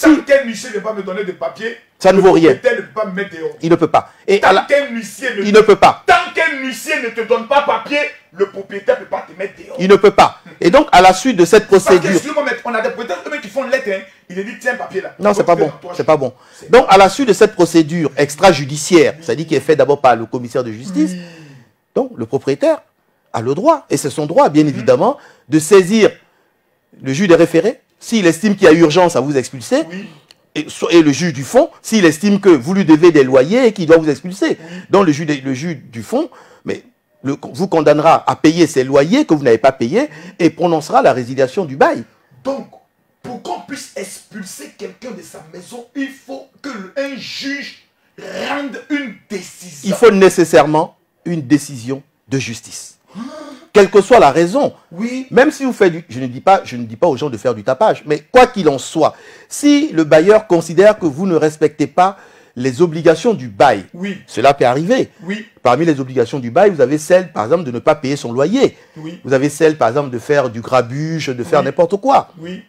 Tant qu'un huissier ne va pas me donner de papier, ça ne vaut rien. Le propriétaire ne peut pas me mettre dehors. Il ne peut pas. Tant qu'un huissier il ne peut pas. Tant qu'un huissier ne te donne pas papier, le propriétaire ne peut pas te mettre dehors. Il ne peut pas. Et donc, à la suite de cette procédure... Excusez-moi, on a des propriétaires qui font une lettre, hein. Il est dit, tiens, papier là. Non, c'est pas bon. C'est pas bon. Donc, à la suite de cette procédure extrajudiciaire, c'est-à-dire qui est faite d'abord par le commissaire de justice, donc le propriétaire a le droit, et c'est son droit, bien évidemment, de saisir le juge des référés. S'il estime qu'il y a urgence à vous expulser, et le juge du fond, s'il estime que vous lui devez des loyers et qu'il doit vous expulser. Donc le juge du fond vous condamnera à payer ces loyers que vous n'avez pas payés et prononcera la résiliation du bail. Donc, pour qu'on puisse expulser quelqu'un de sa maison, il faut qu'un juge rende une décision. Il faut nécessairement une décision de justice. Quelle que soit la raison. Oui. Même si vous faites je ne dis pas aux gens de faire du tapage, mais quoi qu'il en soit, si le bailleur considère que vous ne respectez pas les obligations du bail, cela peut arriver. Oui. Parmi les obligations du bail, vous avez celle, par exemple, de ne pas payer son loyer. Oui. Vous avez celle, par exemple, de faire du grabuge, de faire n'importe quoi. Oui.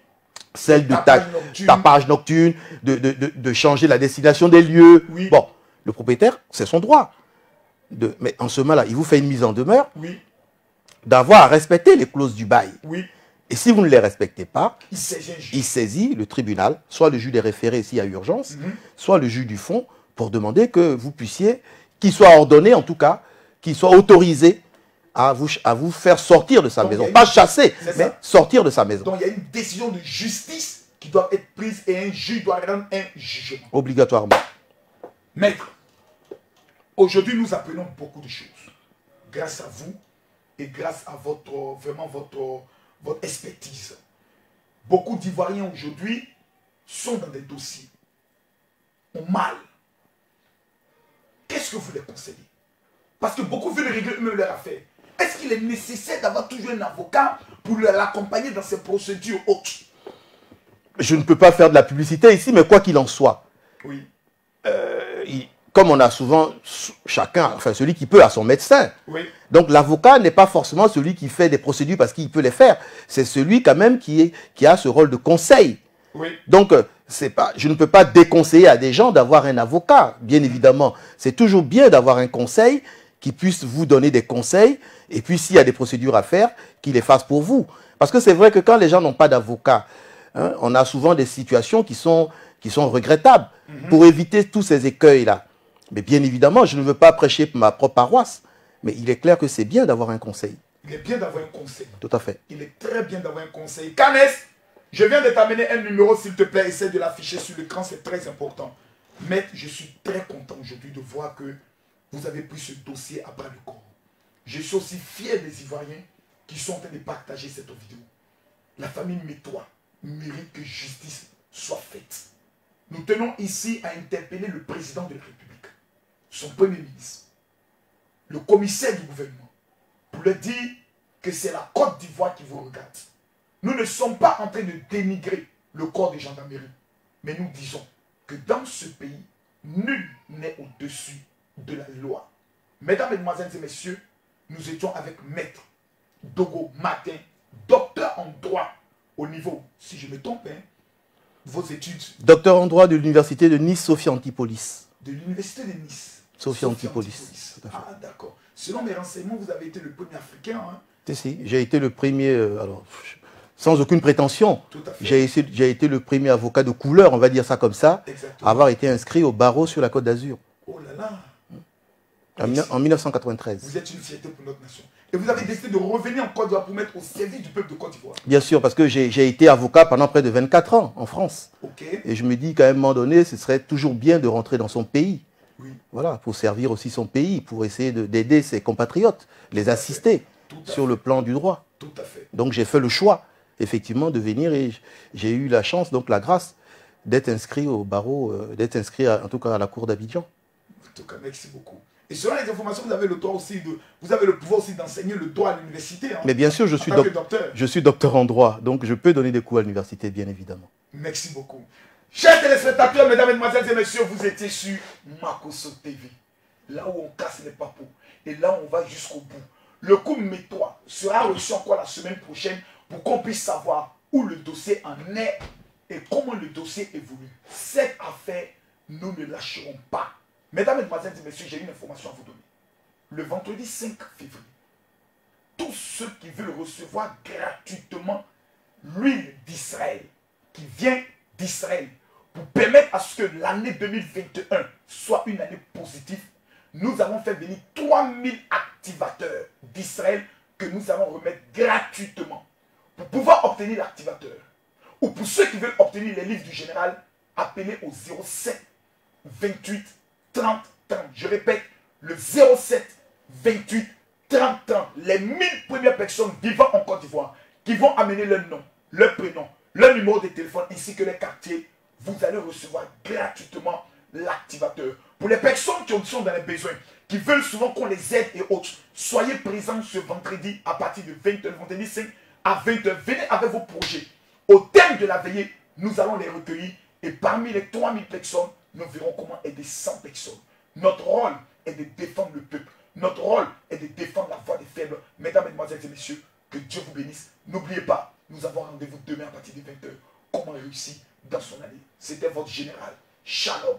Celle de tapage nocturne, de changer la destination des lieux. Oui. Bon, le propriétaire, c'est son droit. Mais en ce moment-là, il vous fait une mise en demeure d'avoir à respecter les clauses du bail. Oui. Et si vous ne les respectez pas, il saisit le tribunal, soit le juge des référés s'il y a urgence, soit le juge du fond, pour demander que vous puissiez, qu'il soit ordonné en tout cas, qu'il soit autorisé à vous faire sortir de sa maison. Pas chasser, mais sortir de sa maison. Donc il y a une décision de justice qui doit être prise et un juge doit rendre un jugement. Obligatoirement. Maître, aujourd'hui nous apprenons beaucoup de choses. Grâce à vous et grâce à votre expertise. Beaucoup d'Ivoiriens aujourd'hui sont dans des dossiers, ont mal. Qu'est-ce que vous les conseillez? Parce que beaucoup veulent régler eux-mêmes leur affaire. Est-ce qu'il est nécessaire d'avoir toujours un avocat pour l'accompagner dans ces procédures hautes? Je ne peux pas faire de la publicité ici, mais quoi qu'il en soit, comme on a souvent, chacun, enfin celui qui peut a son médecin. Oui. Donc l'avocat n'est pas forcément celui qui fait des procédures parce qu'il peut les faire. C'est celui quand même qui a ce rôle de conseil. Oui. Donc je ne peux pas déconseiller à des gens d'avoir un avocat, bien évidemment. C'est toujours bien d'avoir un conseil qui puisse vous donner des conseils et puis s'il y a des procédures à faire, qu'il les fasse pour vous. Parce que c'est vrai que quand les gens n'ont pas d'avocat, on a souvent des situations qui sont regrettables. Pour éviter tous ces écueils-là. Mais bien évidemment, je ne veux pas prêcher pour ma propre paroisse, mais il est clair que c'est bien d'avoir un conseil. Il est bien d'avoir un conseil. Tout à fait. Il est très bien d'avoir un conseil. Canès, je viens de t'amener un numéro, s'il te plaît, essaie de l'afficher sur l'écran, c'est très important. Mais je suis très content aujourd'hui de voir que vous avez pris ce dossier à bras le corps. Je suis aussi fier des Ivoiriens qui sont en train de partager cette vidéo. La famille Métois mérite que justice soit faite. Nous tenons ici à interpeller le président de la République, son premier ministre, le commissaire du gouvernement, pour leur dire que c'est la Côte d'Ivoire qui vous regarde. Nous ne sommes pas en train de dénigrer le corps de gendarmerie, mais nous disons que dans ce pays, nul n'est au-dessus de la loi. Mesdames, Mesdemoiselles et Messieurs, nous étions avec Maître Dogo Martin, docteur en droit au niveau, si je me trompe, vos études. Docteur en droit de l'université de Nice, Sophie Antipolis. De l'université de Nice. Sophie Antipolis. Ah, d'accord. Selon mes renseignements, vous avez été le premier Africain. Si, j'ai été le premier, alors, sans aucune prétention, j'ai été le premier avocat de couleur, on va dire ça comme ça, à avoir été inscrit au barreau sur la Côte d'Azur. Oh là là. En 1993. Vous êtes une fierté pour notre nation. Et vous avez décidé de revenir en Côte d'Ivoire pour mettre au service du peuple de Côte d'Ivoire. Bien sûr, parce que j'ai été avocat pendant près de 24 ans en France. Okay. Et je me dis qu'à un moment donné, ce serait toujours bien de rentrer dans son pays. Oui. Voilà, pour servir aussi son pays, pour essayer d'aider ses compatriotes, les assister sur le plan du droit. Tout à fait. Donc j'ai fait le choix, effectivement, de venir et j'ai eu la chance, donc la grâce, d'être inscrit au barreau, d'être inscrit en tout cas à la cour d'Abidjan. En tout cas, merci beaucoup. Et selon les informations, vous avez le droit aussi vous avez le pouvoir aussi d'enseigner le droit à l'université. Mais bien sûr, je suis docteur en droit, donc je peux donner des cours à l'université, bien évidemment. Merci beaucoup. Chers téléspectateurs, mesdames, mesdemoiselles et messieurs, vous étiez sur Makosso TV. Là où on casse les papous et là où on va jusqu'au bout. Le coup Métois sera reçu encore la semaine prochaine pour qu'on puisse savoir où le dossier en est et comment le dossier évolue. Cette affaire, nous ne lâcherons pas. Mesdames, Mesdemoiselles et Messieurs, j'ai une information à vous donner. Le vendredi 5 février, tous ceux qui veulent recevoir gratuitement l'huile d'Israël, qui vient d'Israël, pour permettre à ce que l'année 2021 soit une année positive, nous avons fait venir 3000 activateurs d'Israël que nous allons remettre gratuitement. Pour pouvoir obtenir l'activateur, ou pour ceux qui veulent obtenir les livres du général, appelez au 07 28 30 30. Je répète, le 07 28 30 30. Les 1000 premières personnes vivant en Côte d'Ivoire qui vont amener leur nom, leur prénom, leur numéro de téléphone ainsi que les quartiers, vous allez recevoir gratuitement l'activateur. Pour les personnes qui sont dans les besoins, qui veulent souvent qu'on les aide et autres, soyez présents ce vendredi à partir de 20h, le vendredi 5 à 20h. Venez avec vos projets. Au terme de la veillée, nous allons les recueillir et parmi les 3000 personnes, nous verrons comment aider 100 personnes. Notre rôle est de défendre le peuple. Notre rôle est de défendre la voix des faibles. Mesdames, Mesdemoiselles et Messieurs, que Dieu vous bénisse. N'oubliez pas, nous avons rendez-vous demain à partir de 20h. Comment réussir dans son année. C'était votre général. Shalom.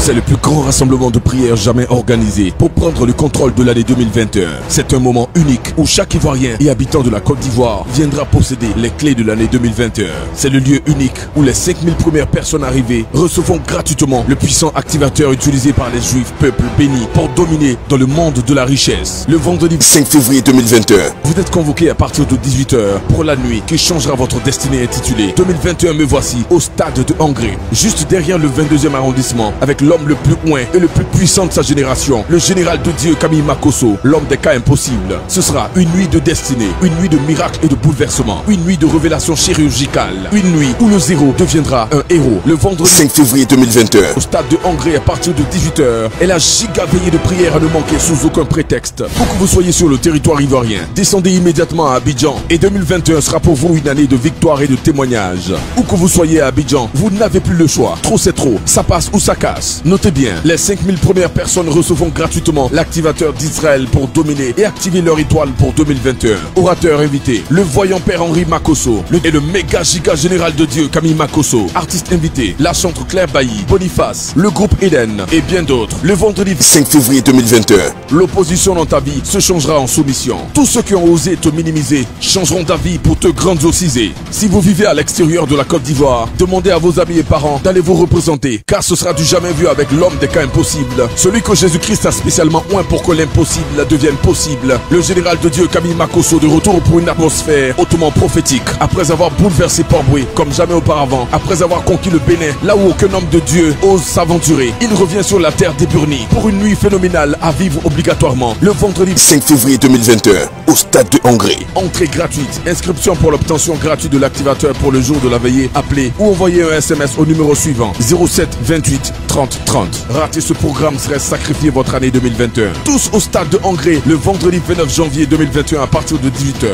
C'est le plus grand rassemblement de prière jamais organisé pour prendre le contrôle de l'année 2021. C'est un moment unique où chaque Ivoirien et habitant de la Côte d'Ivoire viendra posséder les clés de l'année 2021. C'est le lieu unique où les 5000 premières personnes arrivées recevront gratuitement le puissant activateur utilisé par les Juifs, peuple béni, pour dominer dans le monde de la richesse. Le vendredi 5 février 2021, vous êtes convoqués à partir de 18h pour la nuit qui changera votre destinée intitulée 2021 me voici au stade de Angré, juste derrière le 22e arrondissement, avec l'homme le plus loin et le plus puissant de sa génération, le général de Dieu Camille Makosso, l'homme des cas impossibles. Ce sera une nuit de destinée, une nuit de miracles et de bouleversements, une nuit de révélation chirurgicale, une nuit où le zéro deviendra un héros. Le vendredi 5 février 2021, au stade de Angré à partir de 18h, et la giga veillée de prière à ne manquer sous aucun prétexte. Pour que vous soyez sur le territoire ivoirien, descendez immédiatement à Abidjan et 2021 sera pour vous une année de victoire et de témoignage. Où que vous soyez à Abidjan, vous n'avez plus le choix. Trop c'est trop, ça passe ou ça casse. Notez bien, les 5000 premières personnes recevront gratuitement l'activateur d'Israël pour dominer et activer leur étoile pour 2021. Orateur invité, le voyant père Henri Makosso et le méga giga général de Dieu Camille Makosso. Artiste invité, la chantre Claire Bailly, Boniface, le groupe Eden et bien d'autres. Le vendredi 5 février 2021, l'opposition dans ta vie se changera en soumission. Tous ceux qui ont osé te minimiser changeront d'avis pour te grandiosiser. Si vous vivez à l'extérieur de la Côte d'Ivoire, demandez à vos amis et parents d'aller vous représenter, car ce sera du jamais vu avec l'homme des cas impossibles, celui que Jésus-Christ a spécialement oint pour que l'impossible devienne possible. Le général de Dieu Camille Makosso de retour pour une atmosphère hautement prophétique. Après avoir bouleversé Port-Boué comme jamais auparavant, après avoir conquis le Bénin, là où aucun homme de Dieu ose s'aventurer, il revient sur la terre des Burnis pour une nuit phénoménale à vivre obligatoirement. Le vendredi 5 février 2021, au stade de Angré. Entrée gratuite, inscription pour l'obtention gratuite de l'activateur pour le jour de la veillée. Appelez ou envoyez un SMS au numéro suivant 07 28 30 30. Rater ce programme serait sacrifier votre année 2021. Tous au stade de Angré le vendredi 29 janvier 2021 à partir de 18h.